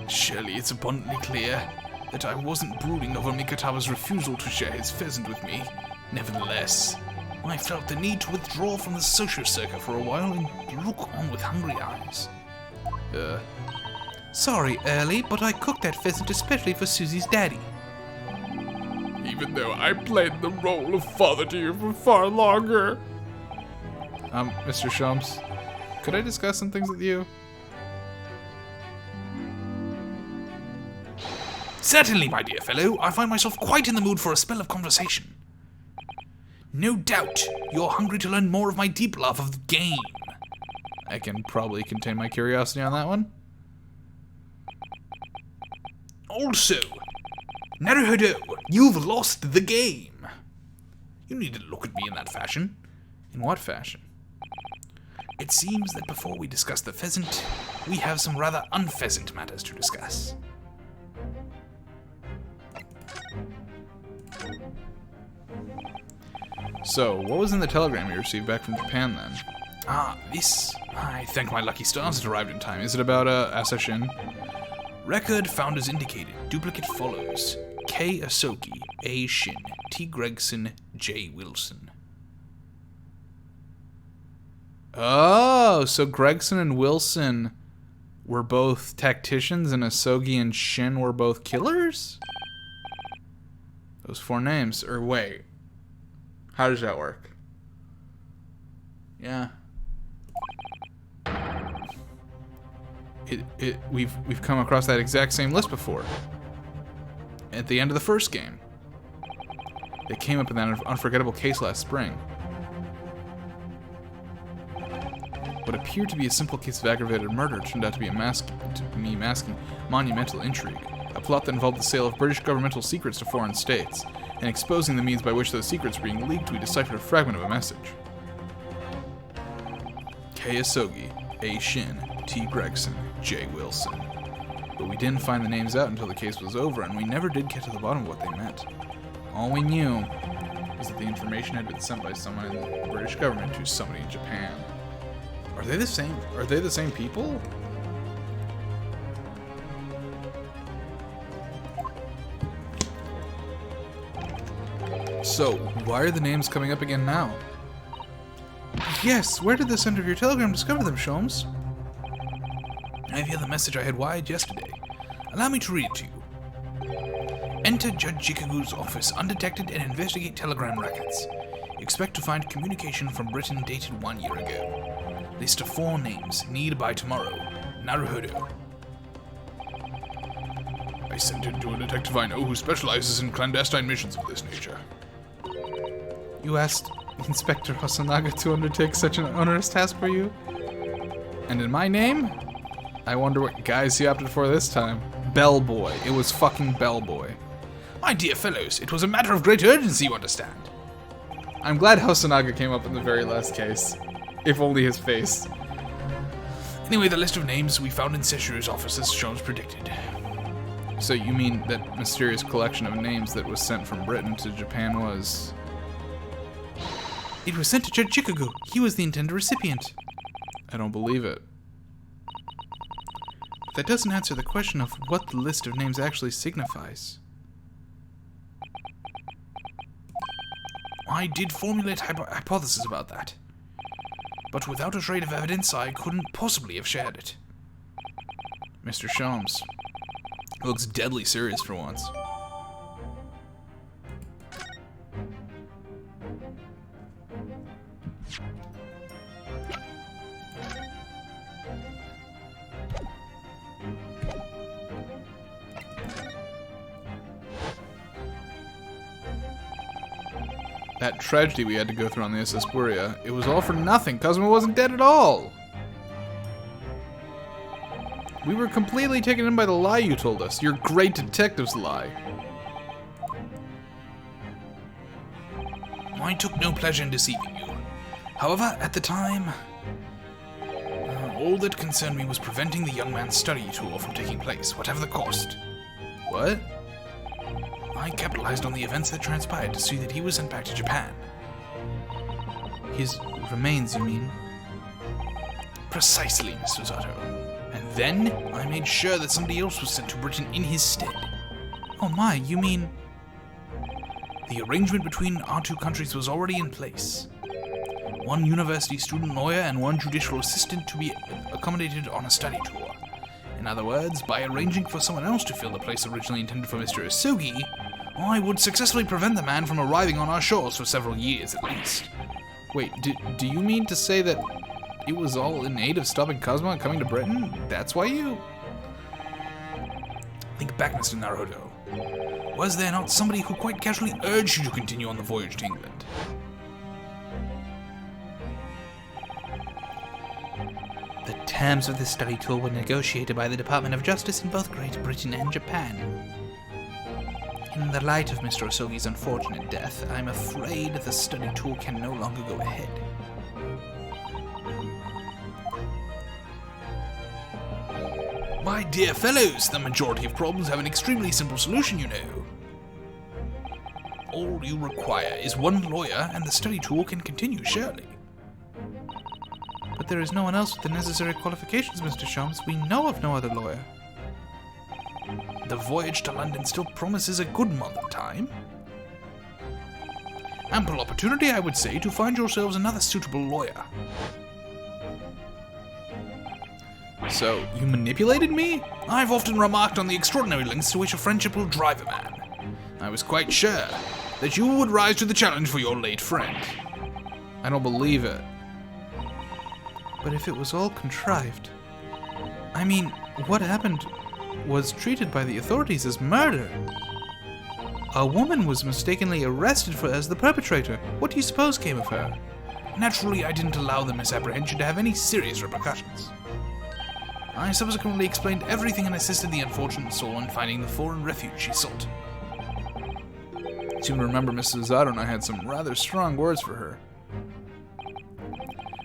Surely it's abundantly clear that I wasn't brooding over Mikatawa's refusal to share his pheasant with me. Nevertheless, I felt the need to withdraw from the social circle for a while and look on with hungry eyes. Sorry, Early, but I cooked that pheasant especially for Susie's daddy. Even though I played the role of father to you for far longer. Mr. Sholmes, could I discuss some things with you? Certainly, my dear fellow. I find myself quite in the mood for a spell of conversation. No doubt, you're hungry to learn more of my deep love of the game. I can probably contain my curiosity on that one. Also, Naruhodo, you've lost the game. You needn't look at me in that fashion. In what fashion? It seems that before we discuss the pheasant, we have some rather unpheasant matters to discuss. So, what was in the telegram you received back from Japan then? This. I thank my lucky stars it arrived in time. Is it about Asashin? Record found as indicated. Duplicate follows. K. Asoki, A. Shin, T. Gregson, J. Wilson. Oh, so Gregson and Wilson were both tacticians and Asogi and Shin were both killers? Those 4 names. Or wait. How does that work? Yeah. We've come across that exact same list before. At the end of the first game. They came up in that unforgettable case last spring. What appeared to be a simple case of aggravated murder turned out to be masking monumental intrigue. A plot that involved the sale of British governmental secrets to foreign states, and exposing the means by which those secrets were being leaked, we deciphered a fragment of a message. K. Asogi, A. Shin, T. Gregson, J. Wilson. But we didn't find the names out until the case was over, and we never did get to the bottom of what they meant. All we knew was that the information had been sent by someone in the British government to somebody in Japan. Are they the same? Are they the same people? So, why are the names coming up again now? Yes, where did the sender of your telegram discover them, Sholmes? I have here the message I had wired yesterday. Allow me to read it to you. Enter Judge Chikagu's office undetected and investigate telegram records. Expect to find communication from Britain dated 1 year ago. List of 4 names. Need by tomorrow. Naruhodo. I sent it to a detective I know who specializes in clandestine missions of this nature. You asked Inspector Hosonaga to undertake such an onerous task for you? And in my name? I wonder what guise he opted for this time. Bellboy. It was fucking Bellboy. My dear fellows, it was a matter of great urgency, you understand. I'm glad Hosonaga came up in the very last case. If only his face. Anyway, the list of names we found in Seshu's office as Sholmes predicted. So you mean that mysterious collection of names that was sent from Britain to Japan was... It was sent to Judge Chikagu. He was the intended recipient. I don't believe it. But that doesn't answer the question of what the list of names actually signifies. I did formulate hypotheses about that. But without a shred of evidence, I couldn't possibly have shared it. Mr. Sholmes looks deadly serious for once. that tragedy we had to go through on the SS Buria, it was all for nothing. Cosmo wasn't dead at all. We were completely taken in by the lie you told us. Your great detective's lie. I took no pleasure in deceiving you. However, at the time, all that concerned me was preventing the young man's study tour from taking place, whatever the cost. What? I capitalized on the events that transpired to see that he was sent back to Japan. His remains, you mean? Precisely, Mr. Zato. And then I made sure that somebody else was sent to Britain in his stead. Oh my, you mean... The arrangement between our two countries was already in place. One university student lawyer and one judicial assistant to be accommodated on a study tour. In other words, by arranging for someone else to fill the place originally intended for Mr. Isugi, I would successfully prevent the man from arriving on our shores for several years at least. Wait, do you mean to say that it was all in aid of stopping Cosmo coming to Britain? That's why you... Think back, Mr. Naruhodo. Was there not somebody who quite casually urged you to continue on the voyage to England? The terms of the study tour were negotiated by the Department of Justice in both Great Britain and Japan. In the light of Mr. Osogi's unfortunate death, I'm afraid the study tour can no longer go ahead. My dear fellows, the majority of problems have an extremely simple solution, you know. All you require is one lawyer and the study tour can continue, surely. But there is no one else with the necessary qualifications, Mr. Sholmes. We know of no other lawyer. The voyage to London still promises a good month of time. Ample opportunity, I would say, to find yourselves another suitable lawyer. So, you manipulated me? I've often remarked on the extraordinary lengths to which a friendship will drive a man. I was quite sure that you would rise to the challenge for your late friend. I don't believe it. But if it was all contrived... I mean, what happened was treated by the authorities as murder. A woman was mistakenly arrested as the perpetrator. What do you suppose came of her? Naturally, I didn't allow the misapprehension to have any serious repercussions. I subsequently explained everything and assisted the unfortunate soul in finding the foreign refuge she sought. I seem to remember Mrs. Zato and I had some rather strong words for her.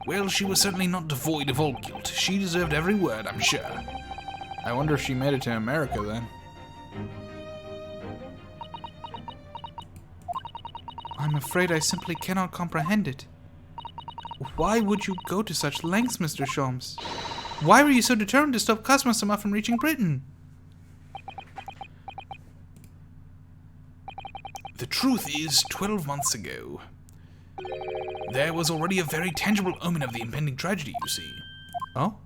Well, she was certainly not devoid of all guilt. She deserved every word, I'm sure. I wonder if she made it to America then. I'm afraid I simply cannot comprehend it. Why would you go to such lengths, Mr. Sholmes? Why were you so determined to stop Cosmo-sama from reaching Britain? The truth is, 12 months ago, there was already a very tangible omen of the impending tragedy, you see. Oh?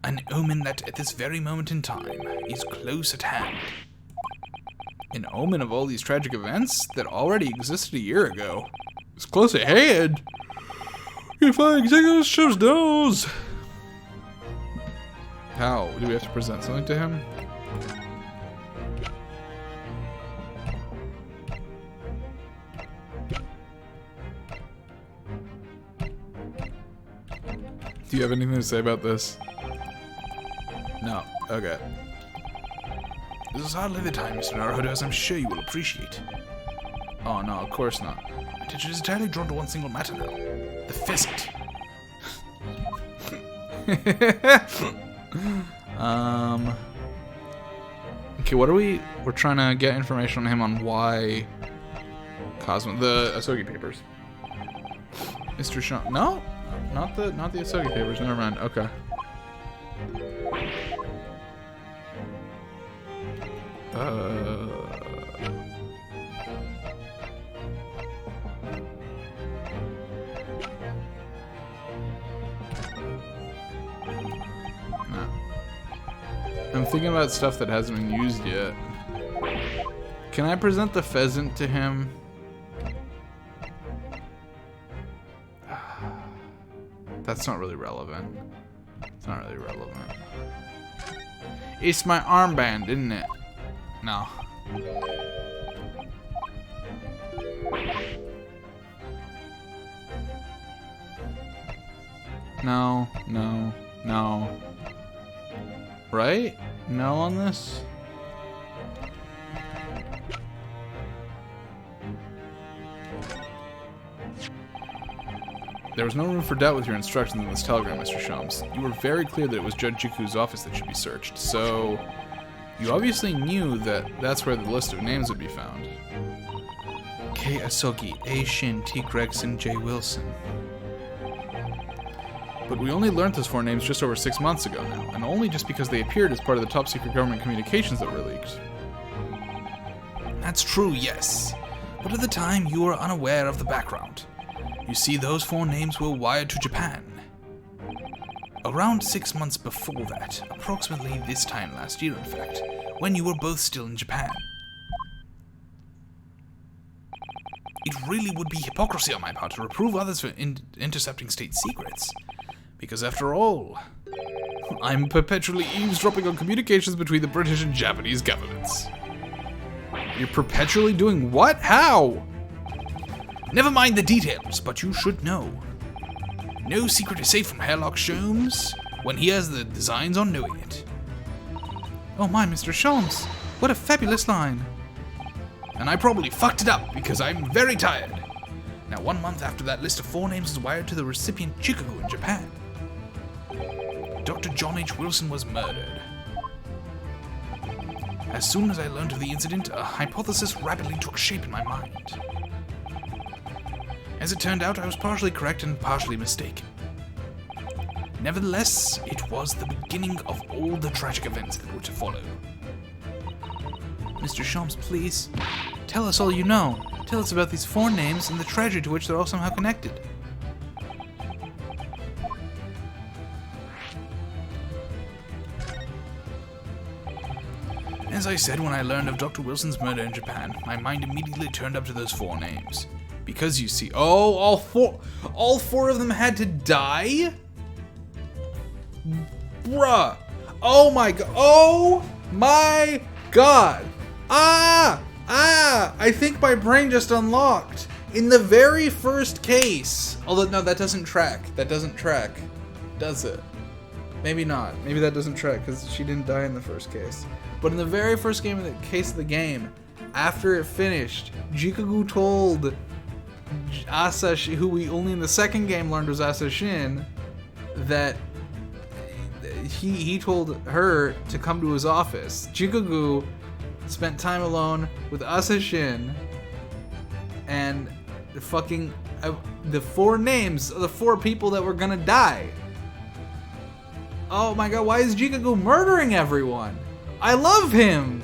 An omen that, at this very moment in time, is close at hand. An omen of all these tragic events that already existed a year ago. It's close at hand. If I execute show's nose. How? Do we have to present something to him? Do you have anything to say about this? No. Okay. This is hardly the time, Mr. Naruhodo, as I'm sure you will appreciate. Oh no, of course not. My attention is entirely drawn to one single matter now. The pheasant. Okay, what are we're trying to get information on him on why Cosmo, the Asogi papers. Mr. Sean, no, not the Asogi papers, never mind, okay. No. I'm thinking about stuff that hasn't been used yet. Can I present the pheasant to him? That's not really relevant. It's not really relevant. It's my armband, isn't it? No. No, no, no. Right? No on this? There was no room for doubt with your instructions in this telegram, Mr. Shums. You were very clear that it was Judge Jiku's office that should be searched, so you obviously knew that that's where the list of names would be found. K. Asogi, A. Shin, T. Gregson, J. Wilson. But we only learned those 4 names just over 6 months ago now, and only just because they appeared as part of the top-secret government communications that were leaked. That's true, yes. But at the time, you were unaware of the background. You see, those 4 names were wired to Japan. Around 6 months before that, approximately this time last year in fact, when you were both still in Japan. It really would be hypocrisy on my part to reprove others for intercepting state secrets. Because after all, I'm perpetually eavesdropping on communications between the British and Japanese governments. You're perpetually doing what? How? Never mind the details, but you should know. No secret is safe from Herlock Sholmes when he has the designs on knowing it. Oh my, Mr. Sholmes, what a fabulous line. And I probably fucked it up because I'm very tired. Now 1 month after that list of 4 names was wired to the recipient Chikaku in Japan, Dr. John H. Wilson was murdered. As soon as I learned of the incident, a hypothesis rapidly took shape in my mind. As it turned out, I was partially correct and partially mistaken. Nevertheless, it was the beginning of all the tragic events that were to follow. Mr. Sholmes, please, tell us all you know. Tell us about these 4 names and the tragedy to which they're all somehow connected. As I said, when I learned of Dr. Wilson's murder in Japan, my mind immediately turned up to those 4 names. Because you see, all four of them had to die? Bruh. Oh my god. I think my brain just unlocked. In the very first case, although no, that doesn't track. Does it? Maybe not. Maybe that doesn't track because she didn't die in the first case. But in the very first case of the game, after it finished, Jikagu told Asa, who we only in the second game learned was Asa Shin, that he told her to come to his office. Jikagu spent time alone with Asa Shin, and the 4 names of the 4 people that were gonna die. Oh my god, why is Jikagu murdering everyone? I love him!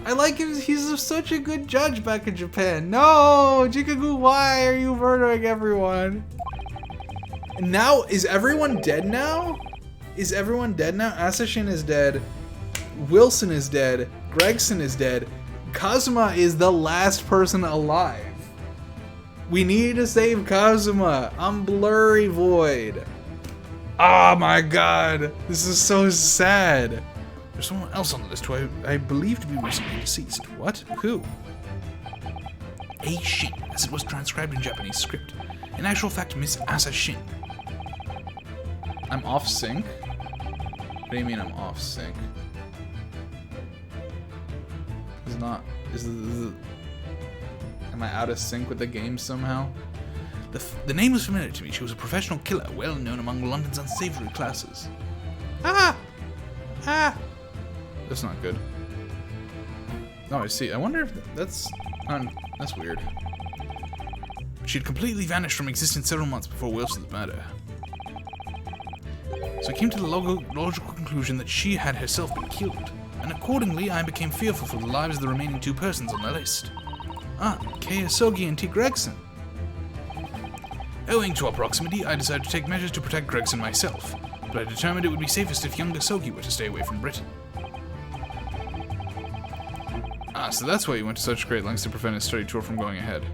I like him, he's such a good judge back in Japan. No, Jikagu, why are you murdering everyone? And now, is everyone dead now? Asashin is dead. Wilson is dead. Gregson is dead. Kazuma is the last person alive. We need to save Kazuma. I'm Blurry Void. Oh my god. This is so sad. There's someone else on the list who I believe to be recently deceased. What? Who? A Shin, as it was transcribed in Japanese script. In actual fact, Miss Asa Shin. I'm off sync? What do you mean I'm off sync? Am I out of sync with the game somehow? The name was familiar to me. She was a professional killer, well known among London's unsavory classes. That's not good. Oh, I see. I wonder if that's weird. She had completely vanished from existence several months before Wilson's murder. So I came to the logical conclusion that she had herself been killed, and accordingly I became fearful for the lives of the remaining 2 persons on the list. K. Asogi and T. Gregson. Owing to our proximity, I decided to take measures to protect Gregson myself, but I determined it would be safest if young Asogi were to stay away from Britain. So that's why you went to such great lengths to prevent his study tour from going ahead.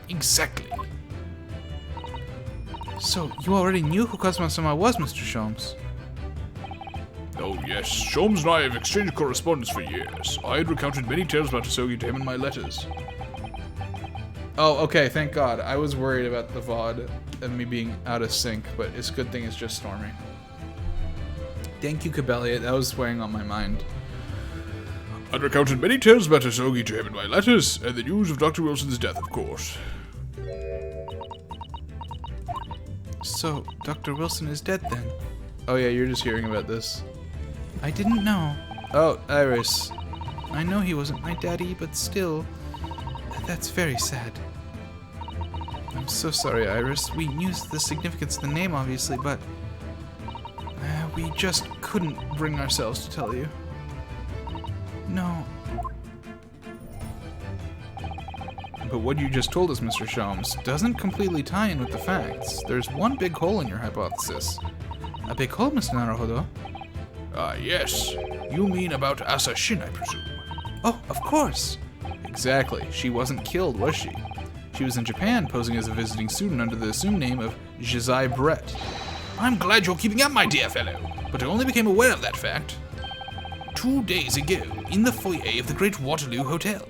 Exactly. So, you already knew who Kazuma-sama was, Mr. Sholmes? Oh yes, Sholmes and I have exchanged correspondence for years. I had recounted many tales about Asogi to him in my letters. Oh, okay, thank God. I was worried about the VOD. of me being out of sync, but it's a good thing it's just storming. Thank you, Cabelliot. That was weighing on my mind. I recounted many tales about Asogi to him in my letters, and the news of Dr. Wilson's death, of course. So, Dr. Wilson is dead then? Oh yeah, you're just hearing about this. I didn't know. Oh, Iris. I know he wasn't my daddy, but still, that's very sad. I'm so sorry, Iris. We knew the significance of the name, obviously, but we just couldn't bring ourselves to tell you. No. But what you just told us, Mr. Sholmes, doesn't completely tie in with the facts. There's one big hole in your hypothesis. A big hole, Mr. Naruhodo? Yes. You mean about Asashin, I presume? Oh, of course. Exactly. She wasn't killed, was she? She was in Japan, posing as a visiting student under the assumed name of Jizai Brett. I'm glad you're keeping up, my dear fellow, but I only became aware of that fact 2 days ago in the foyer of the Great Waterloo Hotel.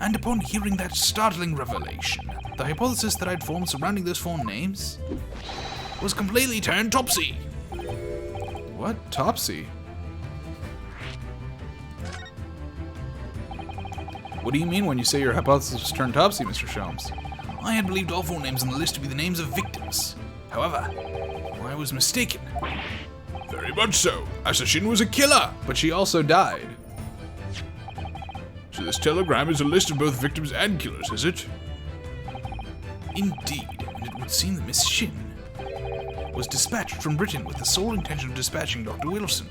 And upon hearing that startling revelation, the hypothesis that I'd formed surrounding those 4 names was completely turned topsy. What? Topsy? What do you mean when you say your hypothesis was turned topsy, Mr. Sholmes? I had believed all 4 names on the list to be the names of victims. However, I was mistaken. Very much so. Asashin was a killer, but she also died. So this telegram is a list of both victims and killers, is it? Indeed, and it would seem that Miss Shin was dispatched from Britain with the sole intention of dispatching Dr. Wilson.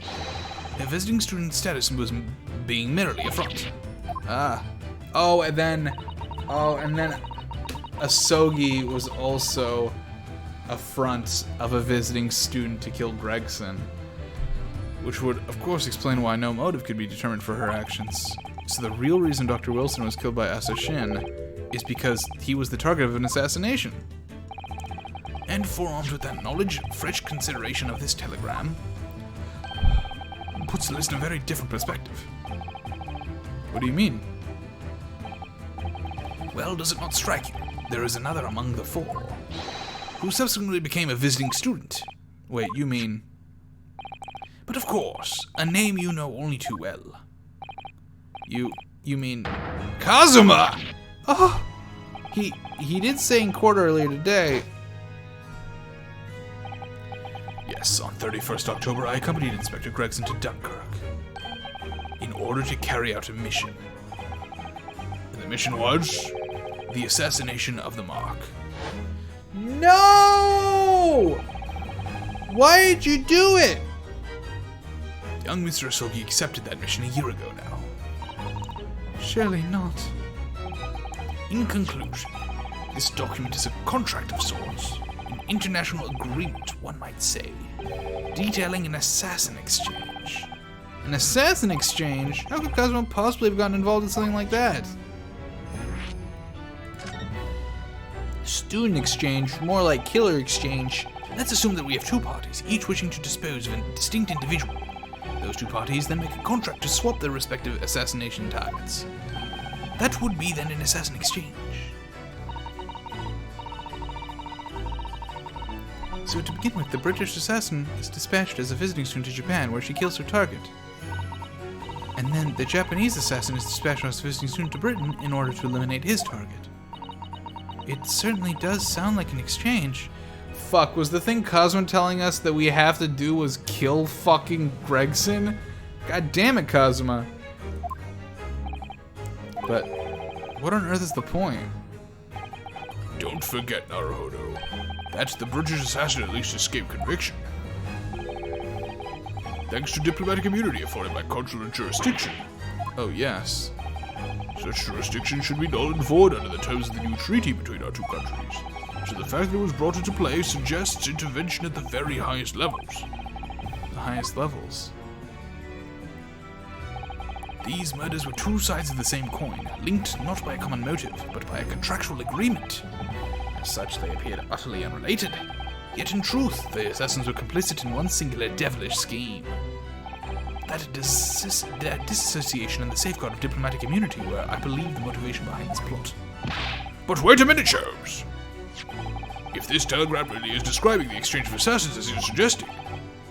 Her visiting student status was being merely a front. Oh, and then Asogi was also a front of a visiting student to kill Gregson, which would, of course, explain why no motive could be determined for her actions. So the real reason Dr. Wilson was killed by Asashin is because he was the target of an assassination. And forearmed with that knowledge, fresh consideration of this telegram puts the list in a very different perspective. What do you mean? Well, does it not strike you? There is another among the 4 who subsequently became a visiting student. Wait, you mean... But of course, a name you know only too well. You mean... Kazuma! Oh! He did say in court earlier today... Yes, on 31st October, I accompanied Inspector Gregson to Dunkirk in order to carry out a mission. And the mission was the assassination of the Mark. No! Why did you do it? Young Mr. Asogi accepted that mission a year ago now. Surely not. In conclusion, this document is a contract of sorts, an international agreement, one might say, detailing an assassin exchange. An assassin exchange? How could Cosmo possibly have gotten involved in something like that? Student exchange, more like killer exchange. Let's assume that we have 2 parties, each wishing to dispose of a distinct individual. Those 2 parties then make a contract to swap their respective assassination targets. That would be then an assassin exchange. So to begin with, the British assassin is dispatched as a visiting student to Japan, where she kills her target. And then the Japanese assassin is dispatched as a visiting student to Britain in order to eliminate his target. It certainly does sound like an exchange. Fuck, was the thing Cosmo telling us that we have to do was kill fucking Gregson? God damn it, Cosmo. But what on earth is the point? Don't forget, Naruhodo, that the British assassin at least escaped conviction. Thanks to diplomatic immunity afforded by consular jurisdiction. Oh, yes. Such jurisdiction should be null and void under the terms of the new treaty between our 2 countries. So the fact that it was brought into play suggests intervention at the very highest levels. The highest levels? These murders were 2 sides of the same coin, linked not by a common motive, but by a contractual agreement. As such, they appeared utterly unrelated. Yet in truth, the assassins were complicit in one singular devilish scheme. That disassociation and the safeguard of diplomatic immunity were, I believe, the motivation behind this plot. But wait a minute, Sholmes. If this telegram really is describing the exchange of assassins as you're suggesting,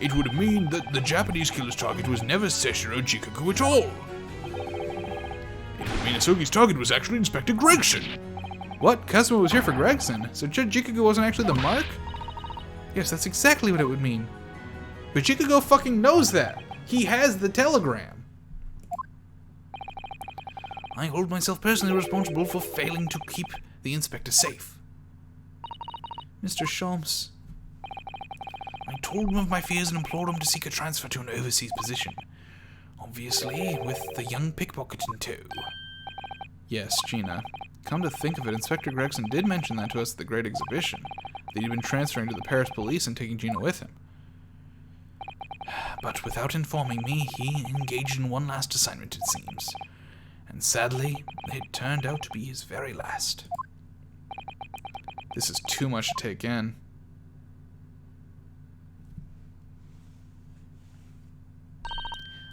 it would mean that the Japanese killer's target was never Seshiro Jikaku at all. It would mean Asugi's target was actually Inspector Gregson. What? Kazuma was here for Gregson, so Jikago wasn't actually the mark? Yes, that's exactly what it would mean. But Jikago fucking knows that. He has the telegram. I hold myself personally responsible for failing to keep the inspector safe. Mr. Sholmes, I told him of my fears and implored him to seek a transfer to an overseas position. Obviously, with the young pickpocket in tow. Yes, Gina. Come to think of it, Inspector Gregson did mention that to us at the Great Exhibition, that he'd been transferring to the Paris police and taking Gina with him. But without informing me, he engaged in one last assignment, it seems. And sadly, it turned out to be his very last. This is too much to take in.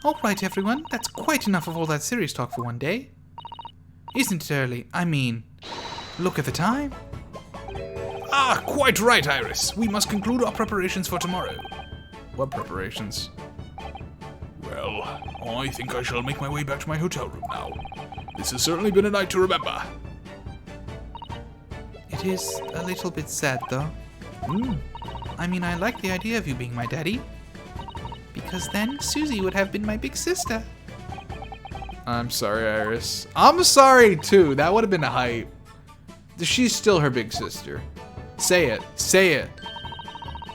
All right, everyone, that's quite enough of all that serious talk for one day. Isn't it early? I mean, look at the time. Ah, quite right, Iris. We must conclude our preparations for tomorrow. What preparations? Well, I think I shall make my way back to my hotel room now. This has certainly been a night to remember. It is a little bit sad, though. I mean, I like the idea of you being my daddy. Because then Susie would have been my big sister. I'm sorry, Iris. I'm sorry, too. That would have been a hype. She's still her big sister. Say it. Say it.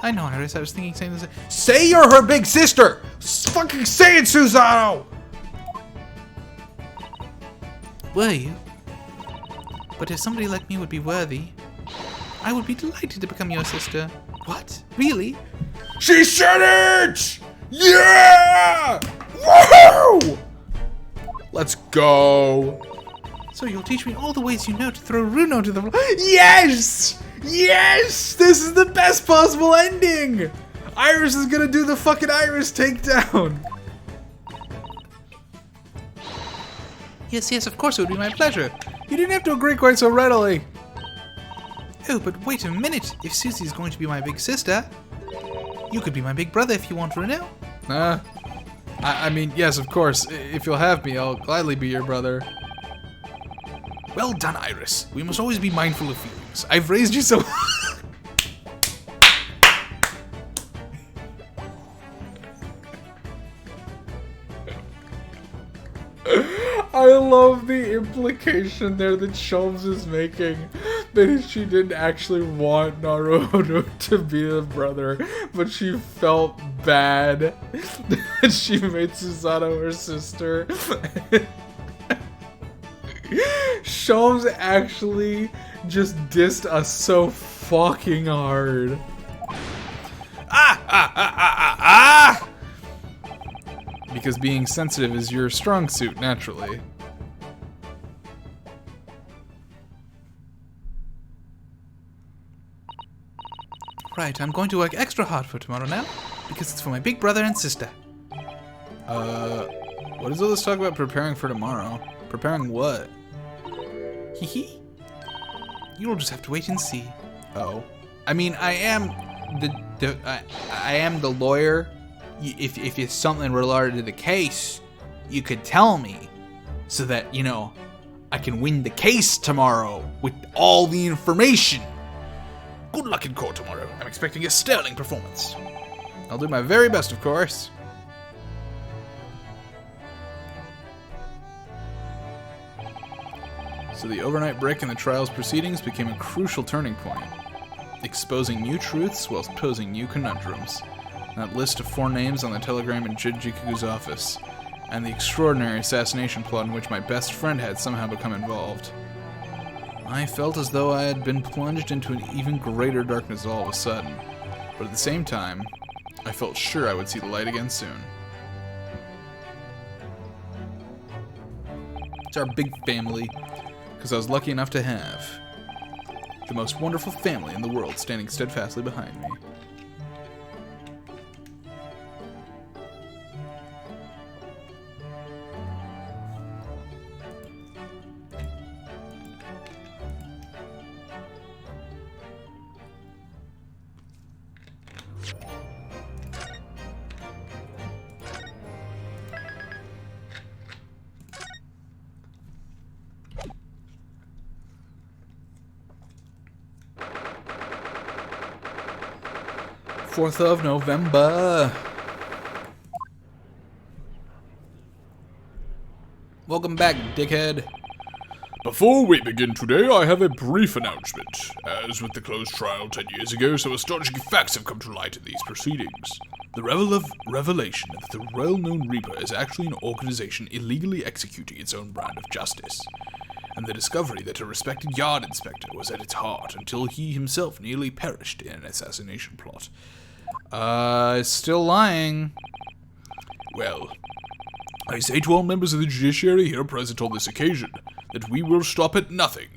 I know, Iris. I was thinking saying this. Say you're her big sister! Fucking say it, Susano! Were you? But if somebody like me would be worthy, I would be delighted to become your sister. What? Really? She said it! Yeah! Woohoo! Let's go. So you'll teach me all the ways you know to throw Runo to the floor. Yes! Yes! This is the best possible ending! Iris is gonna do the fucking Iris takedown. Yes, yes, of course it would be my pleasure. You didn't have to agree quite so readily. Oh, but wait a minute. If Susie's going to be my big sister, you could be my big brother if you want, Runo. I mean, yes, of course. If you'll have me, I'll gladly be your brother. Well done, Iris. We must always be mindful of feelings. I've raised you so... I love the implication there that Sholmes is making. That she didn't actually want Naruhodo to be the brother, but she felt bad that she made Susanoo her sister. Sholmes actually just dissed us so fucking hard. Because being sensitive is your strong suit, naturally. Right, I'm going to work extra hard for tomorrow now, because it's for my big brother and sister. What is all this talk about preparing for tomorrow? Preparing what? Hee. You'll just have to wait and see. Oh. I mean, I am the lawyer. If it's something related to the case, you could tell me, so that, you know, I can win the case tomorrow with all the information. Good luck in court tomorrow. I'm expecting a sterling performance. I'll do my very best, of course. So the overnight break in the trial's proceedings became a crucial turning point, exposing new truths whilst posing new conundrums. That list of 4 names on the telegram in Jikaku's office, and the extraordinary assassination plot in which my best friend had somehow become involved. I felt as though I had been plunged into an even greater darkness all of a sudden, but at the same time, I felt sure I would see the light again soon. It's our big family, because I was lucky enough to have the most wonderful family in the world standing steadfastly behind me. 4th of November. Welcome back, dickhead. Before we begin today, I have a brief announcement. As with the closed trial 10 years ago, some astonishing facts have come to light in these proceedings. The revelation that the well-known Reaper is actually an organization illegally executing its own brand of justice. And the discovery that a respected yard inspector was at its heart until he himself nearly perished in an assassination plot. Still lying. Well, I say to all members of the judiciary here present on this occasion, that we will stop at nothing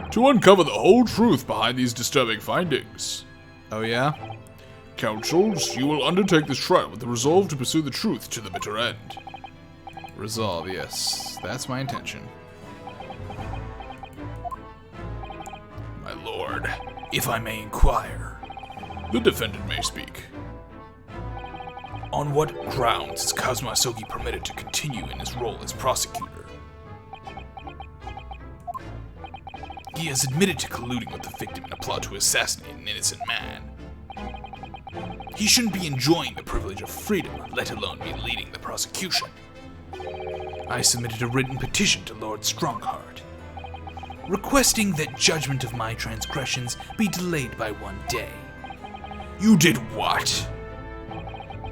to uncover the whole truth behind these disturbing findings. Oh yeah? Counsels, you will undertake this trial with the resolve to pursue the truth to the bitter end. Resolve, yes. That's my intention. My lord, if I may inquire. The defendant may speak. On what grounds is Kazuma Asogi permitted to continue in his role as prosecutor? He has admitted to colluding with the victim in a plot to assassinate an innocent man. He shouldn't be enjoying the privilege of freedom, let alone be leading the prosecution. I submitted a written petition to Lord Strongheart, requesting that judgment of my transgressions be delayed by 1 day. You did what?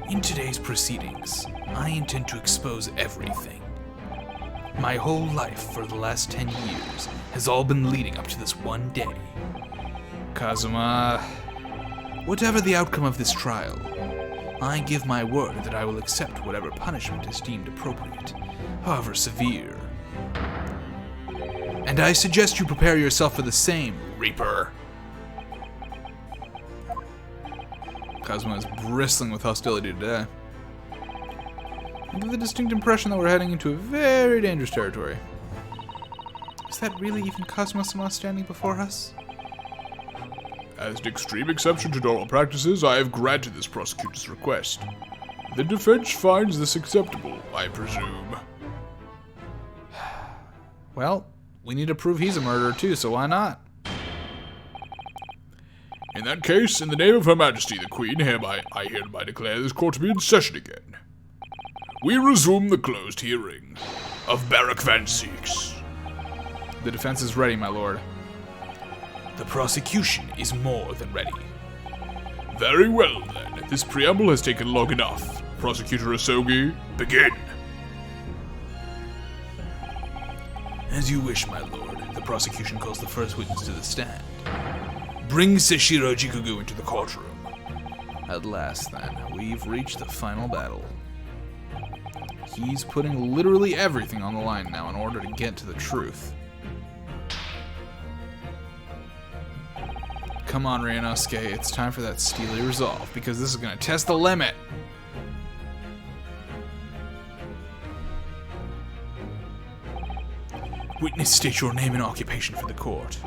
In today's proceedings, I intend to expose everything. My whole life for the last 10 years has all been leading up to this 1 day. Kazuma, Whatever the outcome of this trial, I give my word that I will accept whatever punishment is deemed appropriate, however severe. And I suggest you prepare yourself for the same, Reaper. Kazuma is bristling with hostility today. I get the distinct impression that we're heading into a very dangerous territory. Is that really even Kazuma-sama standing before us? As an extreme exception to normal practices, I have granted this prosecutor's request. The defense finds this acceptable, I presume. Well, we need to prove he's a murderer too, so why not? In that case, in the name of Her Majesty the Queen, I hereby declare this court to be in session again. We resume the closed hearing of Barak Van Zeeks. The defense is ready, my lord. The prosecution is more than ready. Very well, then. This preamble has taken long enough. Prosecutor Asogi, begin. As you wish, my lord. The prosecution calls the first witness to the stand. Bring Seshiro Jikugu into the courtroom. At last, then, we've reached the final battle. He's putting literally everything on the line now in order to get to the truth. Come on, Ryunosuke, it's time for that steely resolve, because this is going to test the limit. Witness, state your name and occupation for the court.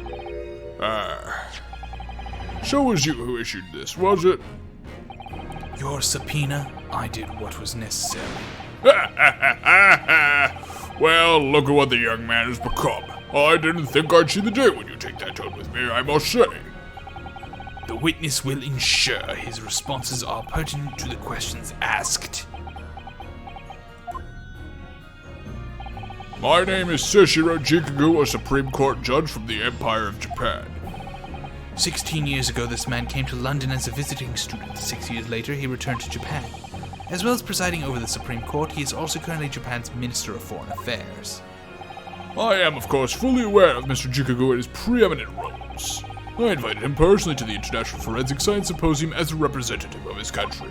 So it was you who issued this, was it? Your subpoena, I did what was necessary. Well, look at what the young man has become. I didn't think I'd see the day when you take that tone with me, I must say. The witness will ensure his responses are pertinent to the questions asked. My name is Seshiro Jikugu, a Supreme Court judge from the Empire of Japan. 16 years ago, this man came to London as a visiting student. 6 years later, he returned to Japan. As well as presiding over the Supreme Court, he is also currently Japan's Minister of Foreign Affairs. I am, of course, fully aware of Mr. Jikugu and his preeminent roles. I invited him personally to the International Forensic Science Symposium as a representative of his country.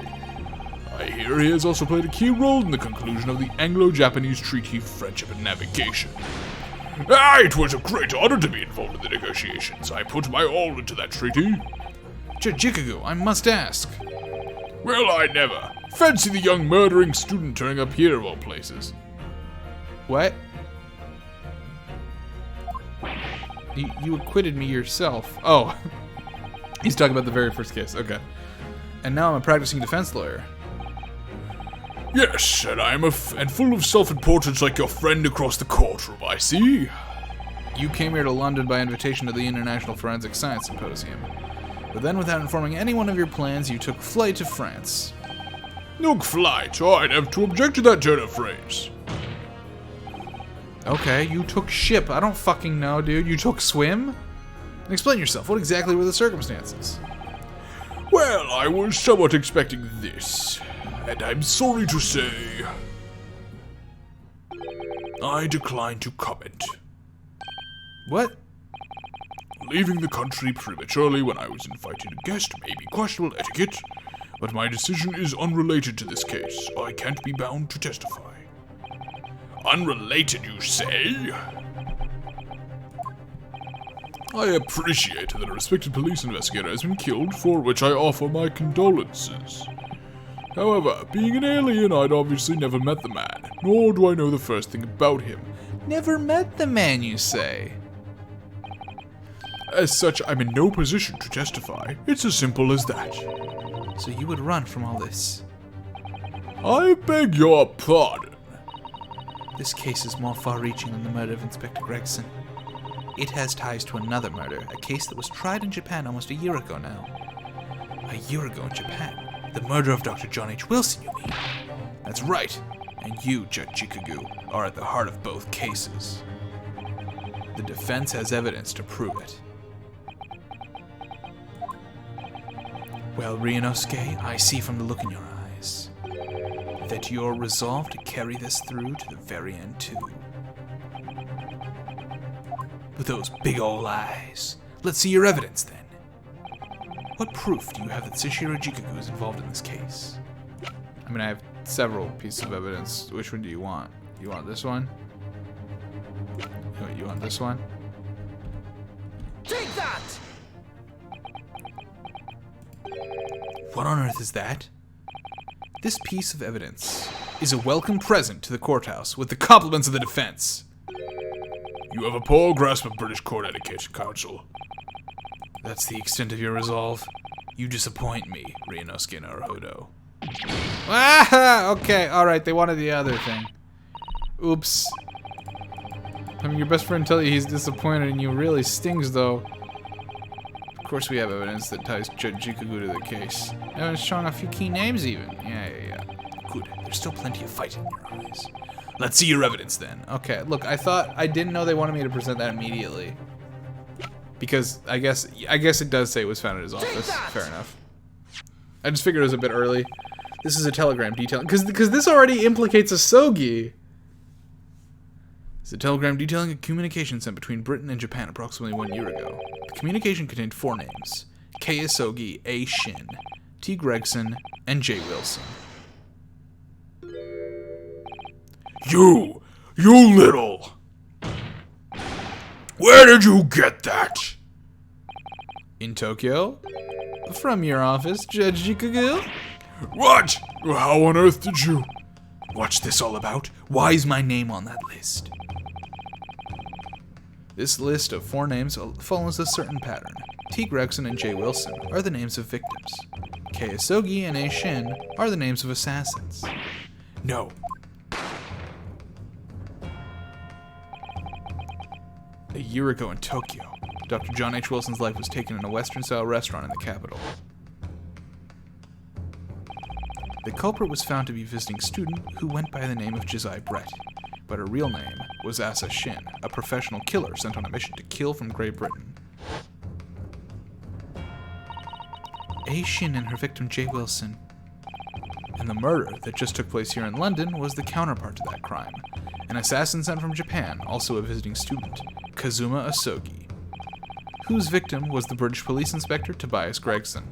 I hear he has also played a key role in the conclusion of the Anglo-Japanese Treaty of Friendship and Navigation. It was a great honor to be involved in the negotiations. I put my all into that treaty. Jikugu, I must ask. Well, I never. Fancy the young murdering student turning up here of all places. What? You acquitted me yourself. Oh. He's talking about the very first case. Okay. And now I'm a practicing defense lawyer. Yes, and I am and full of self-importance like your friend across the courtroom, I see. You came here to London by invitation to the International Forensic Science Symposium. But then, without informing anyone of your plans, you took flight to France. Look, flight. I'd have to object to that turn of phrase. Okay, you took ship. I don't fucking know, dude. You took swim? Explain yourself. What exactly were the circumstances? Well, I was somewhat expecting this, and I'm sorry to say, I decline to comment. What? Leaving the country prematurely when I was invited guest may be questionable etiquette, but my decision is unrelated to this case. I can't be bound to testify. Unrelated, you say? I appreciate that a respected police investigator has been killed, for which I offer my condolences. However, being an alien, I'd obviously never met the man, nor do I know the first thing about him. Never met the man, you say? As such, I'm in no position to testify. It's as simple as that. So you would run from all this? I beg your pardon. This case is more far-reaching than the murder of Inspector Gregson. It has ties to another murder, a case that was tried in Japan almost a year ago now. A year ago in Japan? The murder of Dr. John H. Wilson, you mean? That's right. And you, Judge Chikagu, are at the heart of both cases. The defense has evidence to prove it. Well, Ryunosuke, I see from the look in your eyes that you're resolved to carry this through to the very end, too. With those big ol' eyes. Let's see your evidence, then. What proof do you have that Sashiro Jikagu is involved in this case? I mean, I have several pieces of evidence. Which one do you want? You want this one? You want this one? Take that! What on earth is that? This piece of evidence is a welcome present to the courthouse with the compliments of the defense. You have a poor grasp of British court etiquette, counsel. That's the extent of your resolve. You disappoint me, Ryunosuke Naruhodo. Ah, okay, alright, they wanted the other thing. Oops. I mean, your best friend tell you he's disappointed and you really stings, though. Of course we have evidence that ties Judge Jikagu to the case. Evidence showing a few key names, even. Yeah. Good. There's still plenty of fight in your eyes. Let's see your evidence, then. Okay, look, I didn't know they wanted me to present that immediately. Because I guess it does say it was found at his office. Fair enough. I just figured it was a bit early. This is a telegram detailing, because this already implicates Asogi. It's a telegram detailing a communication sent between Britain and Japan approximately 1 year ago. The communication contained 4 names: K. Asogi, A. Shin, T. Gregson, and J. Wilson. You little! Where did you get that? In Tokyo? From your office, Judge Jikagu? What? How on earth did you? What's this all about? Why is my name on that list? This list of 4 names follows a certain pattern. T. Gregson and J. Wilson are the names of victims. K. Asogi and A. Shin are the names of assassins. No. A year ago in Tokyo, Dr. John H. Wilson's life was taken in a Western-style restaurant in the capital. The culprit was found to be a visiting student who went by the name of Josiah Brett, but her real name was Asa Shin, a professional killer sent on a mission to kill from Great Britain. A. Shin and her victim J. Wilson. And the murder that just took place here in London was the counterpart to that crime. An assassin sent from Japan, also a visiting student, Kazuma Asogi, whose victim was the British police inspector Tobias Gregson.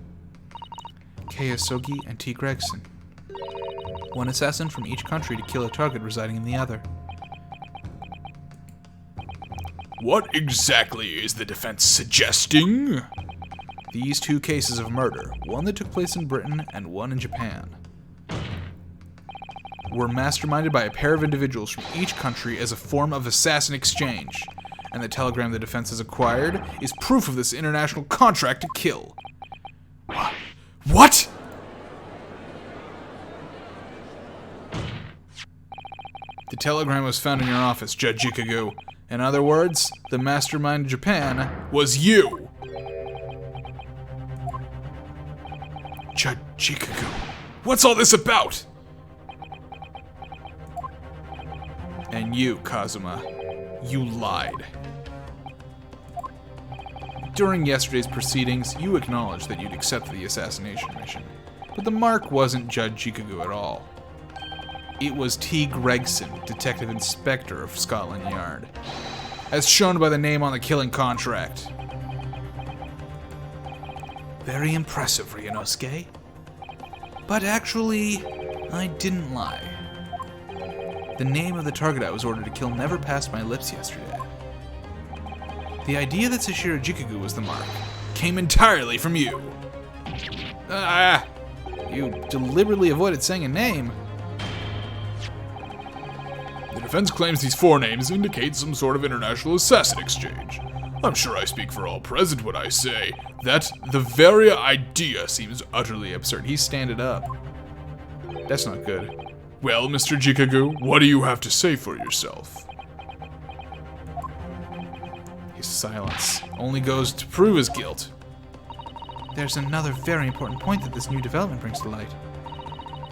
K. Asogi and T. Gregson. One assassin from each country to kill a target residing in the other. What exactly is the defense suggesting? These 2 cases of murder, one that took place in Britain and one in Japan, were masterminded by a pair of individuals from each country as a form of assassin exchange, and the telegram the defense has acquired is proof of this international contract to kill. What? The telegram was found in your office, Judge Jikagu. In other words, the mastermind in Japan was you. Chikagu, what's all this about? And you, Kazuma, you lied. During yesterday's proceedings, you acknowledged that you'd accepted the assassination mission. But the mark wasn't Judge Chikagu at all. It was T. Gregson, Detective Inspector of Scotland Yard, as shown by the name on the killing contract. Very impressive, Ryunosuke. But actually, I didn't lie. The name of the target I was ordered to kill never passed my lips yesterday. The idea that Sashiro Chikagu was the mark came entirely from you. You deliberately avoided saying a name. The defense claims these 4 names indicate some sort of international assassin exchange. I'm sure I speak for all present when I say that the very idea seems utterly absurd. He standed up. That's not good. Well, Mr. Chikagu, what do you have to say for yourself? His silence only goes to prove his guilt. There's another very important point that this new development brings to light.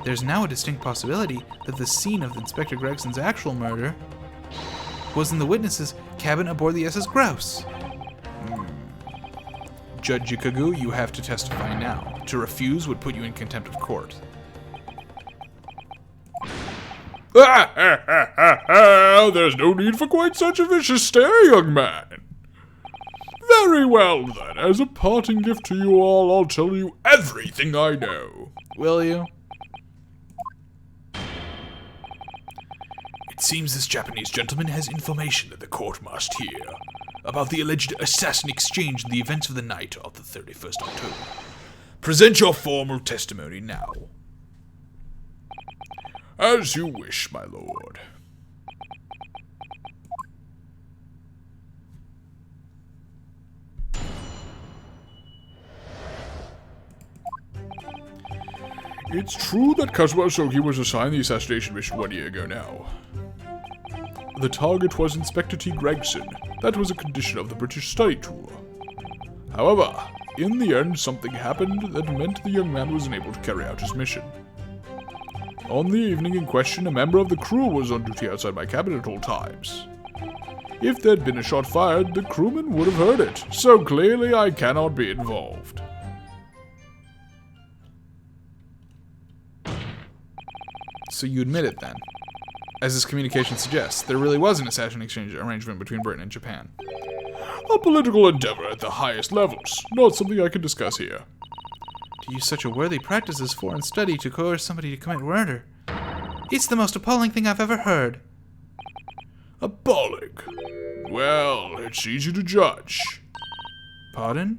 There's now a distinct possibility that the scene of Inspector Gregson's actual murder was in the witness's cabin aboard the SS Grouse. Judge Chikagu, you have to testify now. To refuse would put you in contempt of court. There's no need for quite such a vicious stare, young man. Very well, then. As a parting gift to you all, I'll tell you everything I know. Will you? It seems this Japanese gentleman has information that the court must hear about the alleged assassin exchange and the events of the night of the 31st October. Present your formal testimony now. As you wish, my lord. It's true that Kazuma Sogi was assigned the assassination mission 1 year ago now. The target was Inspector T. Gregson. That was a condition of the British study tour. However, in the end, something happened that meant the young man was unable to carry out his mission. On the evening in question, a member of the crew was on duty outside my cabin at all times. If there'd been a shot fired, the crewman would have heard it, so clearly I cannot be involved. So you admit it then? As this communication suggests, there really was an assassin exchange arrangement between Britain and Japan. A political endeavor at the highest levels, not something I can discuss here. To use such a worthy practice as foreign study to coerce somebody to commit murder. It's the most appalling thing I've ever heard. Appalling? Well, it's easy to judge. Pardon?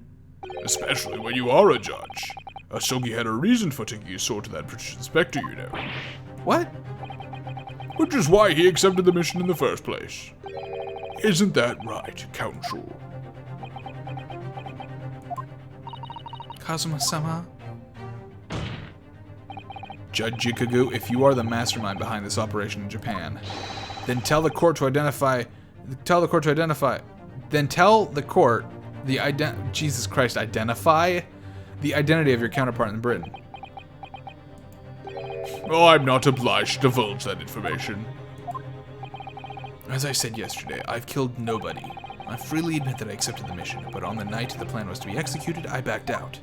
Especially when you are a judge. Asogi had a reason for taking his sword to that British inspector, you know. What? Which is why he accepted the mission in the first place. Isn't that right, Counsel? Kazuma-sama? Judge Chikagu, if you are the mastermind behind this operation in Japan, then tell the court the identity of your counterpart in Britain. Oh, I'm not obliged to divulge that information. As I said yesterday, I've killed nobody. I freely admit that I accepted the mission, but on the night the plan was to be executed, I backed out.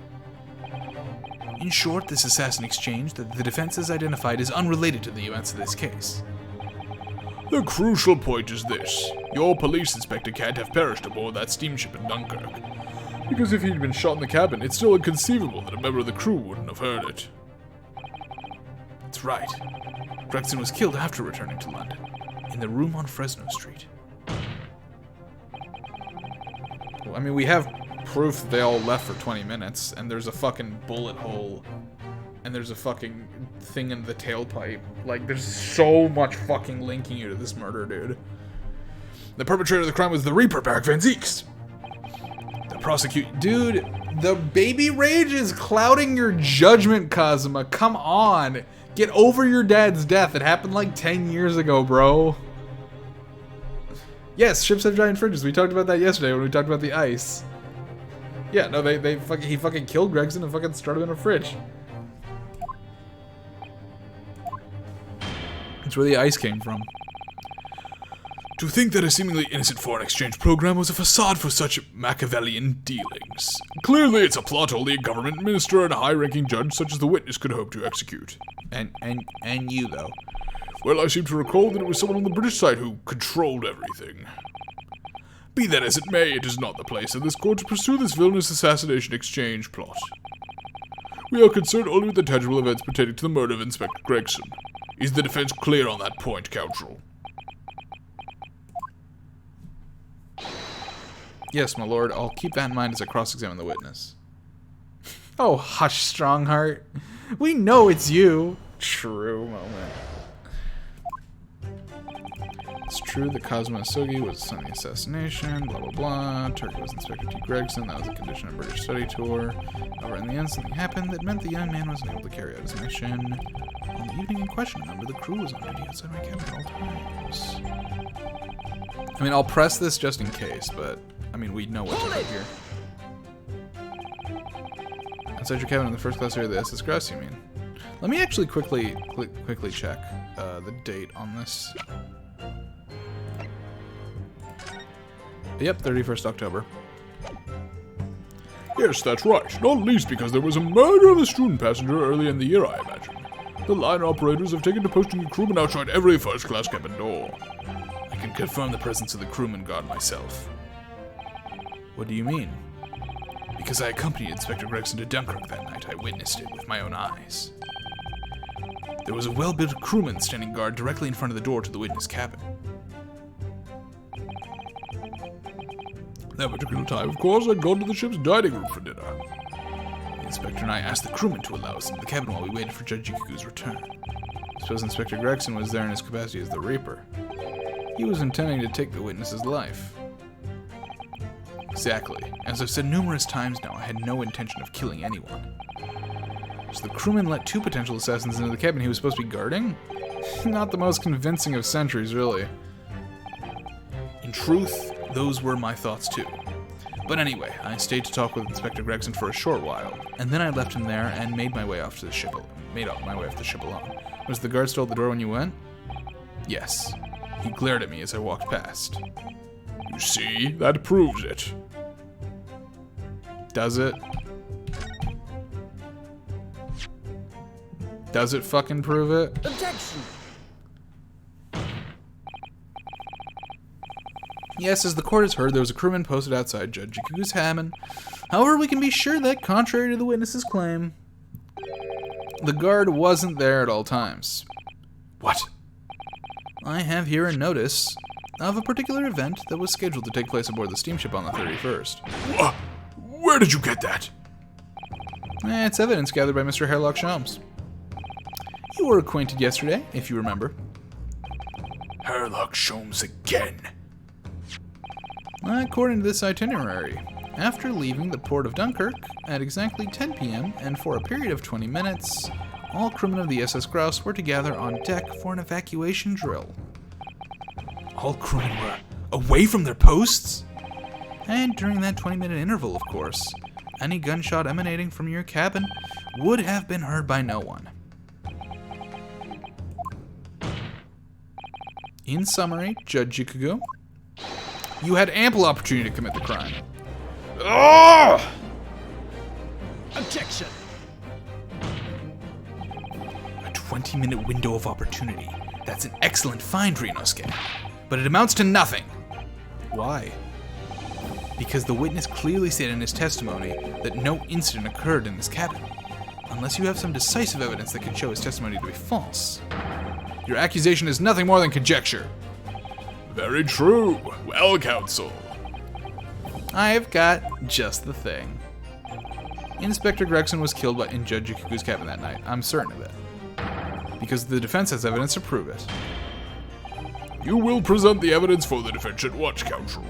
In short, this assassin exchange that the defense has identified is unrelated to the events of this case. The crucial point is this. Your police inspector can't have perished aboard that steamship in Dunkirk. Because if he'd been shot in the cabin, it's still inconceivable that a member of the crew wouldn't have heard it. That's right. Gregson was killed after returning to London, in the room on Fresno Street. Well, I mean, we have proof that they all left for 20 minutes, and there's a fucking bullet hole, and there's a fucking thing in the tailpipe. Like, there's so much fucking linking you to this murder, dude. The perpetrator of the crime was the Reaper, Barak Van Zeeks. Dude, the baby rage is clouding your judgment, Kazuma. Come on. Get over your dad's death. It happened like 10 years ago, bro. Yes, ships have giant fridges. We talked about that yesterday when we talked about the ice. Yeah, no, he fucking killed Gregson and fucking started him in a fridge. That's where the ice came from. To think that a seemingly innocent foreign exchange program was a facade for such Machiavellian dealings. Clearly it's a plot only a government minister and a high-ranking judge such as the witness could hope to execute. And you, though. Well, I seem to recall that it was someone on the British side who controlled everything. Be that as it may, it is not the place of this court to pursue this villainous assassination exchange plot. We are concerned only with the tangible events pertaining to the murder of Inspector Gregson. Is the defense clear on that point, Counsel? Yes, my lord. I'll keep that in mind as I cross-examine the witness. Oh, hush, Strongheart. We know it's you. True moment. It's true that Cosmo Isugi was son of the assassination, blah blah blah. Turkey was Inspector T. Gregson, that was a condition of British study tour. However, in the end, something happened that meant the young man wasn't able to carry out his mission. On the evening in question, a member of the crew was on duty outside my cabin at all times. I mean, I'll press this just in case, but, I mean, we know what to do here. Outside your cabin in the first class area of the SS Grass, you mean? Let me actually quickly check the date on this. Yep, 31st October. Yes, that's right. Not least because there was a murder of a student passenger early in the year, I imagine. The line operators have taken to posting a crewman outside every first-class cabin door. I can confirm the presence of the crewman guard myself. What do you mean? Because I accompanied Inspector Gregson to Dunkirk that night, I witnessed it with my own eyes. There was a well-built crewman standing guard directly in front of the door to the witness cabin. That particular time, of course, I'd gone to the ship's dining room for dinner. The inspector and I asked the crewman to allow us into the cabin while we waited for Judge Ikuku's return. I suppose Inspector Gregson was there in his capacity as the Reaper. He was intending to take the witness's life. Exactly. As I've said numerous times now, I had no intention of killing anyone. So the crewman let two potential assassins into the cabin he was supposed to be guarding? Not the most convincing of sentries, really. In truth, those were my thoughts too. But anyway, I stayed to talk with Inspector Gregson for a short while, and then I left him there and made my way off the ship alone. Was the guard still at the door when you went? Yes. He glared at me as I walked past. You see, that proves it. Does it? Does it fucking prove it? Objection! Yes, as the court has heard, there was a crewman posted outside Judge Ikuku's cabin. However, we can be sure that, contrary to the witness's claim, the guard wasn't there at all times. What? I have here a notice of a particular event that was scheduled to take place aboard the steamship on the 31st. Where did you get that? It's evidence gathered by Mr. Hairlock Sholmes. You were acquainted yesterday, if you remember. Hairlock Sholmes again. According to this itinerary, after leaving the port of Dunkirk at exactly 10 p.m. and for a period of 20 minutes, all crewmen of the SS Grouse were to gather on deck for an evacuation drill. All crewmen were away from their posts? And during that 20-minute interval, of course, any gunshot emanating from your cabin would have been heard by no one. In summary, Judge Ikuku, you had ample opportunity to commit the crime. Oh! Objection! A 20-minute window of opportunity. That's an excellent find, Ryunosuke. But it amounts to nothing. Why? Because the witness clearly stated in his testimony that no incident occurred in his cabin. Unless you have some decisive evidence that can show his testimony to be false. Your accusation is nothing more than conjecture. Very true. Well, counsel. I've got just the thing. Inspector Gregson was killed in Judge Ikuku's cabin that night. I'm certain of it. Because the defense has evidence to prove it. You will present the evidence for the defense at what, counsel?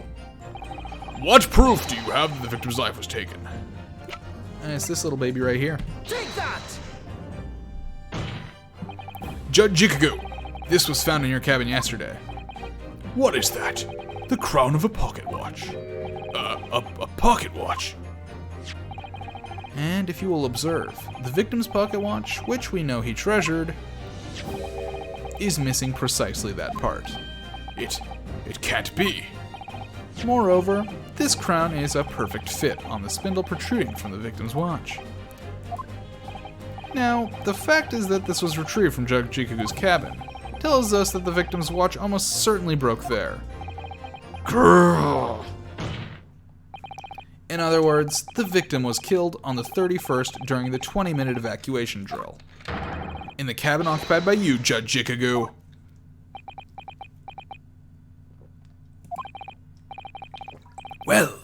What proof do you have that the victim's life was taken? And it's this little baby right here. Take that! Judge Ikuku, this was found in your cabin yesterday. What is that? The crown of a pocket watch. A pocket watch? And if you will observe, the victim's pocket watch, which we know he treasured, is missing precisely that part. It can't be. Moreover, this crown is a perfect fit on the spindle protruding from the victim's watch. Now, the fact is that this was retrieved from Jikigu's cabin tells us that the victim's watch almost certainly broke there. Grrr. In other words, the victim was killed on the 31st during the 20-minute evacuation drill. In the cabin occupied by you, Judge Jikigu. Well,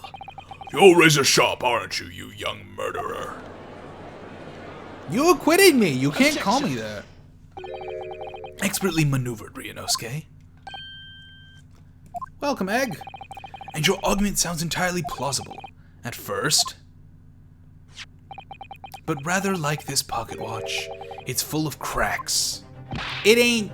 you're razor sharp, aren't you, you young murderer? You acquitted me! You can't call me that. Expertly maneuvered, Ryunosuke. Welcome, Egg. And your argument sounds entirely plausible. At first. But rather like this pocket watch, it's full of cracks. It ain't,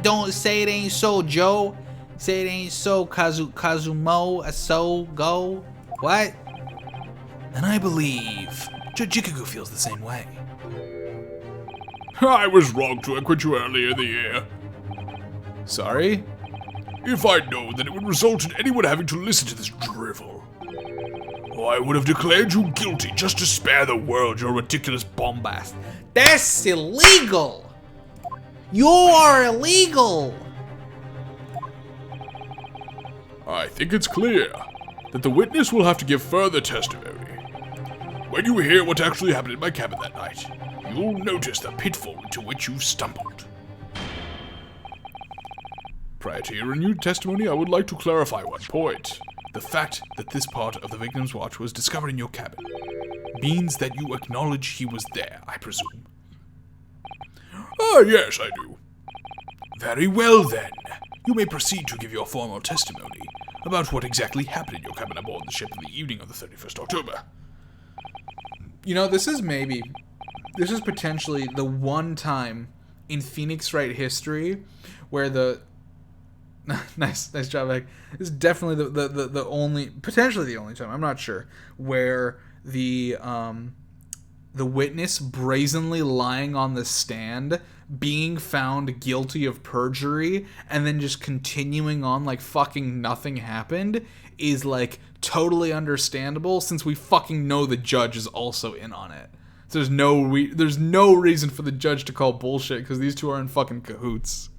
don't say it ain't so, Joe. Say it ain't so, Kazumo, so, go. What? And I believe Jikiguchi feels the same way. I was wrong to acquit you earlier in the year. Sorry? If I'd known that it would result in anyone having to listen to this drivel, I would have declared you guilty just to spare the world your ridiculous bombast. That's illegal! You are illegal! I think it's clear that the witness will have to give further testimony. When you hear what actually happened in my cabin that night, you'll notice the pitfall into which you stumbled. Prior to your renewed testimony, I would like to clarify one point. The fact that this part of the victim's watch was discovered in your cabin means that you acknowledge he was there, I presume. Ah, yes, I do. Very well, then. You may proceed to give your formal testimony about what exactly happened in your cabin aboard the ship on the evening of the 31st October. You know, this is potentially the one time in Phoenix Wright history where the nice job, Egg. This is definitely the only, potentially the only time, I'm not sure, where the witness brazenly lying on the stand, being found guilty of perjury, and then just continuing on like fucking nothing happened is like totally understandable, since we fucking know the judge is also in on it. So there's no reason for the judge to call bullshit, because these two are in fucking cahoots.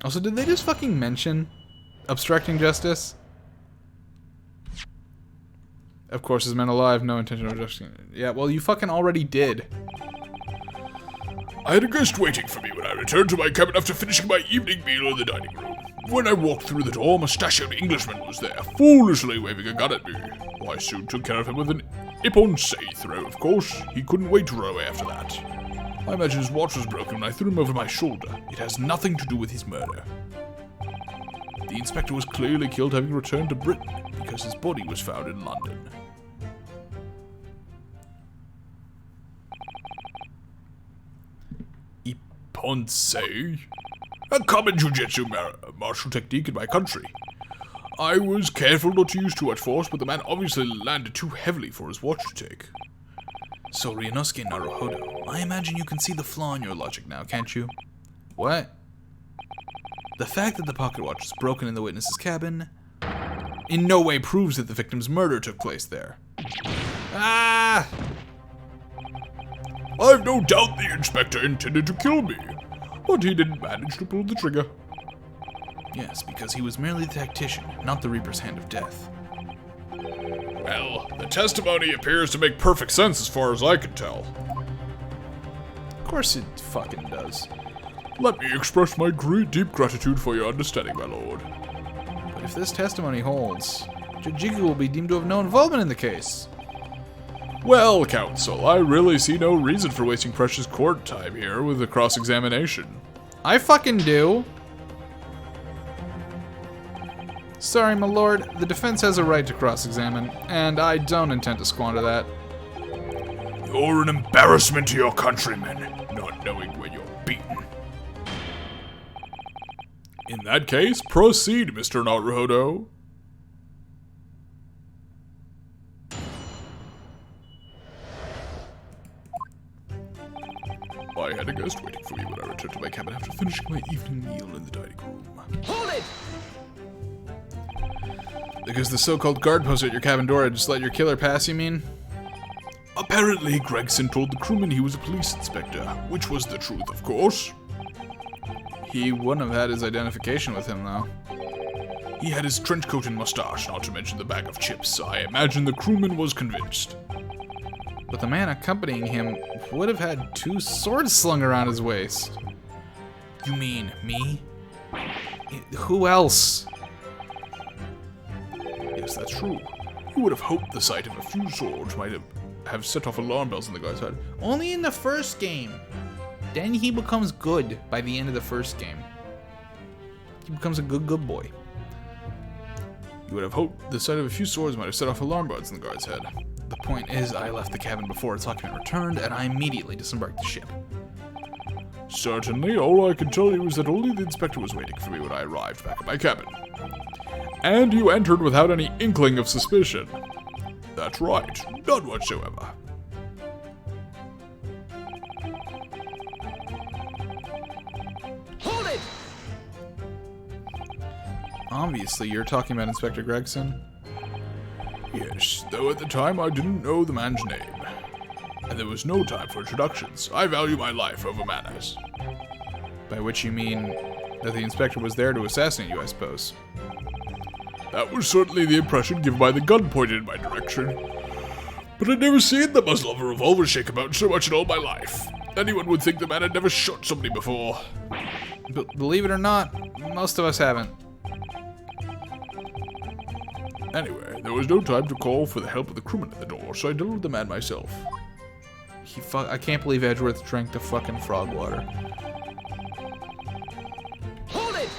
Also, did they just fucking mention obstructing justice? Of course, as men alive, no intention of obstructing. Yeah, well, you fucking already did. I had a guest waiting for me when I returned to my cabin after finishing my evening meal in the dining room. When I walked through the door, a mustachioed Englishman was there, foolishly waving a gun at me. I soon took care of him with an ipponsei throw, of course. He couldn't wait to run away after that. I imagine his watch was broken and I threw him over my shoulder. It has nothing to do with his murder. The inspector was clearly killed having returned to Britain because his body was found in London. Ipponsei? A common jujitsu martial technique in my country. I was careful not to use too much force, but the man obviously landed too heavily for his watch to take. So, Ryunosuke Naruhodo, I imagine you can see the flaw in your logic now, can't you? What? The fact that the pocket watch was broken in the witness's cabin in no way proves that the victim's murder took place there. Ah! I've no doubt the inspector intended to kill me, but he didn't manage to pull the trigger. Yes, because he was merely the tactician, not the Reaper's hand of death. Well, the testimony appears to make perfect sense as far as I can tell. Of course it fucking does. Let me express my deep gratitude for your understanding, my lord. But if this testimony holds, Jijigu will be deemed to have no involvement in the case. Well, counsel, I really see no reason for wasting precious court time here with a cross-examination. I fucking do. Sorry, my lord, the defense has a right to cross-examine, and I don't intend to squander that. You're an embarrassment to your countrymen, not knowing when you're beaten. In that case, proceed, Mr. Naruhodo. I had a guest waiting for me when I returned to my cabin after finishing my evening meal in the dining room. Hold it! Because the so-called guard post at your cabin door had just let your killer pass, you mean? Apparently, Gregson told the crewman he was a police inspector, which was the truth, of course. He wouldn't have had his identification with him, though. He had his trench coat and mustache, not to mention the bag of chips. I imagine the crewman was convinced. But the man accompanying him would have had 2 swords slung around his waist. You mean me? Who else? Yes, that's true. You would have hoped the sight of a few swords might have set off alarm bells in the guard's head. Only in the first game. Then he becomes good by the end of the first game. He becomes a good boy. You would have hoped the sight of a few swords might have set off alarm bells in the guard's head. The point is, I left the cabin before its occupant returned, and I immediately disembarked the ship. Certainly, all I can tell you is that only the inspector was waiting for me when I arrived back at my cabin. And you entered without any inkling of suspicion. That's right, none whatsoever. Hold it! Obviously, you're talking about Inspector Gregson. Yes, though at the time I didn't know the man's name. And there was no time for introductions. I value my life over manners. By which you mean that the inspector was there to assassinate you, I suppose. That was certainly the impression given by the gun pointed in my direction. But I'd never seen the muzzle of a revolver shake about so much in all my life. Anyone would think the man had never shot somebody before. But believe it or not, most of us haven't. Anyway, there was no time to call for the help of the crewman at the door, so I dealt with the man myself. I can't believe Edgeworth drank the fucking frog water. Hold it!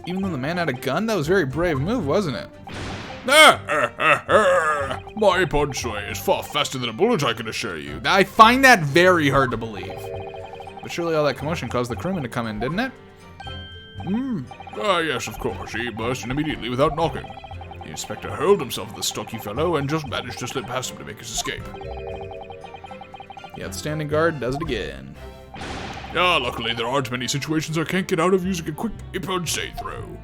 Even though the man had a gun, that was a very brave move, wasn't it? My punchway is far faster than a bullet, I can assure you. I find that very hard to believe. But surely all that commotion caused the crewman to come in, didn't it? Yes, of course. He burst in immediately without knocking. The inspector hurled himself at the stocky fellow and just managed to slip past him to make his escape. The outstanding guard does it again. Luckily there aren't many situations I can't get out of using a quick impulse throw.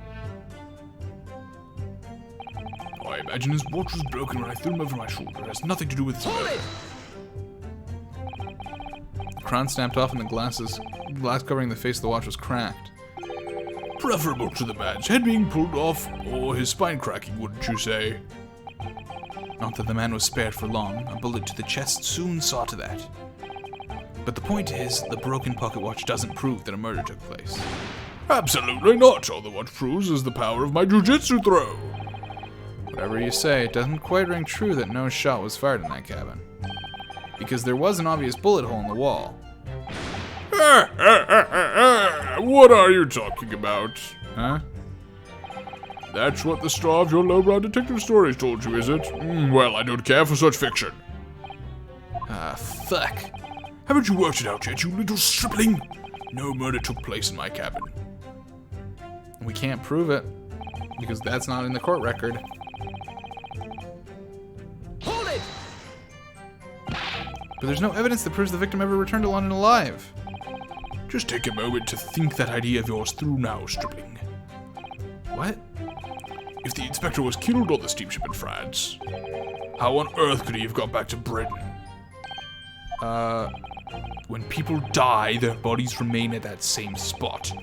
I imagine his watch was broken when I threw him over my shoulder. It has nothing to do with his murder. The crown snapped off and the glass covering the face of the watch was cracked. Preferable to the man's head being pulled off, or his spine cracking, wouldn't you say? Not that the man was spared for long. A bullet to the chest soon saw to that. But the point is, the broken pocket watch doesn't prove that a murder took place. Absolutely not. All the watch proves is the power of my jujitsu throw. Whatever you say, it doesn't quite ring true that no shot was fired in that cabin. Because there was an obvious bullet hole in the wall. What are you talking about? Huh? That's what the star of your lowbrow detective stories told you, is it? Well, I don't care for such fiction. Fuck. Haven't you worked it out yet, you little stripling? No murder took place in my cabin. We can't prove it, because that's not in the court record. Hold it! But there's no evidence that proves the victim ever returned to London alive. Just take a moment to think that idea of yours through now, stripling. What? If the inspector was killed on the steamship in France, how on earth could he have got back to Britain? When people die, their bodies remain at that same spot.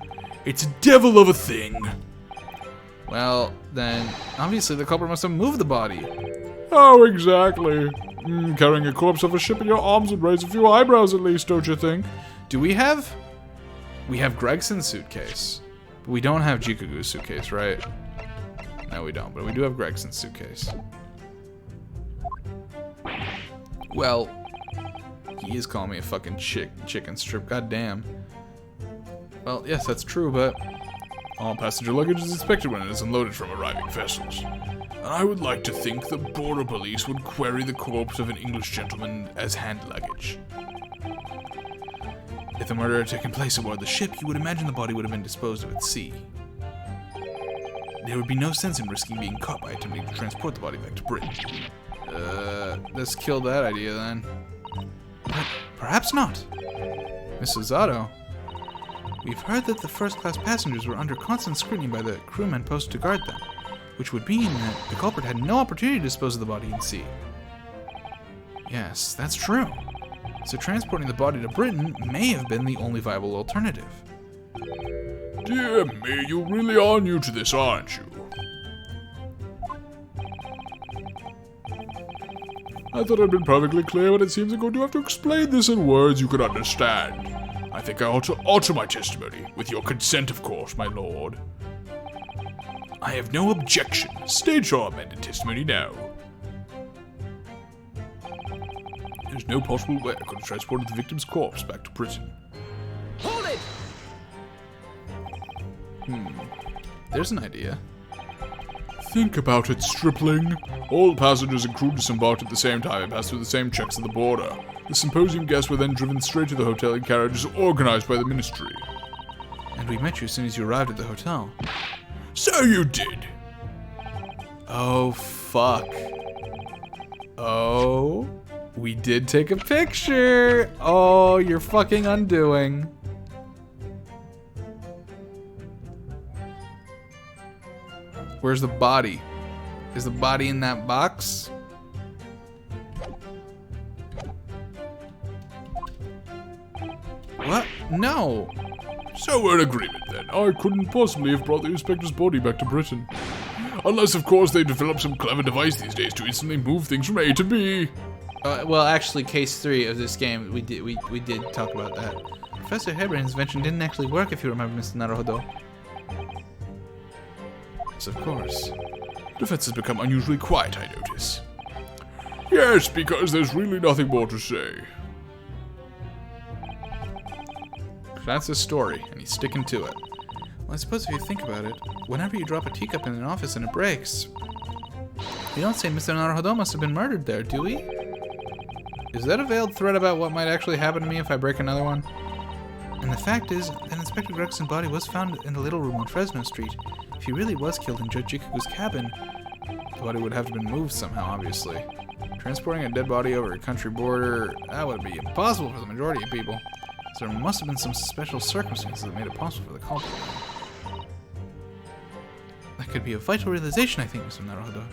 It's a devil of a thing. Well, then, obviously the culprit must have moved the body. Oh, exactly. Carrying a corpse off a ship in your arms would raise a few eyebrows at least, don't you think? Do we have... We have Gregson's suitcase. But we don't have Jikagu's suitcase, right? No, we don't, but we do have Gregson's suitcase. Well, he is calling me a fucking chicken strip, goddamn. Well, yes, that's true, but... All passenger luggage is inspected when it is unloaded from arriving vessels. And I would like to think the border police would query the corpse of an English gentleman as hand luggage. If the murder had taken place aboard the ship, you would imagine the body would have been disposed of at sea. There would be no sense in risking being caught by attempting to transport the body back to Britain. Let's kill that idea then. But perhaps not. Mrs. Zato, we've heard that the first-class passengers were under constant scrutiny by the crewmen posted to guard them, which would mean that the culprit had no opportunity to dispose of the body in sea. Yes, that's true. So transporting the body to Britain may have been the only viable alternative. Dear me, you really are new to this, aren't you? I thought I'd been perfectly clear, but it seems I'm going to have to explain this in words you can understand. I think I ought to alter my testimony, with your consent, of course, my lord. I have no objection. State your amended testimony now. There's no possible way I could have transported the victim's corpse back to prison. Hold it! There's an idea. Think about it, stripling. All passengers and crew disembarked at the same time and passed through the same checks at the border. The symposium guests were then driven straight to the hotel in carriages organized by the ministry. And we met you as soon as you arrived at the hotel. So you did. Oh, fuck. Oh, we did take a picture. Oh, you're fucking undoing. Where's the body? Is the body in that box? What? No. So we're in agreement then. I couldn't possibly have brought the inspector's body back to Britain. Unless, of course, they developed some clever device these days to instantly move things from A to B. Well, actually, case 3 of this game, we did talk about that. Professor Heberlin's invention didn't actually work, if you remember, Mr. Naruhodo. Yes, of course. Defense has become unusually quiet, I notice. Yes, because there's really nothing more to say. That's his story, and he's sticking to it. Well, I suppose if you think about it, whenever you drop a teacup in an office and it breaks, we don't say Mr. Naruhodo must have been murdered there, do we? Is that a veiled threat about what might actually happen to me if I break another one? And the fact is that Inspector Gregson's body was found in the little room on Fresno Street. If he really was killed in Judge Jikaku's cabin, the body would have to been moved somehow, obviously. Transporting a dead body over a country border, that would be impossible for the majority of people. So there must have been some special circumstances that made it possible for the culprit. That could be a vital realization, I think, Mr. Naruhodo.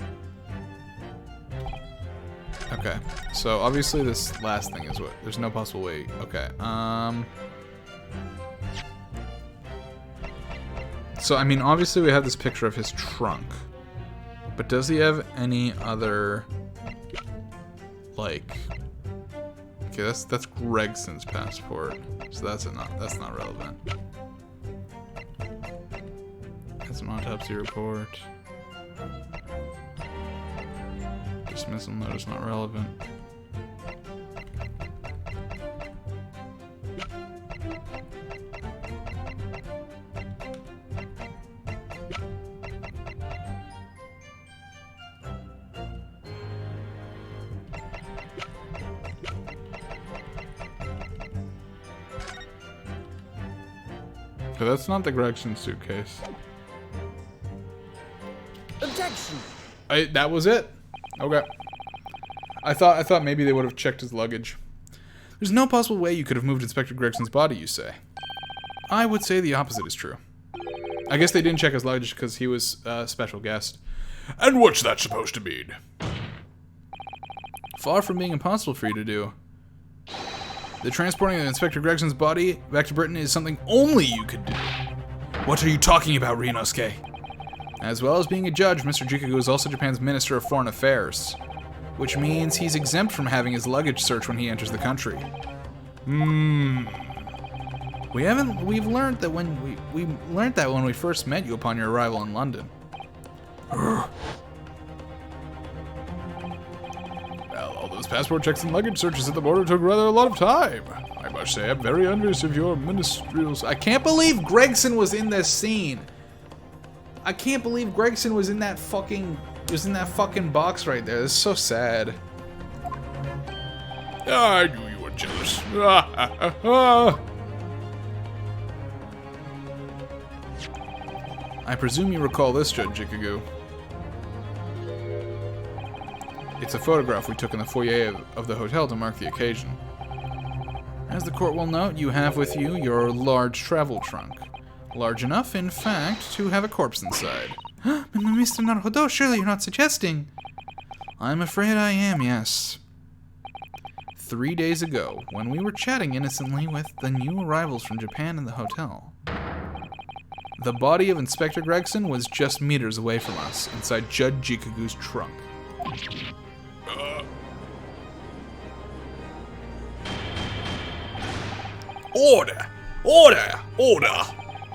Okay, so obviously this last thing is what? There's no possible way. Okay, so, I mean, obviously we have this picture of his trunk. But does he have any other, like... Okay, that's Gregson's passport. So that's not relevant. That's an autopsy report. Dismissal notice not relevant. Okay, that's not the Gregson suitcase. Objection! That was it? Okay. I thought maybe they would have checked his luggage. There's no possible way you could have moved Inspector Gregson's body, you say? I would say the opposite is true. I guess they didn't check his luggage because he was a special guest. And what's that supposed to mean? Far from being impossible for you to do. The transporting of Inspector Gregson's body back to Britain is something only you could do. What are you talking about, Ryunosuke? As well as being a judge, Mr. Jikaku is also Japan's Minister of Foreign Affairs, which means he's exempt from having his luggage searched when he enters the country. We've learned that when we first met you upon your arrival in London. Well, all those passport checks and luggage searches at the border took rather a lot of time. I must say, I'm very envious of your ministerial... I can't believe Gregson was in this scene. I can't believe Gregson was in that fucking box right there. This is so sad. I knew you were jealous. I presume you recall this, Judge Jikaku. It's a photograph we took in the foyer of the hotel to mark the occasion. As the court will note, you have with you your large travel trunk. Large enough, in fact, to have a corpse inside. Mr. Naruhodo, surely you're not suggesting... I'm afraid I am, yes. 3 days ago, when we were chatting innocently with the new arrivals from Japan in the hotel, the body of Inspector Gregson was just meters away from us, inside Judd Jikagu's trunk. Order! Order! Order!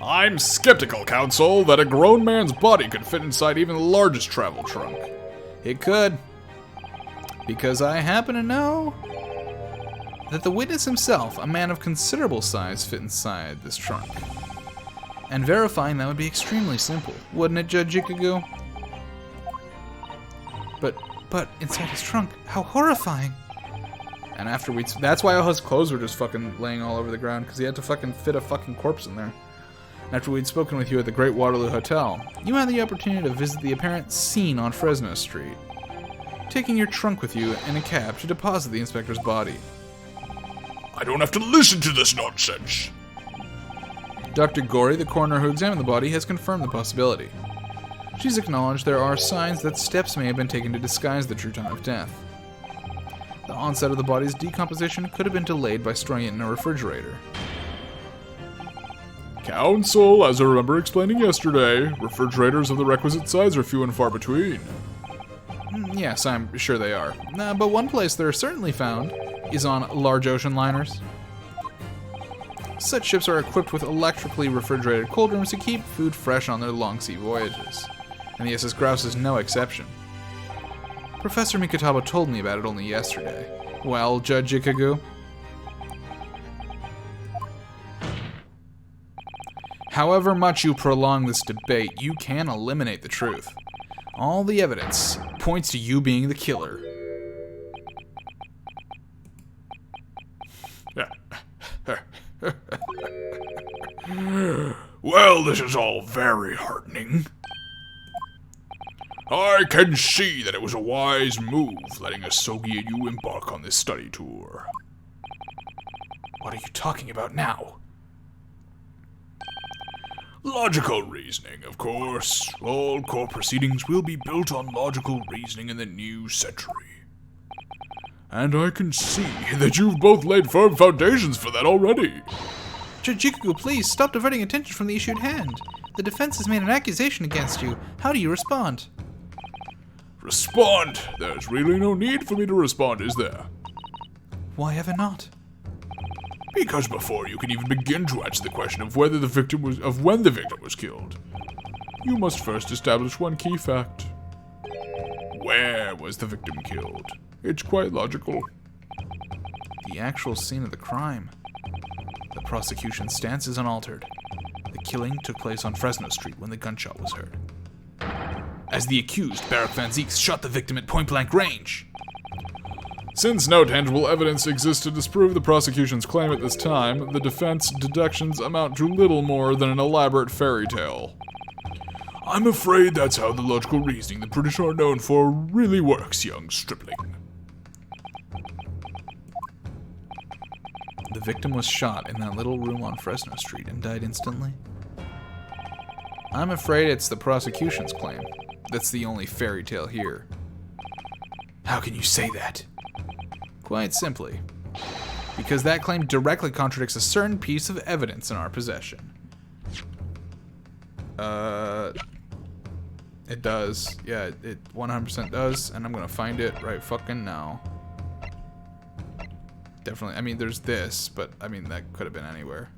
I'm skeptical, Counsel, that a grown man's body could fit inside even the largest travel trunk. It could. Because I happen to know that the witness himself, a man of considerable size, fit inside this trunk. And verifying that would be extremely simple, wouldn't it, Judge Jikagu? But inside his trunk, how horrifying! And after that's why all his clothes were just fucking laying all over the ground, because he had to fucking fit a fucking corpse in there. After we'd spoken with you at the Great Waterloo Hotel, you had the opportunity to visit the apparent scene on Fresno Street, taking your trunk with you in a cab to deposit the inspector's body. I don't have to listen to this nonsense. Dr. Gori, the coroner who examined the body, has confirmed the possibility. She's acknowledged there are signs that steps may have been taken to disguise the true time of death. The onset of the body's decomposition could have been delayed by storing it in a refrigerator. Counsel, as I remember explaining yesterday, refrigerators of the requisite size are few and far between. Yes, I'm sure they are. But one place they're certainly found is on large ocean liners. Such ships are equipped with electrically refrigerated cold rooms to keep food fresh on their long sea voyages, and the SS Grouse is no exception. Professor Mikitaba told me about it only yesterday. Well, Judge Jikagu? However much you prolong this debate, you can eliminate the truth. All the evidence points to you being the killer. Well, this is all very heartening. I can see that it was a wise move letting Asogi and you embark on this study tour. What are you talking about now? Logical reasoning, of course. All court proceedings will be built on logical reasoning in the new century. And I can see that you've both laid firm foundations for that already. Judge Jikagu, please stop diverting attention from the issue at hand. The defense has made an accusation against you. How do you respond? Respond? There's really no need for me to respond, is there? Why ever not? Because before you can even begin to answer the question of when the victim was killed, you must first establish one key fact. Where was the victim killed? It's quite logical. The actual scene of the crime. The prosecution's stance is unaltered. The killing took place on Fresno Street when the gunshot was heard. As the accused, Barak Van Zeeks shot the victim at point-blank range. Since no tangible evidence exists to disprove the prosecution's claim at this time, the defense deductions amount to little more than an elaborate fairy tale. I'm afraid that's how the logical reasoning the British are known for really works, young stripling. The victim was shot in that little room on Fresno Street and died instantly. I'm afraid it's the prosecution's claim that's the only fairy tale here. How can you say that? Quite simply, because that claim directly contradicts a certain piece of evidence in our possession. It does. Yeah, it 100% does, and I'm gonna find it right fucking now. Definitely. I mean, there's this, but I mean, that could have been anywhere.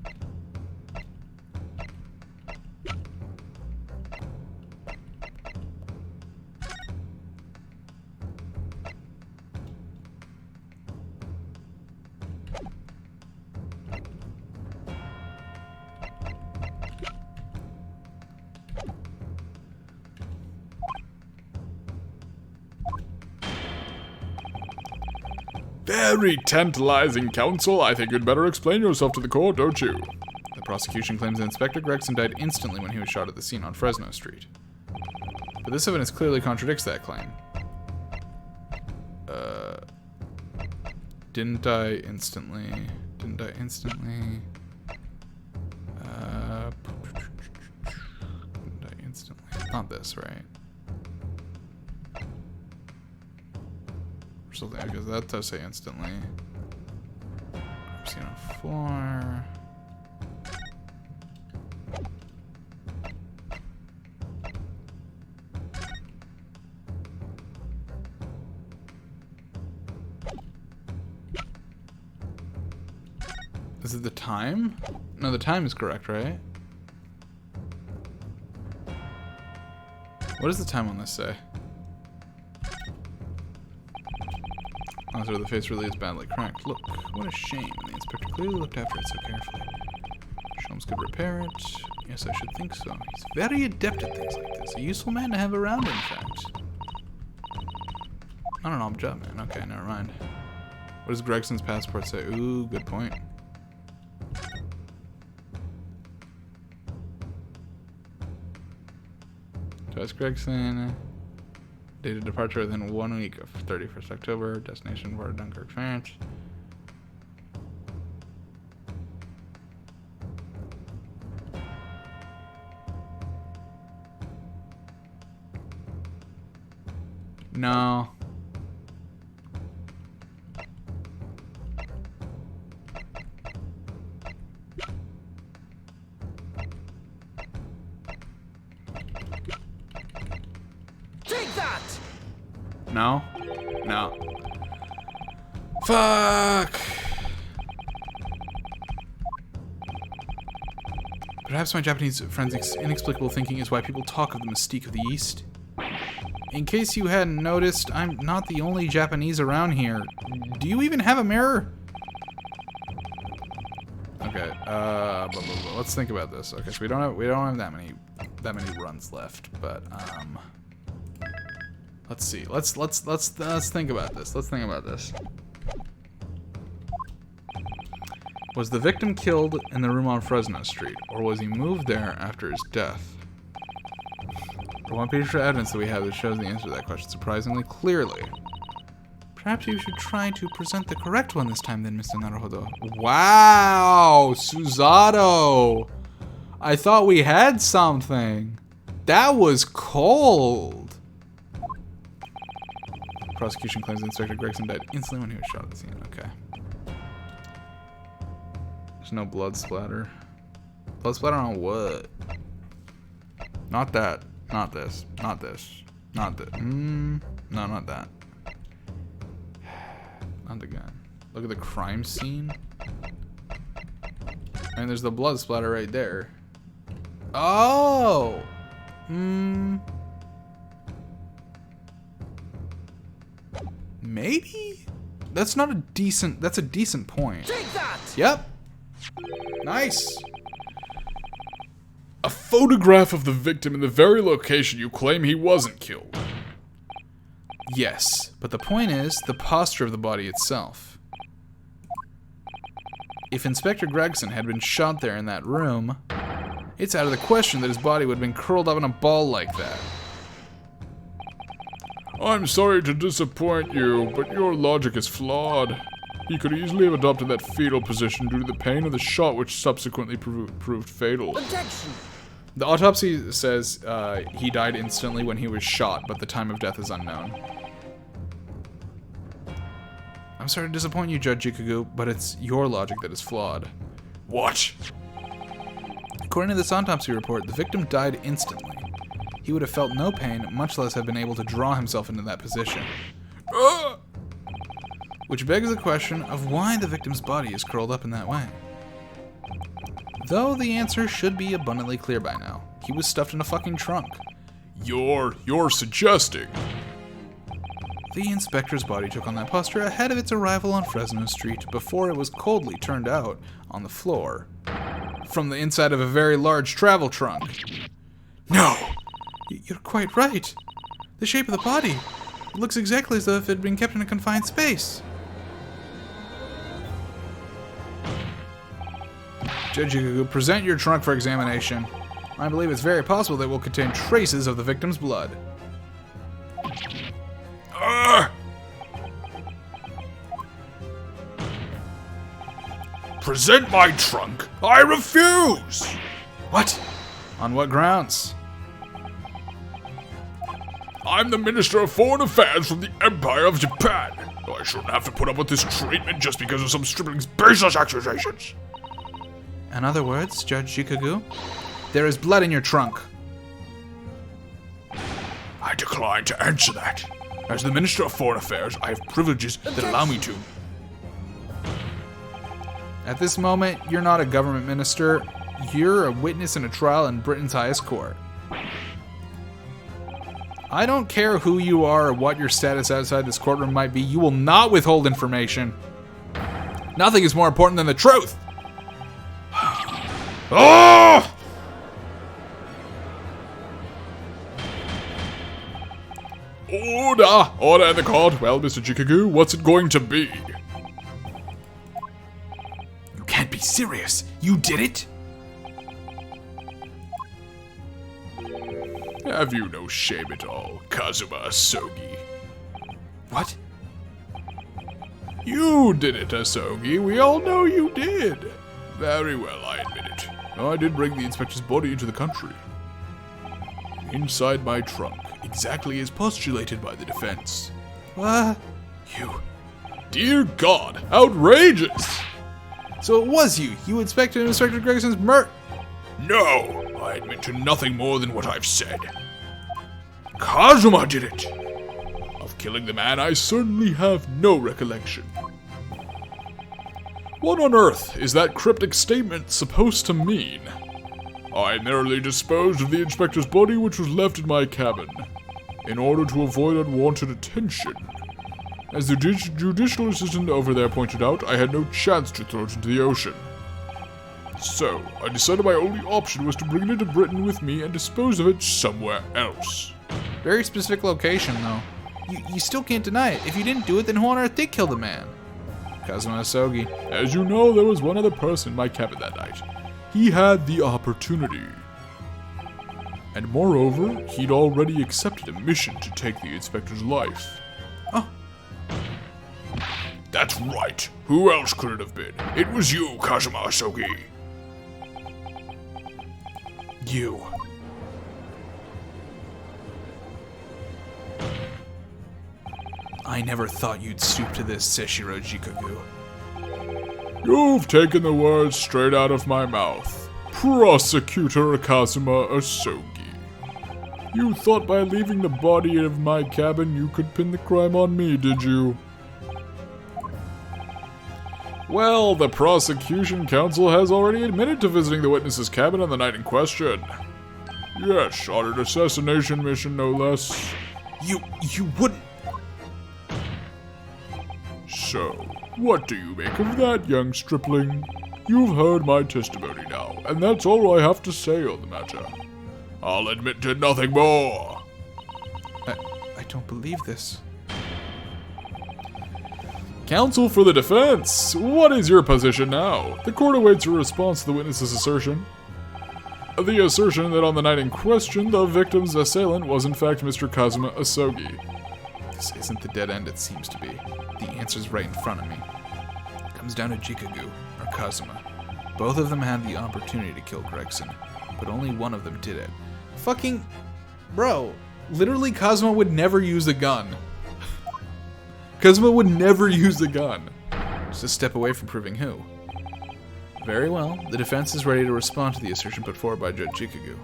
Very tantalizing, counsel. I think you'd better explain yourself to the court, don't you? The prosecution claims that Inspector Gregson died instantly when he was shot at the scene on Fresno Street. But this evidence clearly contradicts that claim. Didn't die instantly. Didn't die instantly. Didn't die instantly. Not this, right? Or something, because that does say instantly. I'm seeing on the floor. Is it the time? No, the time is correct, right? What does the time on this say? Oh, so the face really is badly cracked. Look, what a shame. And the inspector clearly looked after it so carefully. Sholmes could repair it. Yes, I should think so. He's very adept at things like this. A useful man to have around, in fact. Not an odd job, man. Okay, never mind. What does Gregson's passport say? Ooh, good point. Wes Gregson. Date of departure within 1 week of 31st October. Destination Port of Dunkirk, France. No. Take that! No? No. Fuck! Perhaps my Japanese friend's inexplicable thinking is why people talk of the mystique of the East. In case you hadn't noticed, I'm not the only Japanese around here. Do you even have a mirror? Okay, let's think about this. Okay, so we don't have that many runs left, but let's see. Let's think about this. Let's think about this. Was the victim killed in the room on Fresno Street, or was he moved there after his death? For one piece of evidence that we have that shows the answer to that question surprisingly clearly. Perhaps you should try to present the correct one this time then, Mr. Naruhodo. Wow! Susato! I thought we had something. That was cold. Prosecution claims Inspector Gregson died instantly when he was shot at the scene. Okay. There's no blood splatter. Blood splatter on what? Not that. Not this. Not this. Not this. No, not that. Not the gun. Look at the crime scene. And there's the blood splatter right there. Oh! Maybe? That's not a decent... That's a decent point. Take that! Yep. Nice. A photograph of the victim in the very location you claim he wasn't killed. Yes, but the point is the posture of the body itself. If Inspector Gregson had been shot there in that room, it's out of the question that his body would have been curled up in a ball like that. I'm sorry to disappoint you, but your logic is flawed. He could easily have adopted that fetal position due to the pain of the shot, which subsequently proved fatal. Objection! The autopsy says he died instantly when he was shot, but the time of death is unknown. I'm sorry to disappoint you, Judge Ikugu, but it's your logic that is flawed. What? According to this autopsy report, the victim died instantly. He would have felt no pain, much less have been able to draw himself into that position. Which begs the question of why the victim's body is curled up in that way. Though the answer should be abundantly clear by now. He was stuffed in a fucking trunk. You're suggesting. The inspector's body took on that posture ahead of its arrival on Fresno Street before it was coldly turned out on the floor from the inside of a very large travel trunk. No! You're quite right. The shape of the body. It looks exactly as though it had been kept in a confined space. Judge Ikugu, present your trunk for examination. I believe it's very possible that it will contain traces of the victim's blood. Present my trunk. I refuse! What? On what grounds? I'm the Minister of Foreign Affairs from the Empire of Japan. I shouldn't have to put up with this treatment just because of some stripling's baseless accusations. In other words, Judge Jikagu, There is blood in your trunk. I decline to answer that. As the Minister of Foreign Affairs, I have privileges that allow me to. At this moment, you're not a government minister. You're a witness in a trial in Britain's highest court. I don't care who you are or what your status outside this courtroom might be. You will not withhold information. Nothing is more important than the truth. Oh! Order in the court. Well, Mr. Jikagu, what's it going to be? You can't be serious. You did it? Have you no shame at all, Kazuma Asogi? What? You did it, Asogi. We all know you did. Very well, I admit it. I did bring the inspector's body into the country. Inside my trunk, exactly as postulated by the defense. What? You. Dear God, outrageous! So it was you. You inspected Inspector Gregson's murder. No, I admit to nothing more than what I've said. Kazuma did it! Of killing the man, I certainly have no recollection. What on earth is that cryptic statement supposed to mean? I merely disposed of the inspector's body, which was left in my cabin, in order to avoid unwanted attention. As the judicial assistant over there pointed out, I had no chance to throw it into the ocean. So, I decided my only option was to bring it into Britain with me and dispose of it somewhere else. Very specific location, though. You still can't deny it. If you didn't do it, then who on earth did kill the man? Kazuma Asogi. As you know, there was one other person in my cabin that night. He had the opportunity. And moreover, he'd already accepted a mission to take the inspector's life. Oh. That's right. Who else could it have been? It was you, Kazuma Asogi. You. I never thought you'd stoop to this, Seshiro Jikagu. You've taken the words straight out of my mouth. Prosecutor Kazuma Asogi. You thought by leaving the body of my cabin you could pin the crime on me, did you? Well, the prosecution counsel has already admitted to visiting the witness's cabin on the night in question. Yes, on an assassination mission, no less. You wouldn't. So, what do you make of that, young stripling? You've heard my testimony now, and that's all I have to say on the matter. I'll admit to nothing more. I don't believe this. Counsel for the defense, what is your position now? The court awaits a response to the witness's assertion. The assertion that on the night in question, the victim's assailant was in fact Mr. Kazuma Asogi. This isn't the dead end it seems to be. The answer's right in front of me. It comes down to Jikagu, or Kazuma. Both of them had the opportunity to kill Gregson, but only one of them did it. Fucking... Bro, literally Kazuma would never use a gun. Kazuma would never use the gun. Just a step away from proving who. Very well, the defense is ready to respond to the assertion put forward by Judge Jikagu.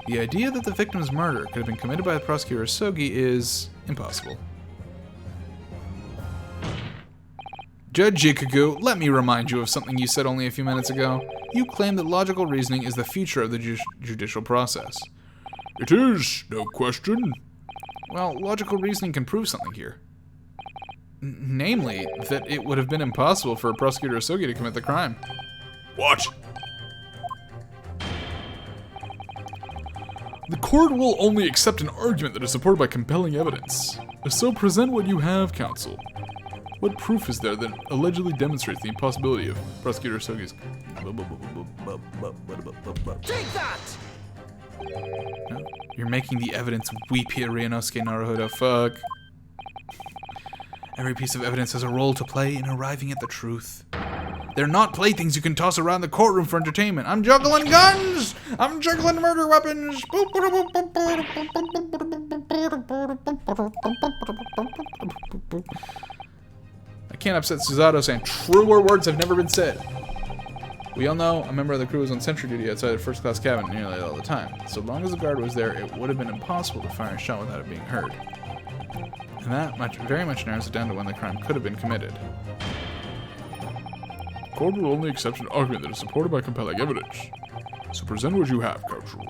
The idea that the victim's murder could have been committed by the prosecutor Asogi is impossible. Judge Jikagu, let me remind you of something you said only a few minutes ago. You claim that logical reasoning is the future of the judicial process. It is, no question. Well, logical reasoning can prove something here. Namely, that it would have been impossible for Prosecutor Asogi to commit the crime. What? The court will only accept an argument that is supported by compelling evidence. So present what you have, counsel. What proof is there that allegedly demonstrates the impossibility of Prosecutor Asogi's... Take that! No, you're making the evidence weep here, Ryunosuke Naruhodo. Fuck. Every piece of evidence has a role to play in arriving at the truth. They're not playthings you can toss around the courtroom for entertainment. I'm juggling guns! I'm juggling murder weapons! I can't upset Susato saying truer words have never been said. We all know a member of the crew was on sentry duty outside the first-class cabin nearly all the time. So long as the guard was there, it would have been impossible to fire a shot without it being heard. And that very much narrows it down to when the crime could have been committed. The court will only accept an argument that is supported by compelling evidence. So present what you have, Counsel.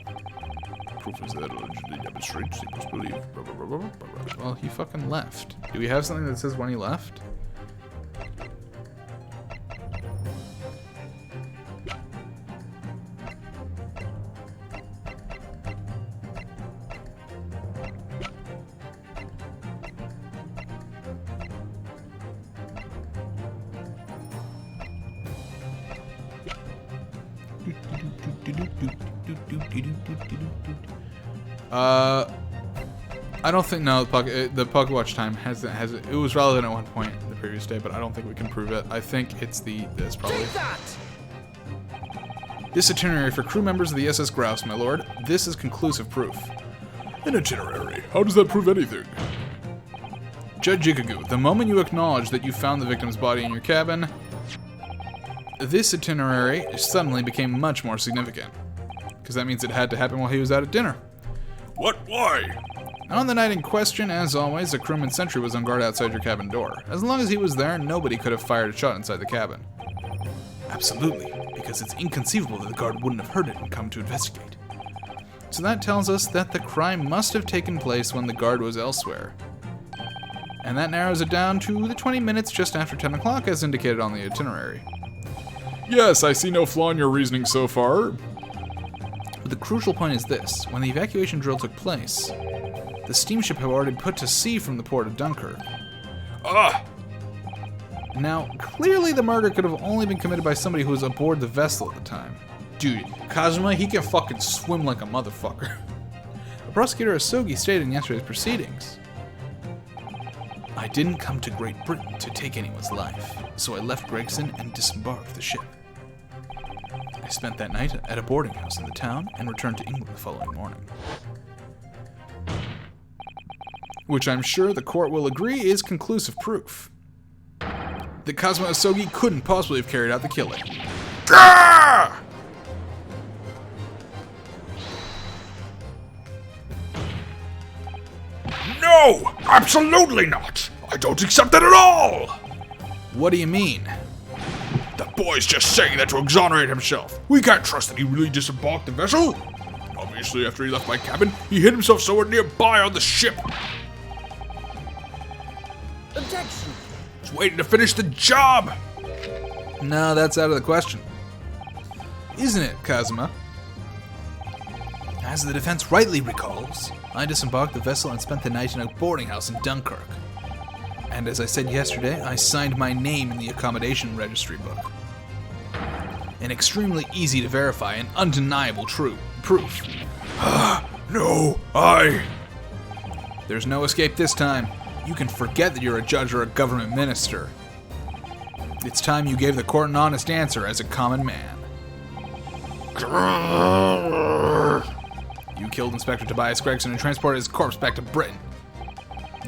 Proof is that allegedly demonstrates he must believe. Blah, blah, blah, blah, blah, blah. Well, he fucking left. Do we have something that says when he left? I don't think the Pocket Watch time has it was relevant at one point the previous day, but I don't think we can prove it. I think it's this probably. Take that! This itinerary for crew members of the SS Grouse, my lord. This is conclusive proof. An itinerary? How does that prove anything? Judge Ikagu, the moment you acknowledge that you found the victim's body in your cabin, this itinerary suddenly became much more significant. Because that means it had to happen while he was out at dinner. What? Why? On the night in question, as always, a crewman sentry was on guard outside your cabin door. As long as he was there, nobody could have fired a shot inside the cabin. Absolutely, because it's inconceivable that the guard wouldn't have heard it and come to investigate. So that tells us that the crime must have taken place when the guard was elsewhere. And that narrows it down to the 20 minutes just after 10 o'clock as indicated on the itinerary. Yes, I see no flaw in your reasoning so far. But the crucial point is this. When the evacuation drill took place, the steamship had already put to sea from the port of Dunkirk. Ah! Now, clearly the murder could have only been committed by somebody who was aboard the vessel at the time. Dude, Kazuma, he can fucking swim like a motherfucker. Prosecutor Asogi stated in yesterday's proceedings, I didn't come to Great Britain to take anyone's life, so I left Gregson and disembarked the ship. I spent that night at a boarding house in the town and returned to England the following morning. Which I'm sure the court will agree is conclusive proof that Kazuma Asogi couldn't possibly have carried out the killing. Ah! No! Absolutely not! I don't accept that at all! What do you mean? The boy's just saying that to exonerate himself. We can't trust that he really disembarked the vessel. Obviously, after he left my cabin, he hid himself somewhere nearby on the ship. Objection! He's waiting to finish the job. No, that's out of the question. Isn't it, Kazuma? As the defense rightly recalls, I disembarked the vessel and spent the night in a boarding house in Dunkirk. And as I said yesterday, I signed my name in the accommodation registry book. An extremely easy to verify and undeniable proof. No, There's no escape this time. You can forget that you're a judge or a government minister. It's time you gave the court an honest answer as a common man. You killed Inspector Tobias Gregson and transported his corpse back to Britain.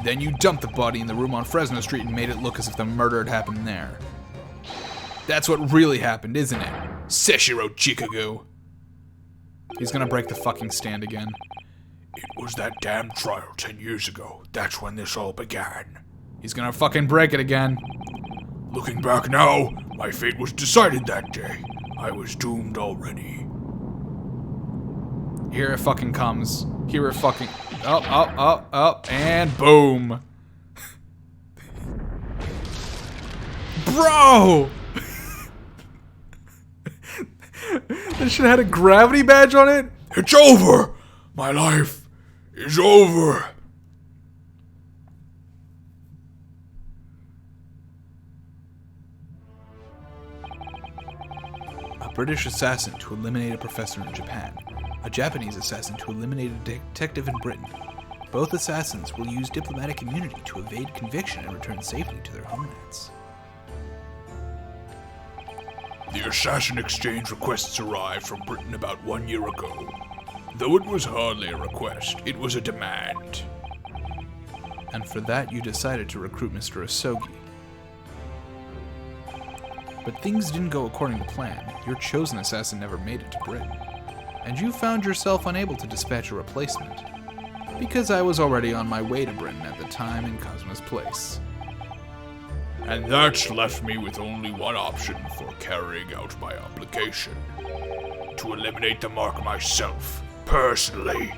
Then you dumped the body in the room on Fresno Street and made it look as if the murder had happened there. That's what really happened, isn't it? Seshiro Chikagu. He's gonna break the fucking stand again. It was that damn trial 10 years ago. That's when this all began. He's gonna fucking break it again. Looking back now, my fate was decided that day. I was doomed already. Here it fucking comes. Here it fucking... Up, and boom. Bro! This shit had a gravity badge on it? It's over! My life is over. A British assassin to eliminate a professor in Japan. A Japanese assassin to eliminate a detective in Britain. Both assassins will use diplomatic immunity to evade conviction and return safely to their homelands. The assassin exchange requests arrived from Britain about 1 year ago. Though it was hardly a request, it was a demand. And for that you decided to recruit Mr. Asogi. But things didn't go according to plan. Your chosen assassin never made it to Britain. And you found yourself unable to dispatch a replacement. Because I was already on my way to Britain at the time in Cosmo's place. And that's left me with only one option for carrying out my obligation. To eliminate the mark myself, personally.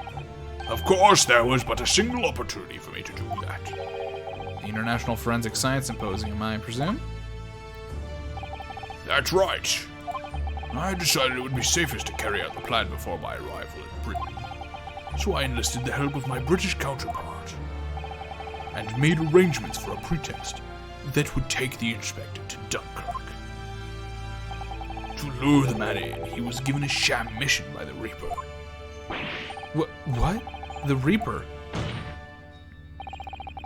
Of course, there was but a single opportunity for me to do that. The International Forensic Science Symposium, I presume? That's right. I decided it would be safest to carry out the plan before my arrival in Britain. So I enlisted the help of my British counterpart. And made arrangements for a pretext that would take the inspector to Dunkirk. To lure the man in, he was given a sham mission by the Reaper. What? The Reaper?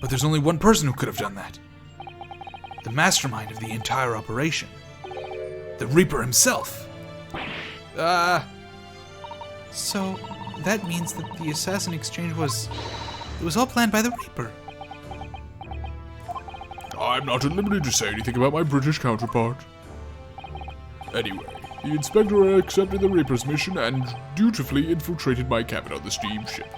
But there's only one person who could have done that. The mastermind of the entire operation. The Reaper himself. So, that means that the assassin exchange was all planned by the Reaper. I'm not at liberty to say anything about my British counterpart. Anyway, the inspector accepted the Reaper's mission and dutifully infiltrated my cabin on the steamship.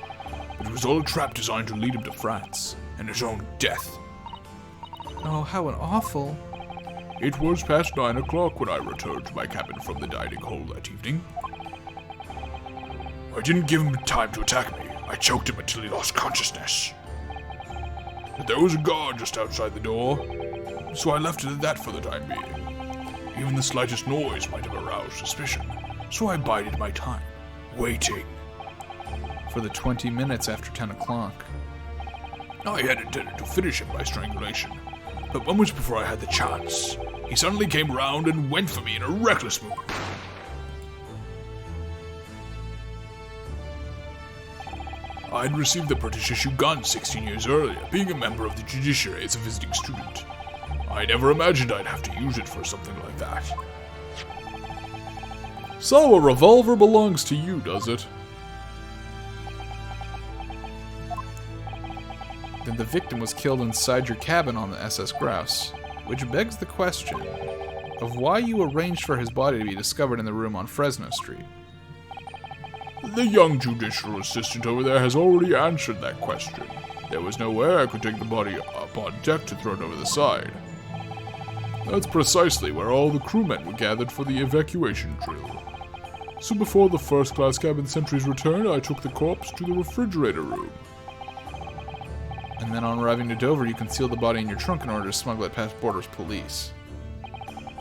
It was all a trap designed to lead him to France and his own death. Oh, how awful. It was past 9 o'clock when I returned to my cabin from the dining hall that evening. I didn't give him time to attack me. I choked him until he lost consciousness. But there was a guard just outside the door, so I left it at that for the time being. Even the slightest noise might have aroused suspicion, so I bided my time, waiting. For the 20 minutes after 10 o'clock. I had intended to finish him by strangulation, but moments before I had the chance, he suddenly came round and went for me in a reckless move. I'd received the British issue gun 16 years earlier, being a member of the judiciary as a visiting student. I never imagined I'd have to use it for something like that. So a revolver belongs to you, does it? Then the victim was killed inside your cabin on the SS Grouse, which begs the question of why you arranged for his body to be discovered in the room on Fresno Street. The young judicial assistant over there has already answered that question. There was no way I could take the body up on deck to throw it over the side. That's precisely where all the crewmen were gathered for the evacuation drill. So before the first-class cabin sentries returned, I took the corpse to the refrigerator room. And then on arriving to Dover, you concealed the body in your trunk in order to smuggle it past Borders Police.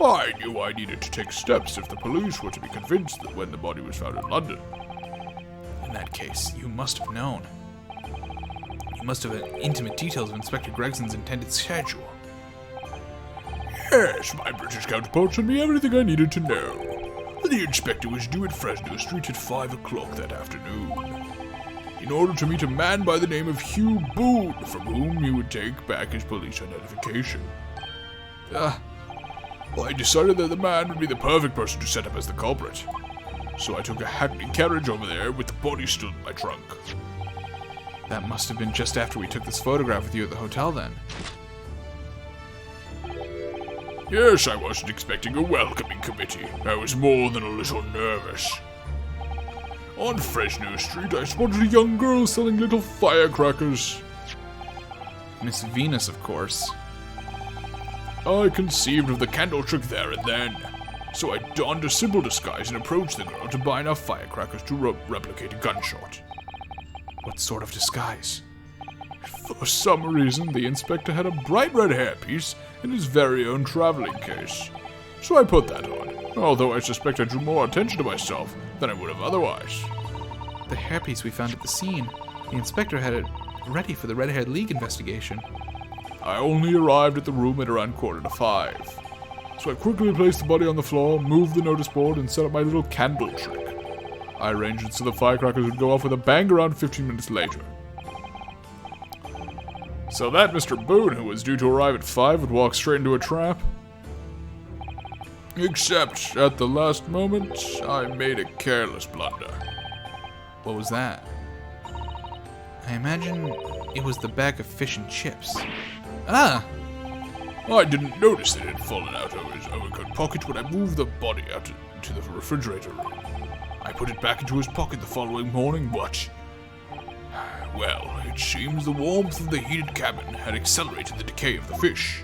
I knew I needed to take steps if the police were to be convinced that when the body was found in London. In that case, you must have known. You must have had intimate details of Inspector Gregson's intended schedule. Yes, my British counterpart sent me everything I needed to know. The inspector was due at Fresno Street at 5 o'clock that afternoon, in order to meet a man by the name of Hugh Boone, from whom he would take back his police identification. I decided that the man would be the perfect person to set up as the culprit. So I took a hackney carriage over there with the body still in my trunk. That must have been just after we took this photograph with you at the hotel then. Yes, I wasn't expecting a welcoming committee. I was more than a little nervous. On Fresno Street, I spotted a young girl selling little firecrackers. Miss Venus, of course. I conceived of the candle trick there and then. So I donned a simple disguise and approached the girl to buy enough firecrackers to replicate a gunshot. What sort of disguise? For some reason, the inspector had a bright red hairpiece in his very own traveling case. So I put that on, although I suspect I drew more attention to myself than I would have otherwise. The hairpiece we found at the scene, the inspector had it ready for the Red-Haired League investigation. I only arrived at the room at around 4:45. So I quickly placed the body on the floor, moved the notice board, and set up my little candle trick. I arranged it so the firecrackers would go off with a bang around 15 minutes later. So that Mr. Boone, who was due to arrive at 5, would walk straight into a trap? Except, at the last moment, I made a careless blunder. What was that? I imagine it was the bag of fish and chips. Ah! I didn't notice it had fallen out of his overcoat pocket when I moved the body out to the refrigerator room. I put it back into his pocket the following morning, but... well, it seems the warmth of the heated cabin had accelerated the decay of the fish.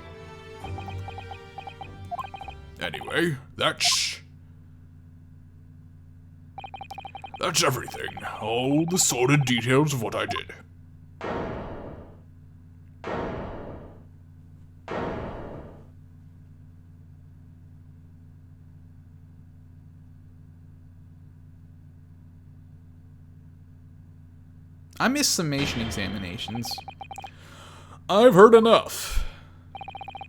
Anyway, that's everything. All the sordid details of what I did. I miss summation examinations. I've heard enough.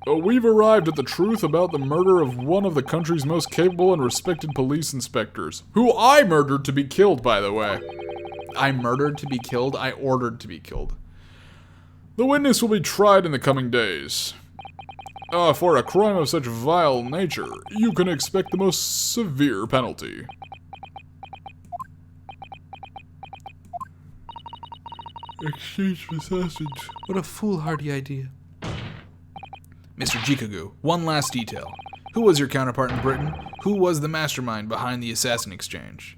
We've arrived at the truth about the murder of one of the country's most capable and respected police inspectors. Who I murdered to be killed, by the way. I murdered to be killed? I ordered to be killed. The witness will be tried in the coming days. For a crime of such vile nature, you can expect the most severe penalty. Exchange of assassins. What a foolhardy idea. Mr. Jikagu, one last detail. Who was your counterpart in Britain? Who was the mastermind behind the assassin exchange?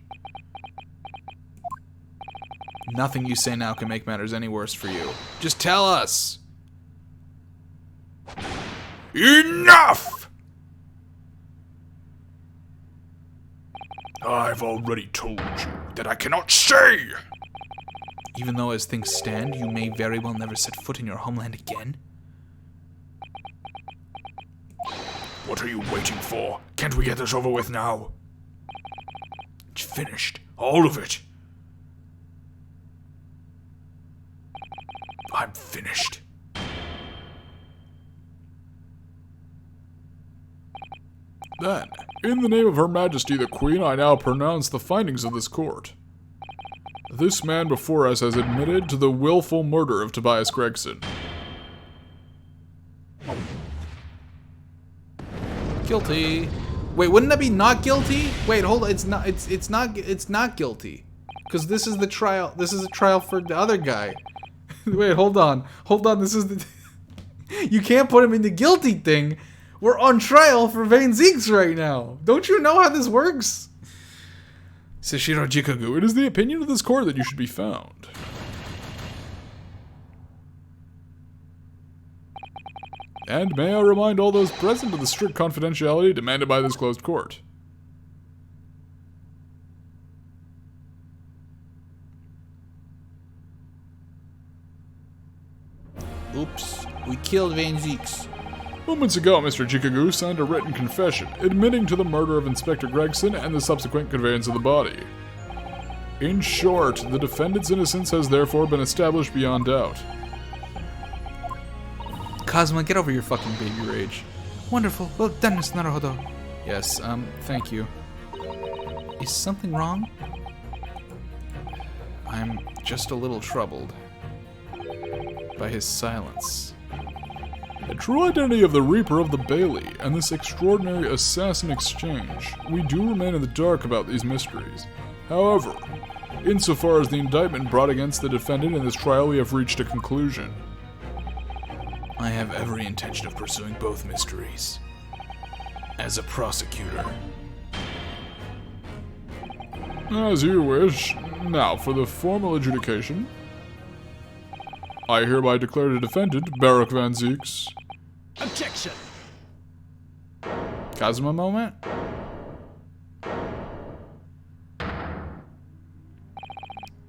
Nothing you say now can make matters any worse for you. Just tell us! Enough! I've already told you that I cannot say! Even though as things stand, you may very well never set foot in your homeland again? What are you waiting for? Can't we get this over with now? It's finished. All of it. I'm finished. Then, in the name of Her Majesty the Queen, I now pronounce the findings of this court. This man before us has admitted to the willful murder of Tobias Gregson. Guilty. Wait, wouldn't that be not guilty? Wait, hold on. It's not guilty. Because this is the trial. This is a trial for the other guy. Wait, hold on. Hold on. This is the... You can't put him in the guilty thing. We're on trial for Van Zeeks right now. Don't you know how this works? Seshiro Jikagu, it is the opinion of this court that you should be found. And may I remind all those present of the strict confidentiality demanded by this closed court. Oops. We killed Van Zeeks. Moments ago, Mr. Jikagu signed a written confession admitting to the murder of Inspector Gregson and the subsequent conveyance of the body. In short, the defendant's innocence has therefore been established beyond doubt. Kazuma, get over your fucking baby rage. Wonderful. Well done, Miss Naruhodo. Yes, thank you. Is something wrong? I'm just a little troubled by his silence. The true identity of the Reaper of the Bailey and this extraordinary assassin exchange, we do remain in the dark about these mysteries. However, insofar as the indictment brought against the defendant in this trial, we have reached a conclusion. I have every intention of pursuing both mysteries. As a prosecutor. As you wish. Now, for the formal adjudication. I hereby declare the defendant, Baruch Van Zeeks. Objection! Kazuma moment?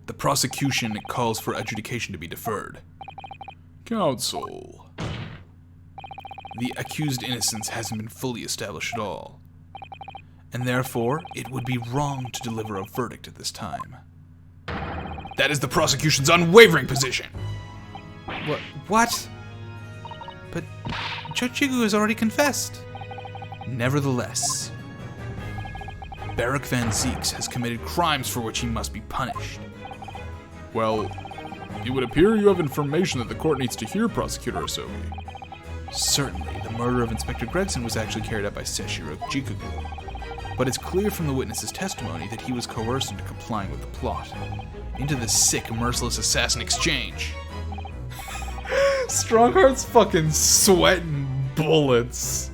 The prosecution calls for adjudication to be deferred. Counsel. The accused innocence hasn't been fully established at all. And therefore, it would be wrong to deliver a verdict at this time. That is the prosecution's unwavering position! What? But Judge Chigu has already confessed. Nevertheless, Baruch Van Zeeks has committed crimes for which he must be punished. Well, it would appear you have information that the court needs to hear, Prosecutor Asogi. Certainly, the murder of Inspector Gregson was actually carried out by Seshiro Jikagu. But it's clear from the witness's testimony that he was coerced into complying with the plot. Into this sick, merciless assassin exchange. Strongheart's fucking sweating bullets.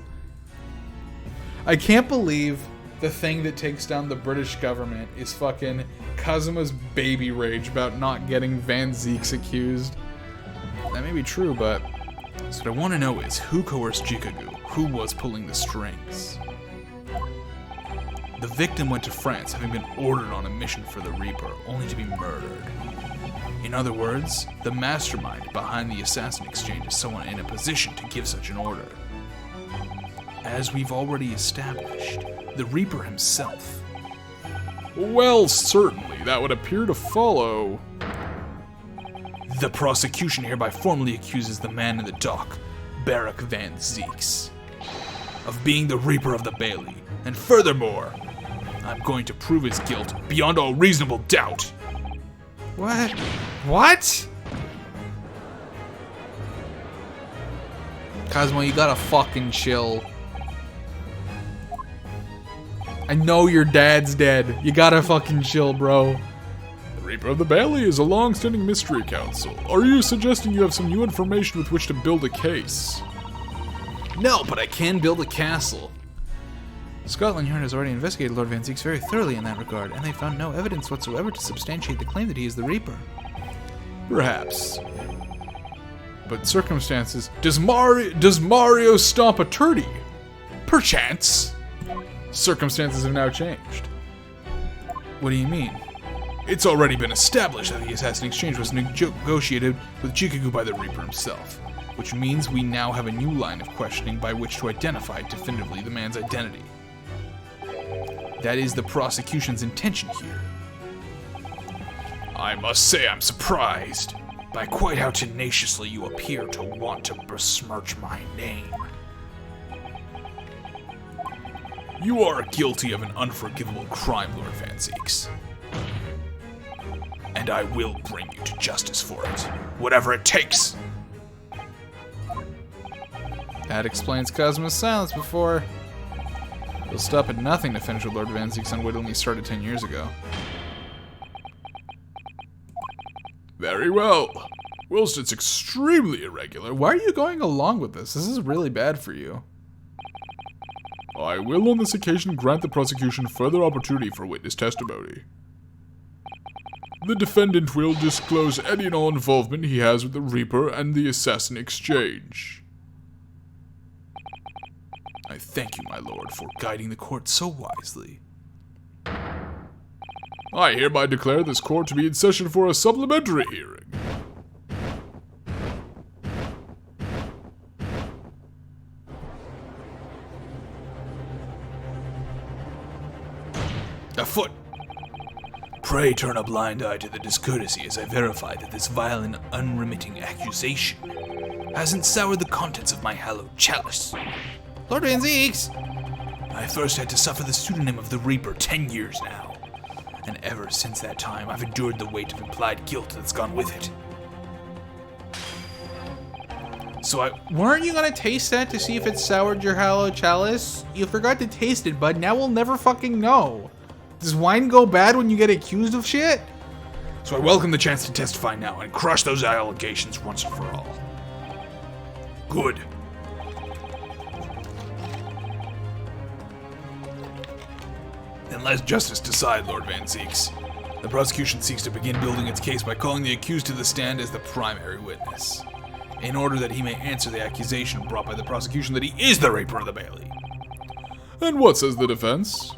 I can't believe the thing that takes down the British government is fucking Kazuma's baby rage about not getting Van Zeeks accused. That may be true, but so what I want to know is who coerced Jikagu? Who was pulling the strings? The victim went to France having been ordered on a mission for the Reaper, only to be murdered. In other words, the mastermind behind the assassin exchange is someone in a position to give such an order. As we've already established, the Reaper himself. Well, certainly, that would appear to follow. The prosecution hereby formally accuses the man in the dock, Barak Van Zeeks, of being the Reaper of the Bailey, and furthermore, I'm going to prove his guilt beyond all reasonable doubt. What? What? Cosmo, you gotta fucking chill. I know your dad's dead. You gotta fucking chill, bro. The Reaper of the Bailey is a long-standing mystery council. Are you suggesting you have some new information with which to build a case? No, but I can build a castle. Scotland Yard has already investigated Lord Van Zeeks very thoroughly in that regard, and they found no evidence whatsoever to substantiate the claim that he is the Reaper. Perhaps. But circumstances... Does Mario stomp a turdy? Perchance. Circumstances have now changed. What do you mean? It's already been established that the assassin exchange was negotiated with Jikagu by the Reaper himself, which means we now have a new line of questioning by which to identify definitively the man's identity. That is the prosecution's intention here. I must say I'm surprised by quite how tenaciously you appear to want to besmirch my name. You are guilty of an unforgivable crime, Lord Van Zeeks. And I will bring you to justice for it, whatever it takes. That explains Cosmo's silence before. He'll stop at nothing to finish what Lord Van Zeeks unwittingly started 10 years ago. Very well. Whilst it's extremely irregular, Why are you going along with this? This is really bad for you. I will on this occasion grant the prosecution further opportunity for witness testimony. The defendant will disclose any and all involvement he has with the Reaper and the assassin exchange. I thank you, my lord, for guiding the court so wisely. I hereby declare this court to be in session for a supplementary hearing. Afoot! Pray turn a blind eye to the discourtesy as I verify that this vile and unremitting accusation hasn't soured the contents of my hallowed chalice. Lord Van Zeeks! I first had to suffer the pseudonym of the Reaper 10 years now, and ever since that time I've endured the weight of implied guilt that's gone with it. So Weren't you gonna taste that to see if it soured your hallowed chalice? You forgot to taste it, bud. Now we'll never fucking know. Does wine go bad when you get accused of shit? So I welcome the chance to testify now and crush those allegations once and for all. Good. Then let justice decide, Lord Van Zeeks. The prosecution seeks to begin building its case by calling the accused to the stand as the primary witness, in order that he may answer the accusation brought by the prosecution that he is the Reaper of the Bailey. And what says the defense?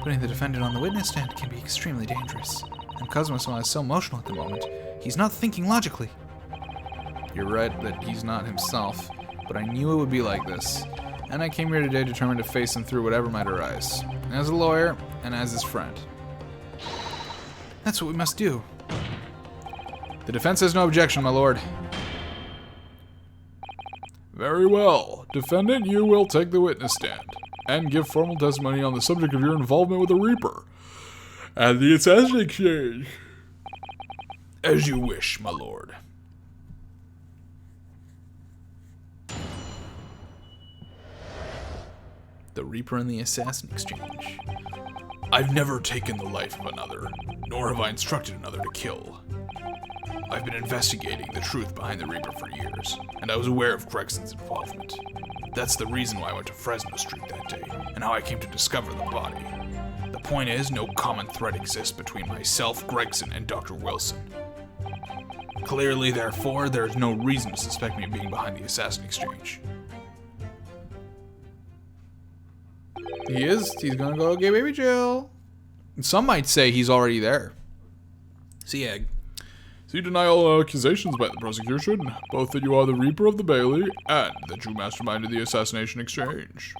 Putting the defendant on the witness stand can be extremely dangerous. And Cosmo is so emotional at the moment, he's not thinking logically. You're right that he's not himself, but I knew it would be like this. And I came here today determined to face him through whatever might arise. As a lawyer, and as his friend. That's what we must do. The defense has no objection, my lord. Very well. Defendant, you will take the witness stand and give formal testimony on the subject of your involvement with the Reaper and the assassin exchange. As you wish, my lord. The Reaper and the Assassin Exchange. I've never taken the life of another, nor have I instructed another to kill. I've been investigating the truth behind the Reaper for years, and I was aware of Gregson's involvement. That's the reason why I went to Fresno Street that day, and how I came to discover the body. The point is, no common thread exists between myself, Gregson, and Dr. Wilson. Clearly, therefore, there's no reason to suspect me of being behind the Assassin Exchange. He is. He's gonna go get Baby Jill. Some might say he's already there. See, Egg. So you deny all accusations by the prosecution, both that you are the Reaper of the Bailey and that you masterminded the assassination exchange.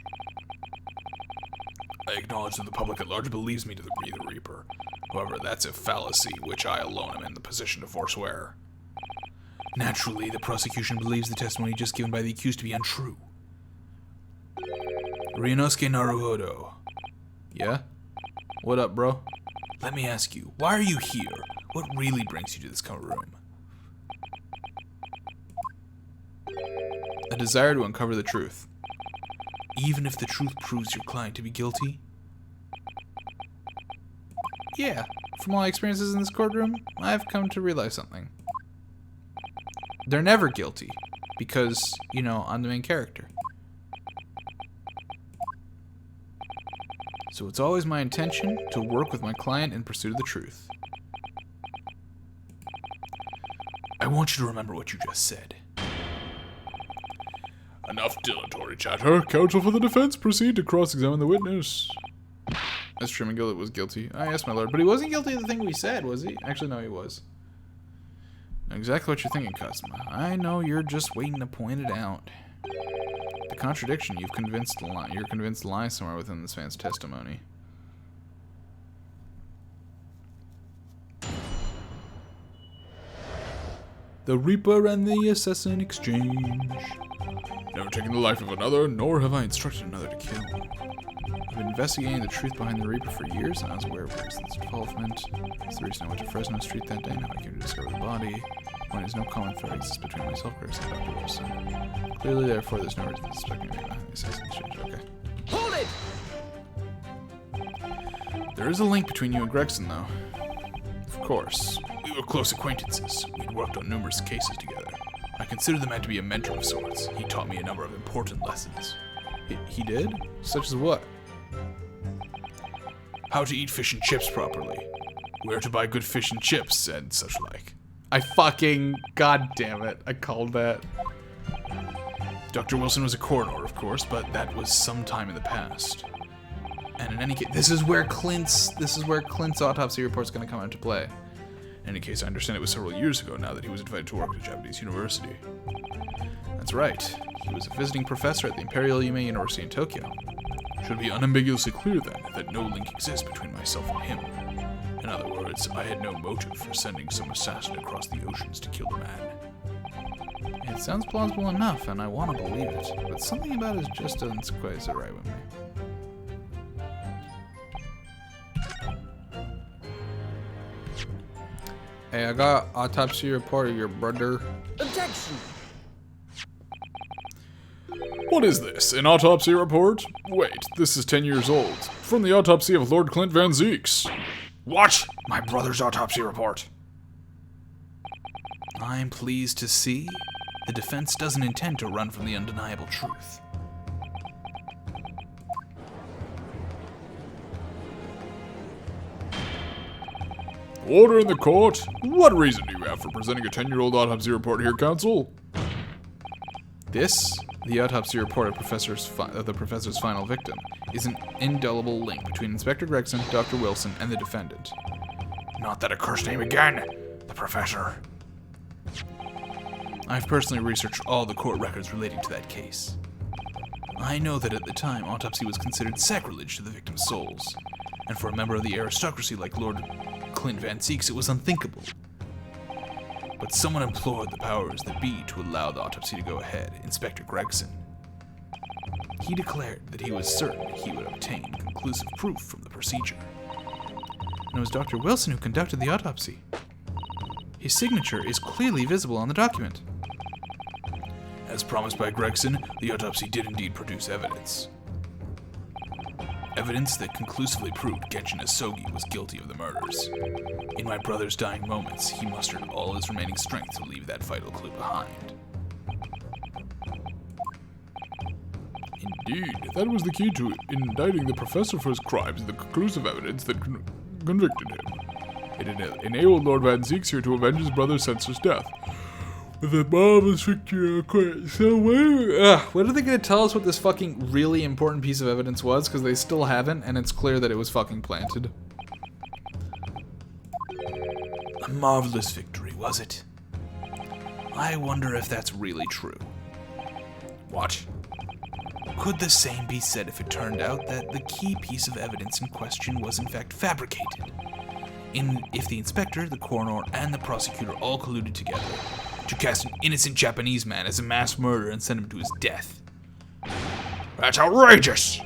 I acknowledge that the public at large believes me to be the Reaper. However, that's a fallacy which I alone am in the position to forswear. Naturally, the prosecution believes the testimony just given by the accused to be untrue. Ryunosuke Naruhodo. Yeah? What up, bro? Let me ask you, why are you here? What really brings you to this room? A desire to uncover the truth. Even if the truth proves your client to be guilty? Yeah. From all my experiences in this courtroom, I've come to realize something. They're never guilty. Because, you know, I'm the main character. So it's always my intention to work with my client in pursuit of the truth. I want you to remember what you just said. Enough dilatory chatter. Counsel for the defense, proceed to cross-examine the witness. As Truman Gillett was guilty. Ah, yes, my lord. But he wasn't guilty of the thing we said, was he? Actually, no, he was. Know exactly what you're thinking, Cosma. I know you're just waiting to point it out. The contradiction, you're convinced lies somewhere within this man's testimony. The Reaper and the Assassin Exchange. Never taken the life of another, nor have I instructed another to kill. I've been investigating the truth behind the Reaper for years, and I was aware of Gregson's involvement. That's the reason I went to Fresno Street that day, and how I came to discover the body. The point is, no common thread exists between myself, Gregson, and Dr. Wilson. Clearly, therefore, there's no reason to suspect me behind the Assassin Exchange. Okay. Hold it! There is a link between you and Gregson, though. Of course. We were close acquaintances. We'd worked on numerous cases together. I consider the man to be a mentor of sorts. He taught me a number of important lessons. He did? Such as what? How to eat fish and chips properly. Where to buy good fish and chips, and such like. I fucking... God damn it. I called that. Dr. Wilson was a coroner, of course, but that was some time in the past. And in any case, this is where Clint's autopsy report's gonna come into play. In any case, I understand it was several years ago now that he was invited to work at a Japanese university. That's right. He was a visiting professor at the Imperial Yume University in Tokyo. Should be unambiguously clear then that no link exists between myself and him. In other words, I had no motive for sending some assassin across the oceans to kill the man. It sounds plausible enough, and I want to believe it, but something about it just doesn't quite sit right with me. Hey, I got autopsy report of your brother. Objection! What is this? An autopsy report? Wait, this is 10 years old. From the autopsy of Lord Clint Van Zeeks. What? My brother's autopsy report. I'm pleased to see the defense doesn't intend to run from the undeniable truth. Order in the court. What reason do you have for presenting a 10-year-old autopsy report here, counsel? This, the autopsy report of the professor's final victim, is an indelible link between Inspector Gregson, Dr. Wilson, and the defendant. Not that accursed name again. The professor. I've personally researched all the court records relating to that case. I know that at the time, autopsy was considered sacrilege to the victim's souls, and for a member of the aristocracy like Lord Clint Van Zeeks, it was unthinkable. But someone implored the powers that be to allow the autopsy to go ahead, Inspector Gregson. He declared that he was certain he would obtain conclusive proof from the procedure. And it was Dr. Wilson who conducted the autopsy. His signature is clearly visible on the document. As promised by Gregson, the autopsy did indeed produce evidence. Evidence that conclusively proved Genshin Asogi was guilty of the murders. In my brother's dying moments, he mustered all his remaining strength to leave that vital clue behind. Indeed, that was the key to indicting the professor for his crimes and the conclusive evidence that convicted him. It enabled Lord Van Zieks here to avenge his brother's senseless death. With a marvelous victory, so when are they going to tell us what this fucking really important piece of evidence was? Because they still haven't, and it's clear that it was fucking planted. A marvelous victory, was it? I wonder if that's really true. What? Could the same be said if it turned out that the key piece of evidence in question was in fact fabricated? If the inspector, the coroner, and the prosecutor all colluded together to cast an innocent Japanese man as a mass murderer and send him to his death. That's outrageous!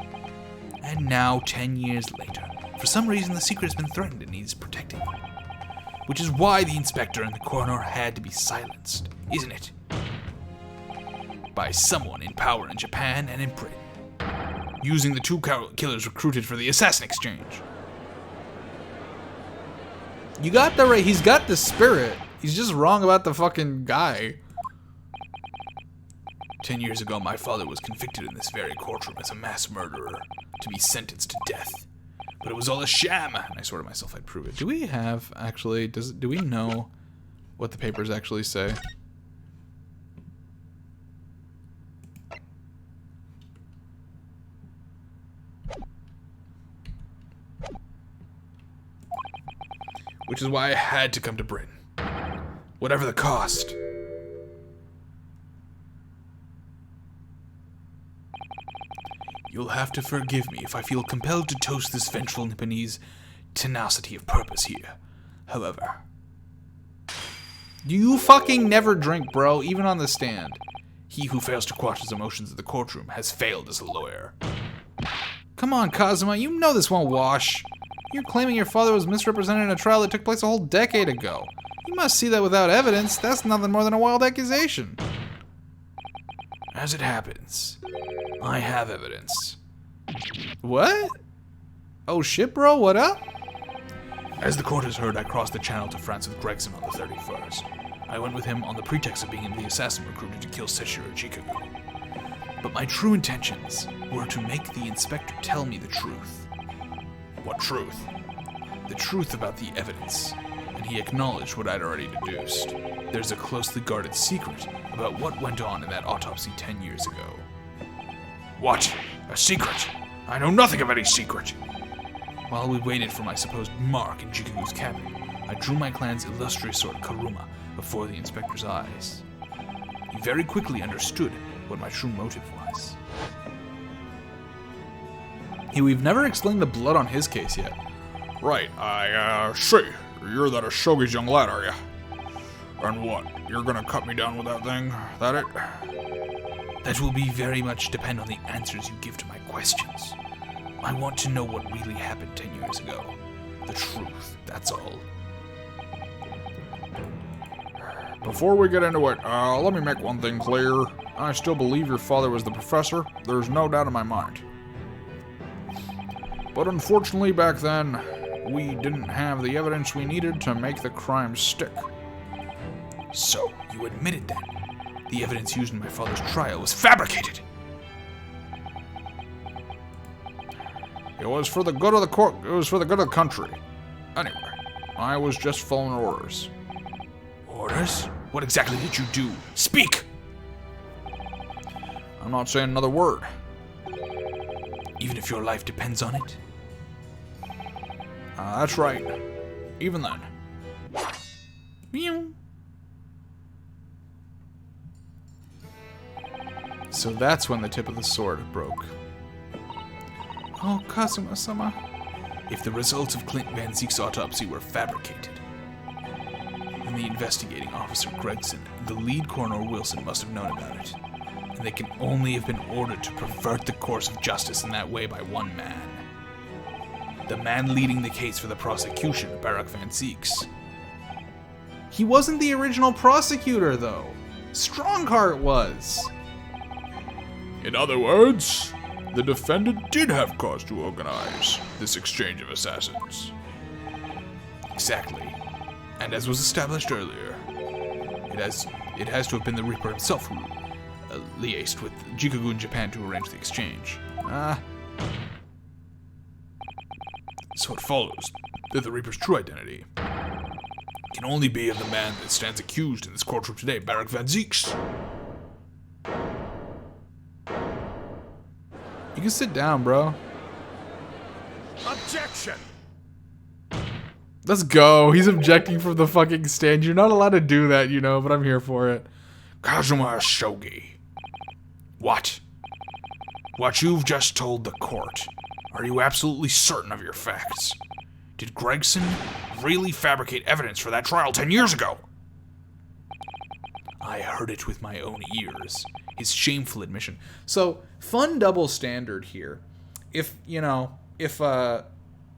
And now, 10 years later, for some reason the secret has been threatened and needs protecting. Which is why the inspector and the coroner had to be silenced, isn't it? By someone in power in Japan and in Britain, using the two killers recruited for the assassin exchange. You got the right. He's got the spirit. He's just wrong about the fucking guy. 10 years ago, my father was convicted in this very courtroom as a mass murderer to be sentenced to death. But it was all a sham, and I swore to myself I'd prove it. Do we have, actually, do we know what the papers actually say? Which is why I had to come to Britain. Whatever the cost. You'll have to forgive me if I feel compelled to toast this vengeful Nipponese tenacity of purpose here. However... You fucking never drink, bro, even on the stand. He who fails to quash his emotions in the courtroom has failed as a lawyer. Come on, Kazuma, you know this won't wash. You're claiming your father was misrepresented in a trial that took place a whole decade ago. You must see that without evidence. That's nothing more than a wild accusation. As it happens, I have evidence. What? Oh shit, bro, what up? As the court has heard, I crossed the channel to France with Gregson on the 31st. I went with him on the pretext of being the assassin recruited to kill Seshiro Chikagu. But my true intentions were to make the inspector tell me the truth. What truth? The truth about the evidence. And he acknowledged what I'd already deduced. There's a closely guarded secret about what went on in that autopsy 10 years ago. What? A secret? I know nothing of any secret. While we waited for my supposed mark in Chikagu's cabin, I drew my clan's illustrious sword Karuma before the inspector's eyes. He very quickly understood what my true motive was. We've never explained the blood on his case yet. Right, I see. You're that Ashogi's young lad, are ya? And what? You're gonna cut me down with that thing? That it? That will be very much depend on the answers you give to my questions. I want to know what really happened 10 years ago. The truth, that's all. Before we get into it, let me make one thing clear. I still believe your father was the professor. There's no doubt in my mind. But unfortunately back then, we didn't have the evidence we needed to make the crime stick. So, you admitted then, the evidence used in my father's trial was fabricated? It was for the good of the court. It was for the good of the country. Anyway, I was just following orders. Orders? What exactly did you do? Speak! I'm not saying another word. Even if your life depends on it? That's right. Even then. Meow. So that's when the tip of the sword broke. Oh, Kazuma-sama. If the results of Clint Van Ziek's autopsy were fabricated, then the investigating officer Gregson and the lead coroner Wilson must have known about it. And they can only have been ordered to pervert the course of justice in that way by one man. The man leading the case for the prosecution, Barak Van Zieks. He wasn't the original prosecutor, though. Strongheart was. In other words, the defendant did have cause to organize this exchange of assassins. Exactly. And as was established earlier, it has to have been the Reaper himself who liaised with Jikagu in Japan to arrange the exchange. So it follows that the Reaper's true identity can only be of the man that stands accused in this courtroom today, Barak Van Zieks. You can sit down, bro. Objection! Let's go. He's objecting from the fucking stand. You're not allowed to do that, you know, but I'm here for it. Kazuma Shogi. What? What you've just told the court, are you absolutely certain of your facts? Did Gregson really fabricate evidence for that trial 10 years ago? I heard it with my own ears. His shameful admission. So, fun double standard here. If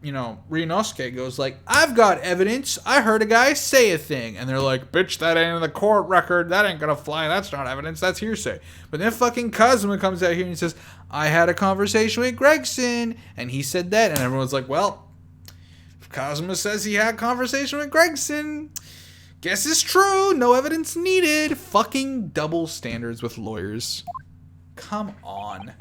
Ryunosuke goes like, I've got evidence, I heard a guy say a thing, and they're like, bitch, that ain't in the court record, that ain't gonna fly, that's not evidence, that's hearsay. But then fucking Kazuma comes out here and he says, I had a conversation with Gregson, and he said that, and everyone's like, well, if Kazuma says he had a conversation with Gregson, guess it's true, no evidence needed. Fucking double standards with lawyers. Come on.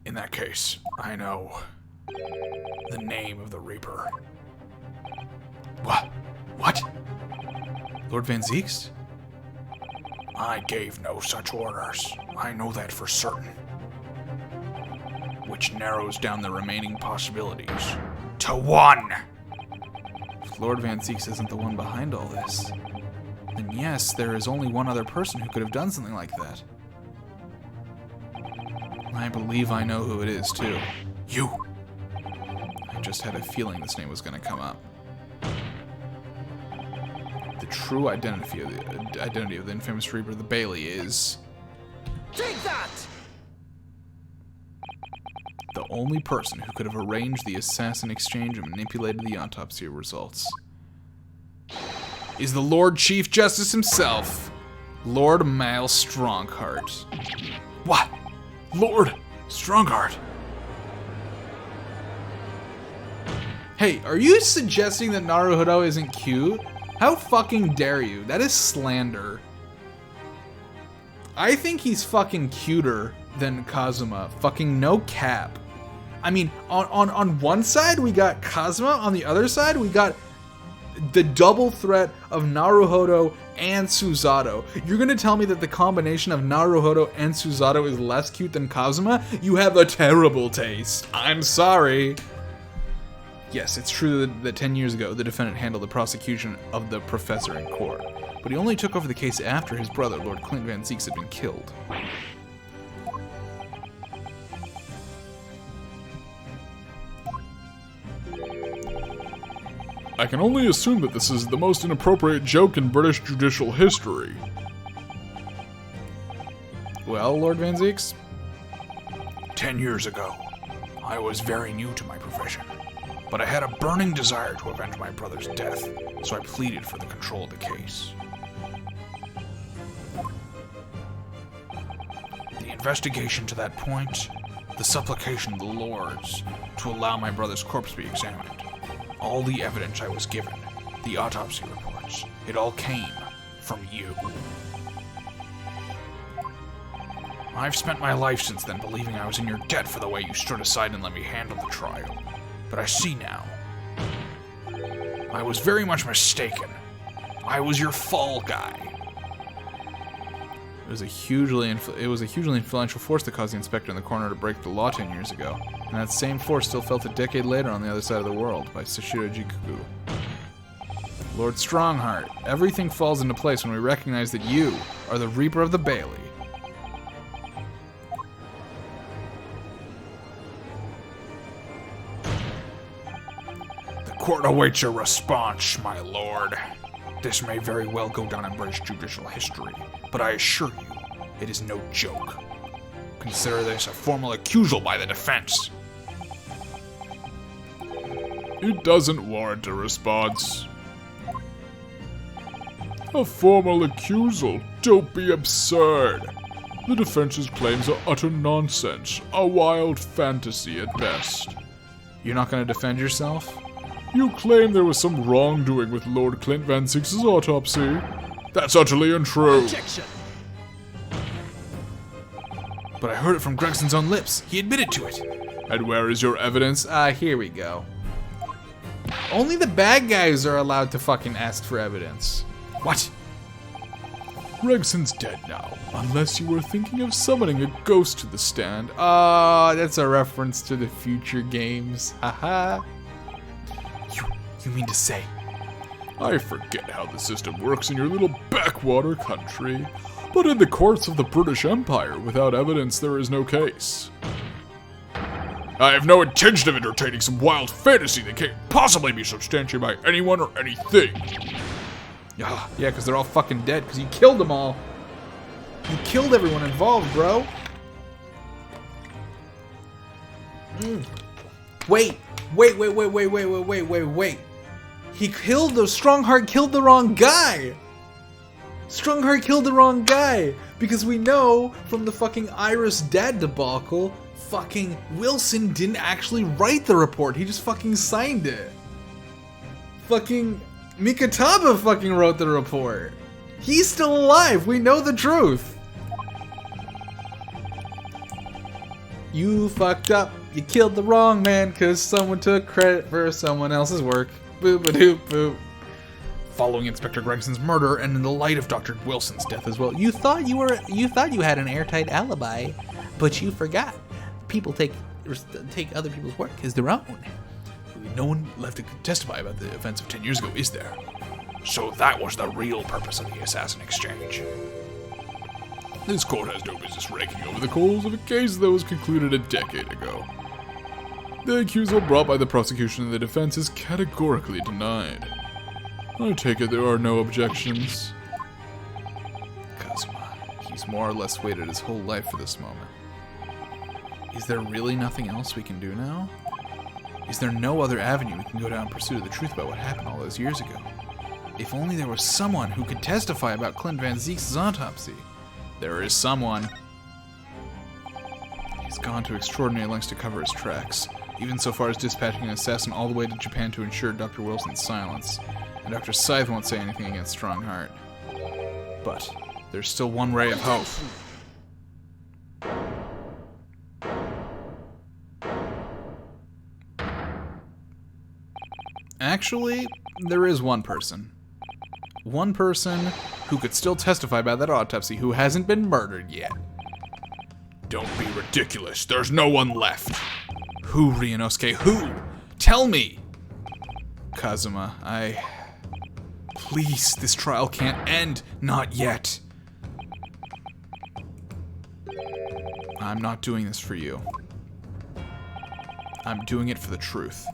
In that case, I know the name of the Reaper. What? Lord Van Zieks? I gave no such orders. I know that for certain. Which narrows down the remaining possibilities to one. If Lord Van Zieks isn't the one behind all this, then yes, there is only one other person who could have done something like that. I believe I know who it is, too. You. I just had a feeling this name was going to come up. The true identity of the infamous Reaper, the Bailey, is Take that! the only person who could have arranged the assassin exchange and manipulated the autopsy results. Is the Lord Chief Justice himself, Lord Mal Strongheart. What? Lord Strongheart. Hey, are you suggesting that Naruhodo isn't cute? How fucking dare you? That is slander. I think he's fucking cuter than Kazuma. Fucking no cap. I mean, on one side we got Kazuma, on the other side we got the double threat of Naruhodo and Suzato. You're gonna tell me that the combination of Naruhodo and Suzato is less cute than Kazuma? You have a terrible taste. I'm sorry. Yes, it's true that 10 years ago, the defendant handled the prosecution of the professor in court, but he only took over the case after his brother, Lord Clint Van Zieks, had been killed. I can only assume that this is the most inappropriate joke in British judicial history. Well, Lord Van Zieks? 10 years ago, I was very new to my profession, but I had a burning desire to avenge my brother's death, so I pleaded for the control of the case. The investigation to that point, the supplication of the lords to allow my brother's corpse to be examined, all the evidence I was given, the autopsy reports, it all came from you. I've spent my life since then believing I was in your debt for the way you stood aside and let me handle the trial. But I see now. I was very much mistaken. I was your fall guy. It was a hugely influential force that caused the inspector in the corner to break the law 10 years ago. And that same force still felt a decade later on the other side of the world by Sashiro Jikugu. Lord Strongheart, everything falls into place when we recognize that you are the Reaper of the Bailey. The court awaits your response, my lord. This may very well go down in British judicial history, but I assure you, it is no joke. Consider this a formal accusal by the defense. It doesn't warrant a response. A formal accusal? Don't be absurd. The defense's claims are utter nonsense, a wild fantasy at best. You're not gonna defend yourself? You claim there was some wrongdoing with Lord Clint Van Six's autopsy. That's utterly untrue. Objection. But I heard it from Gregson's own lips. He admitted to it. And where is your evidence? Here we go. Only the bad guys are allowed to fucking ask for evidence. What? Gregson's dead now, unless you were thinking of summoning a ghost to the stand. Oh, that's a reference to the future games. Haha. You mean to say? I forget how the system works in your little backwater country, but in the courts of the British Empire, without evidence there is no case. I have no intention of entertaining some wild fantasy that can't possibly be substantiated by anyone or anything. Yeah, because they're all fucking dead, because you killed them all. You killed everyone involved, bro. Wait. He killed the Strongheart killed the wrong guy. Strongheart killed the wrong guy. Because we know from the fucking Iris dad debacle, fucking Wilson didn't actually write the report. He just fucking signed it. Fucking Mikataba fucking wrote the report. He's still alive. We know the truth. You fucked up. You killed the wrong man because someone took credit for someone else's work. Boop-a-doop boop. Following Inspector Gregson's murder and in the light of Dr. Wilson's death as well, you thought you had an airtight alibi, but you forgot. People take other people's work as their own. No one left to testify about the events of 10 years ago, is there? So that was the real purpose of the assassin exchange. This court has no business raking over the coals of a case that was concluded a decade ago. The accusal brought by the prosecution and the defense is categorically denied. I take it there are no objections. Kazuma, he's more or less waited his whole life for this moment. Is there really nothing else we can do now? Is there no other avenue we can go down in pursuit of the truth about what happened all those years ago? If only there was someone who could testify about Clint Van Ziek's autopsy. There is someone. He's gone to extraordinary lengths to cover his tracks, even so far as dispatching an assassin all the way to Japan to ensure Dr. Wilson's silence. And Dr. Scythe won't say anything against Strongheart. But there's still one ray of hope. Actually, there is one person. One person who could still testify about that autopsy who hasn't been murdered yet. Don't be ridiculous. There's no one left. Who, Ryunosuke? Who? Tell me! Kazuma, Please, this trial can't end. Not yet. I'm not doing this for you. I'm doing it for the truth.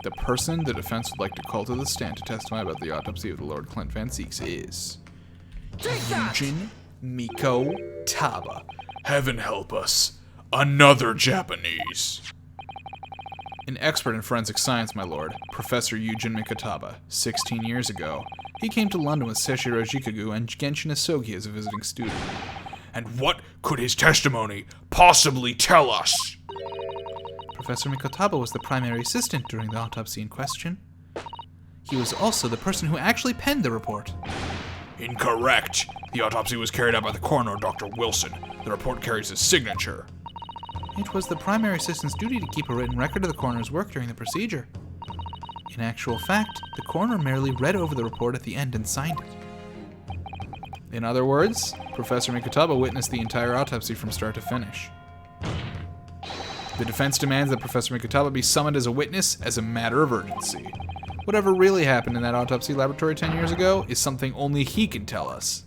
The person the defense would like to call to the stand to testify about the autopsy of the Lord Clint Van Zieks is Yujin Miko Taba. Heaven help us. Another Japanese. An expert in forensic science, my lord, Professor Yujin Mikotaba. 16 years ago, he came to London with Seshiro Jikagu and Genshin Asogi as a visiting student. And what could his testimony possibly tell us? Professor Mikotaba was the primary assistant during the autopsy in question. He was also the person who actually penned the report. Incorrect. The autopsy was carried out by the coroner, Dr. Wilson. The report carries his signature. It was the primary assistant's duty to keep a written record of the coroner's work during the procedure. In actual fact, the coroner merely read over the report at the end and signed it. In other words, Professor Mikotaba witnessed the entire autopsy from start to finish. The defense demands that Professor Mikotaba be summoned as a witness as a matter of urgency. Whatever really happened in that autopsy laboratory 10 years ago is something only he can tell us.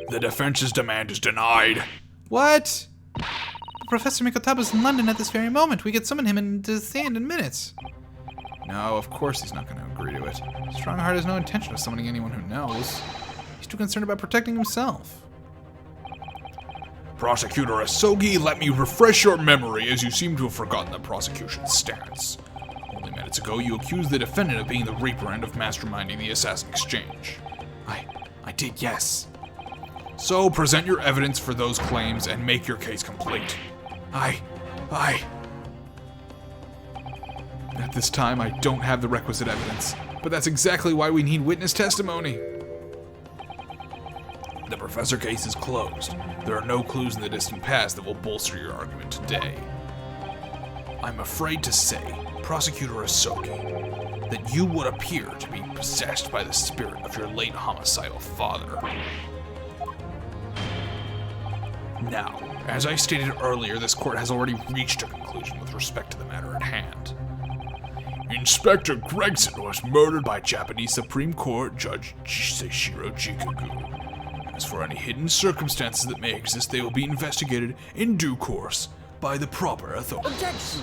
The defense's demand is denied. What? Professor Mikotaba's in London at this very moment. We could summon him into the stand in minutes. No, of course he's not going to agree to it. Strongheart has no intention of summoning anyone who knows. He's too concerned about protecting himself. Prosecutor Asogi, let me refresh your memory, as you seem to have forgotten the prosecution's stance. Only minutes ago, you accused the defendant of being the Reaper and of masterminding the assassin exchange. I did, yes. So, present your evidence for those claims and make your case complete. At this time, I don't have the requisite evidence, but that's exactly why we need witness testimony. The professor case is closed. There are no clues in the distant past that will bolster your argument today. I'm afraid to say, Prosecutor Asogi, that you would appear to be possessed by the spirit of your late homicidal father. Now, as I stated earlier, this court has already reached a conclusion with respect to the matter at hand. Inspector Gregson was murdered by Japanese Supreme Court Judge Seishiro Jikagu. As for any hidden circumstances that may exist, they will be investigated in due course by the proper authorities. Objection!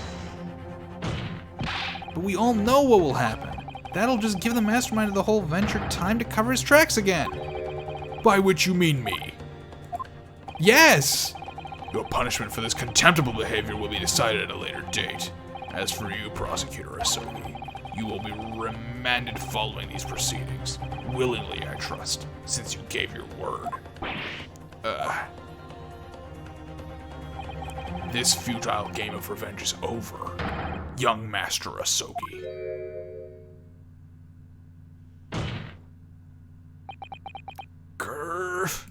But we all know what will happen. That'll just give the mastermind of the whole venture time to cover his tracks again. By which you mean me. Yes! Your punishment for this contemptible behavior will be decided at a later date. As for you, Prosecutor Asogi, you will be remanded following these proceedings. Willingly, I trust, since you gave your word. This futile game of revenge is over, young Master Asogi. Grrf.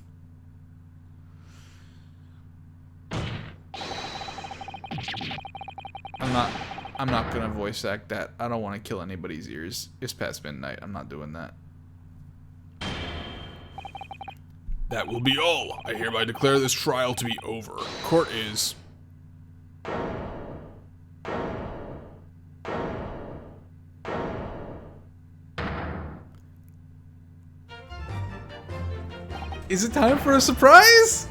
I'm not gonna voice act that. I don't want to kill anybody's ears. It's past midnight. I'm not doing that. That will be all. I hereby declare this trial to be over. Court is... Is it time for a surprise?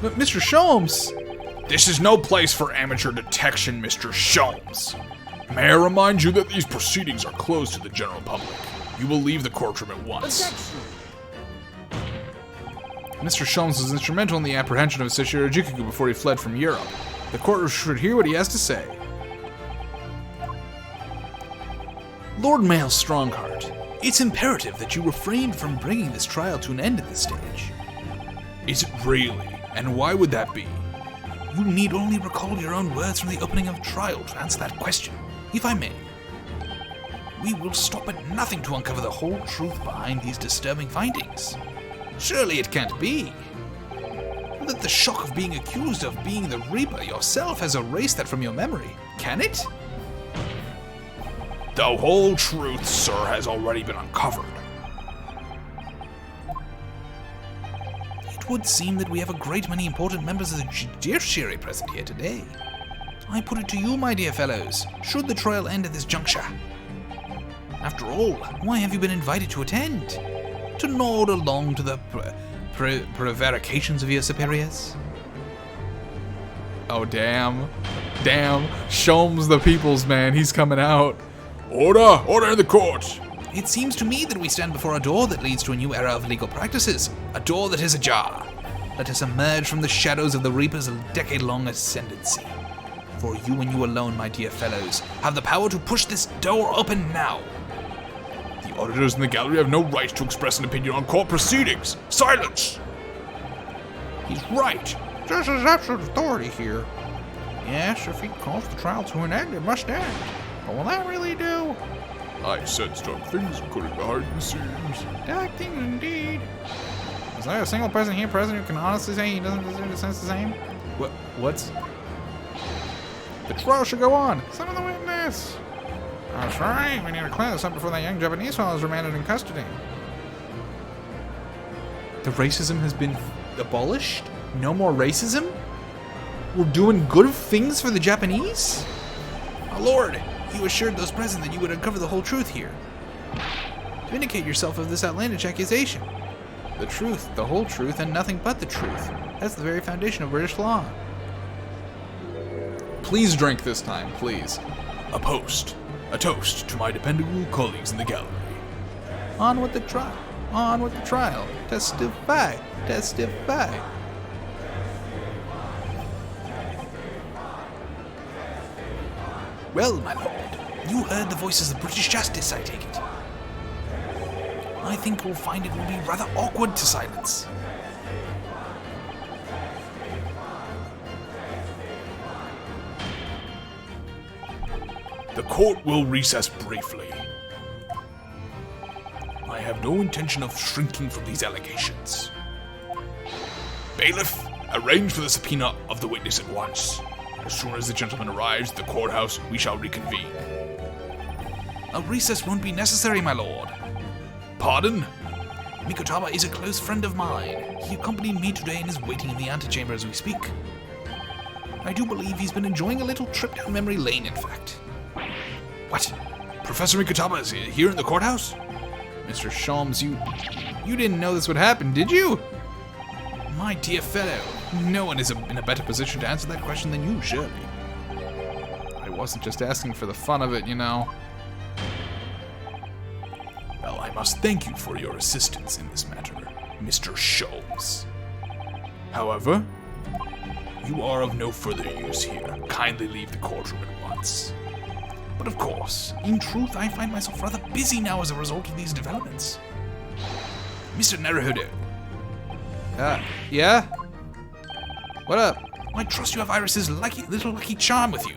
But Mr. Sholmes! This is no place for amateur detection, Mr. Sholmes. May I remind you that these proceedings are closed to the general public. You will leave the courtroom at once. Objection! Mr. Sholmes was instrumental in the apprehension of Seishiro Jikagu before he fled from Europe. The court should hear what he has to say. Lord Mail Strongheart, it's imperative that you refrain from bringing this trial to an end at this stage. Is it really? And why would that be? You need only recall your own words from the opening of trial to answer that question, if I may. We will stop at nothing to uncover the whole truth behind these disturbing findings. Surely it can't be that the shock of being accused of being the Reaper yourself has erased that from your memory, can it? The whole truth, sir, has already been uncovered. It would seem that we have a great many important members of the judiciary present here today. I put it to you, my dear fellows, should the trial end at this juncture? After all, why have you been invited to attend? To nod along to the prevarications of your superiors? Oh, damn. Damn. Sholmes the people's man. He's coming out. Order! Order in the court! It seems to me that we stand before a door that leads to a new era of legal practices, a door that is ajar. Let us emerge from the shadows of the Reaper's decade-long ascendancy. For you and you alone, my dear fellows, have the power to push this door open now. The auditors in the gallery have no right to express an opinion on court proceedings. Silence! He's right. Judge has absolute authority here. Yes, if he calls the trial to an end, it must end. But will that really do? I said dark things occurring behind the scenes. Dark things indeed. Is there a single person here present who can honestly say he doesn't deserve to sense the same? What's... The trial should go on. Summon the witness. That's right. We need to clear this up before that young Japanese fellow is remanded in custody. The racism has been abolished? No more racism? We're doing good things for the Japanese? My lord, you assured those present that you would uncover the whole truth here. Vindicate yourself of this outlandish accusation. The truth, the whole truth, and nothing but the truth. That's the very foundation of British law. Please drink this time, please. A post. A toast to my dependable colleagues in the gallery. On with the trial. On with the trial. Testify. Testify. Well, my lord, you heard the voices of British justice, I take it. I think we'll find it will be rather awkward to silence. The court will recess briefly. I have no intention of shrinking from these allegations. Bailiff, arrange for the subpoena of the witness at once. As soon as the gentleman arrives at the courthouse, we shall reconvene. A recess won't be necessary, my lord. Pardon? Mikotaba is a close friend of mine. He accompanied me today and is waiting in the antechamber as we speak. I do believe he's been enjoying a little trip down memory lane, in fact. What? Professor Mikotaba is here in the courthouse? Mr. Sholmes, you didn't know this would happen, did you? My dear fellow, no one is in a better position to answer that question than you, surely. I wasn't just asking for the fun of it, you know. Well, I must thank you for your assistance in this matter, Mr. Sholmes. However, you are of no further use here. Kindly leave the courtroom at once. But of course, in truth, I find myself rather busy now as a result of these developments. Mr. Naruhodo. Yeah? What up? I trust you have Iris's little lucky charm with you.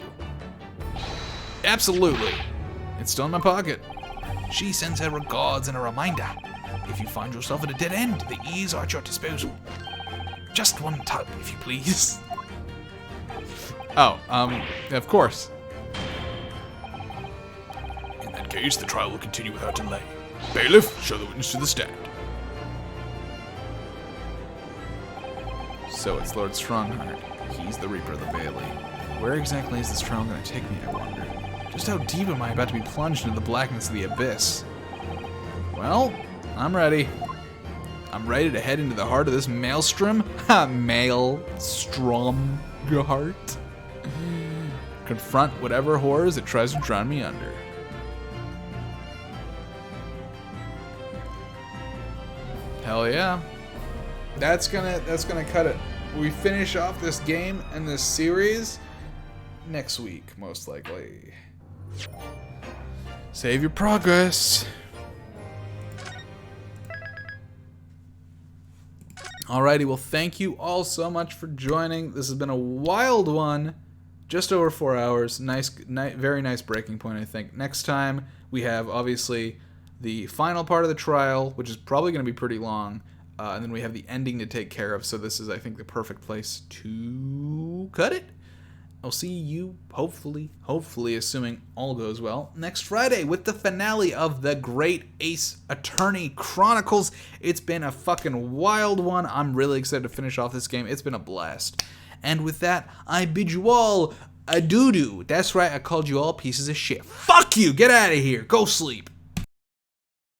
Absolutely. It's still in my pocket. She sends her regards and a reminder. If you find yourself at a dead end, the ears are at your disposal. Just one tug, if you please. Oh, of course. In that case, the trial will continue without delay. Bailiff, show the witness to the stand. So it's Lord Strongheart. He's the Reaper of the Bailey. Where exactly is this trial going to take me, I wonder? Just how deep am I about to be plunged into the blackness of the abyss? Well, I'm ready. I'm ready to head into the heart of this maelstrom. Maelstrom heart. Confront whatever horrors it tries to drown me under. Hell yeah. That's gonna cut it. We finish off this game and this series next week, most likely. Save your progress. Alrighty, well, thank you all so much for joining. This has been a wild one. Just over 4 hours. Very nice breaking point, I think. Next time, we have, obviously, the final part of the trial, which is probably going to be pretty long. And then we have the ending to take care of. So this is, I think, the perfect place to cut it. I'll see you, hopefully, assuming all goes well, next Friday with the finale of The Great Ace Attorney Chronicles. It's been a fucking wild one. I'm really excited to finish off this game. It's been a blast. And with that, I bid you all a doo-doo. That's right, I called you all pieces of shit. Fuck you! Get out of here. Go sleep.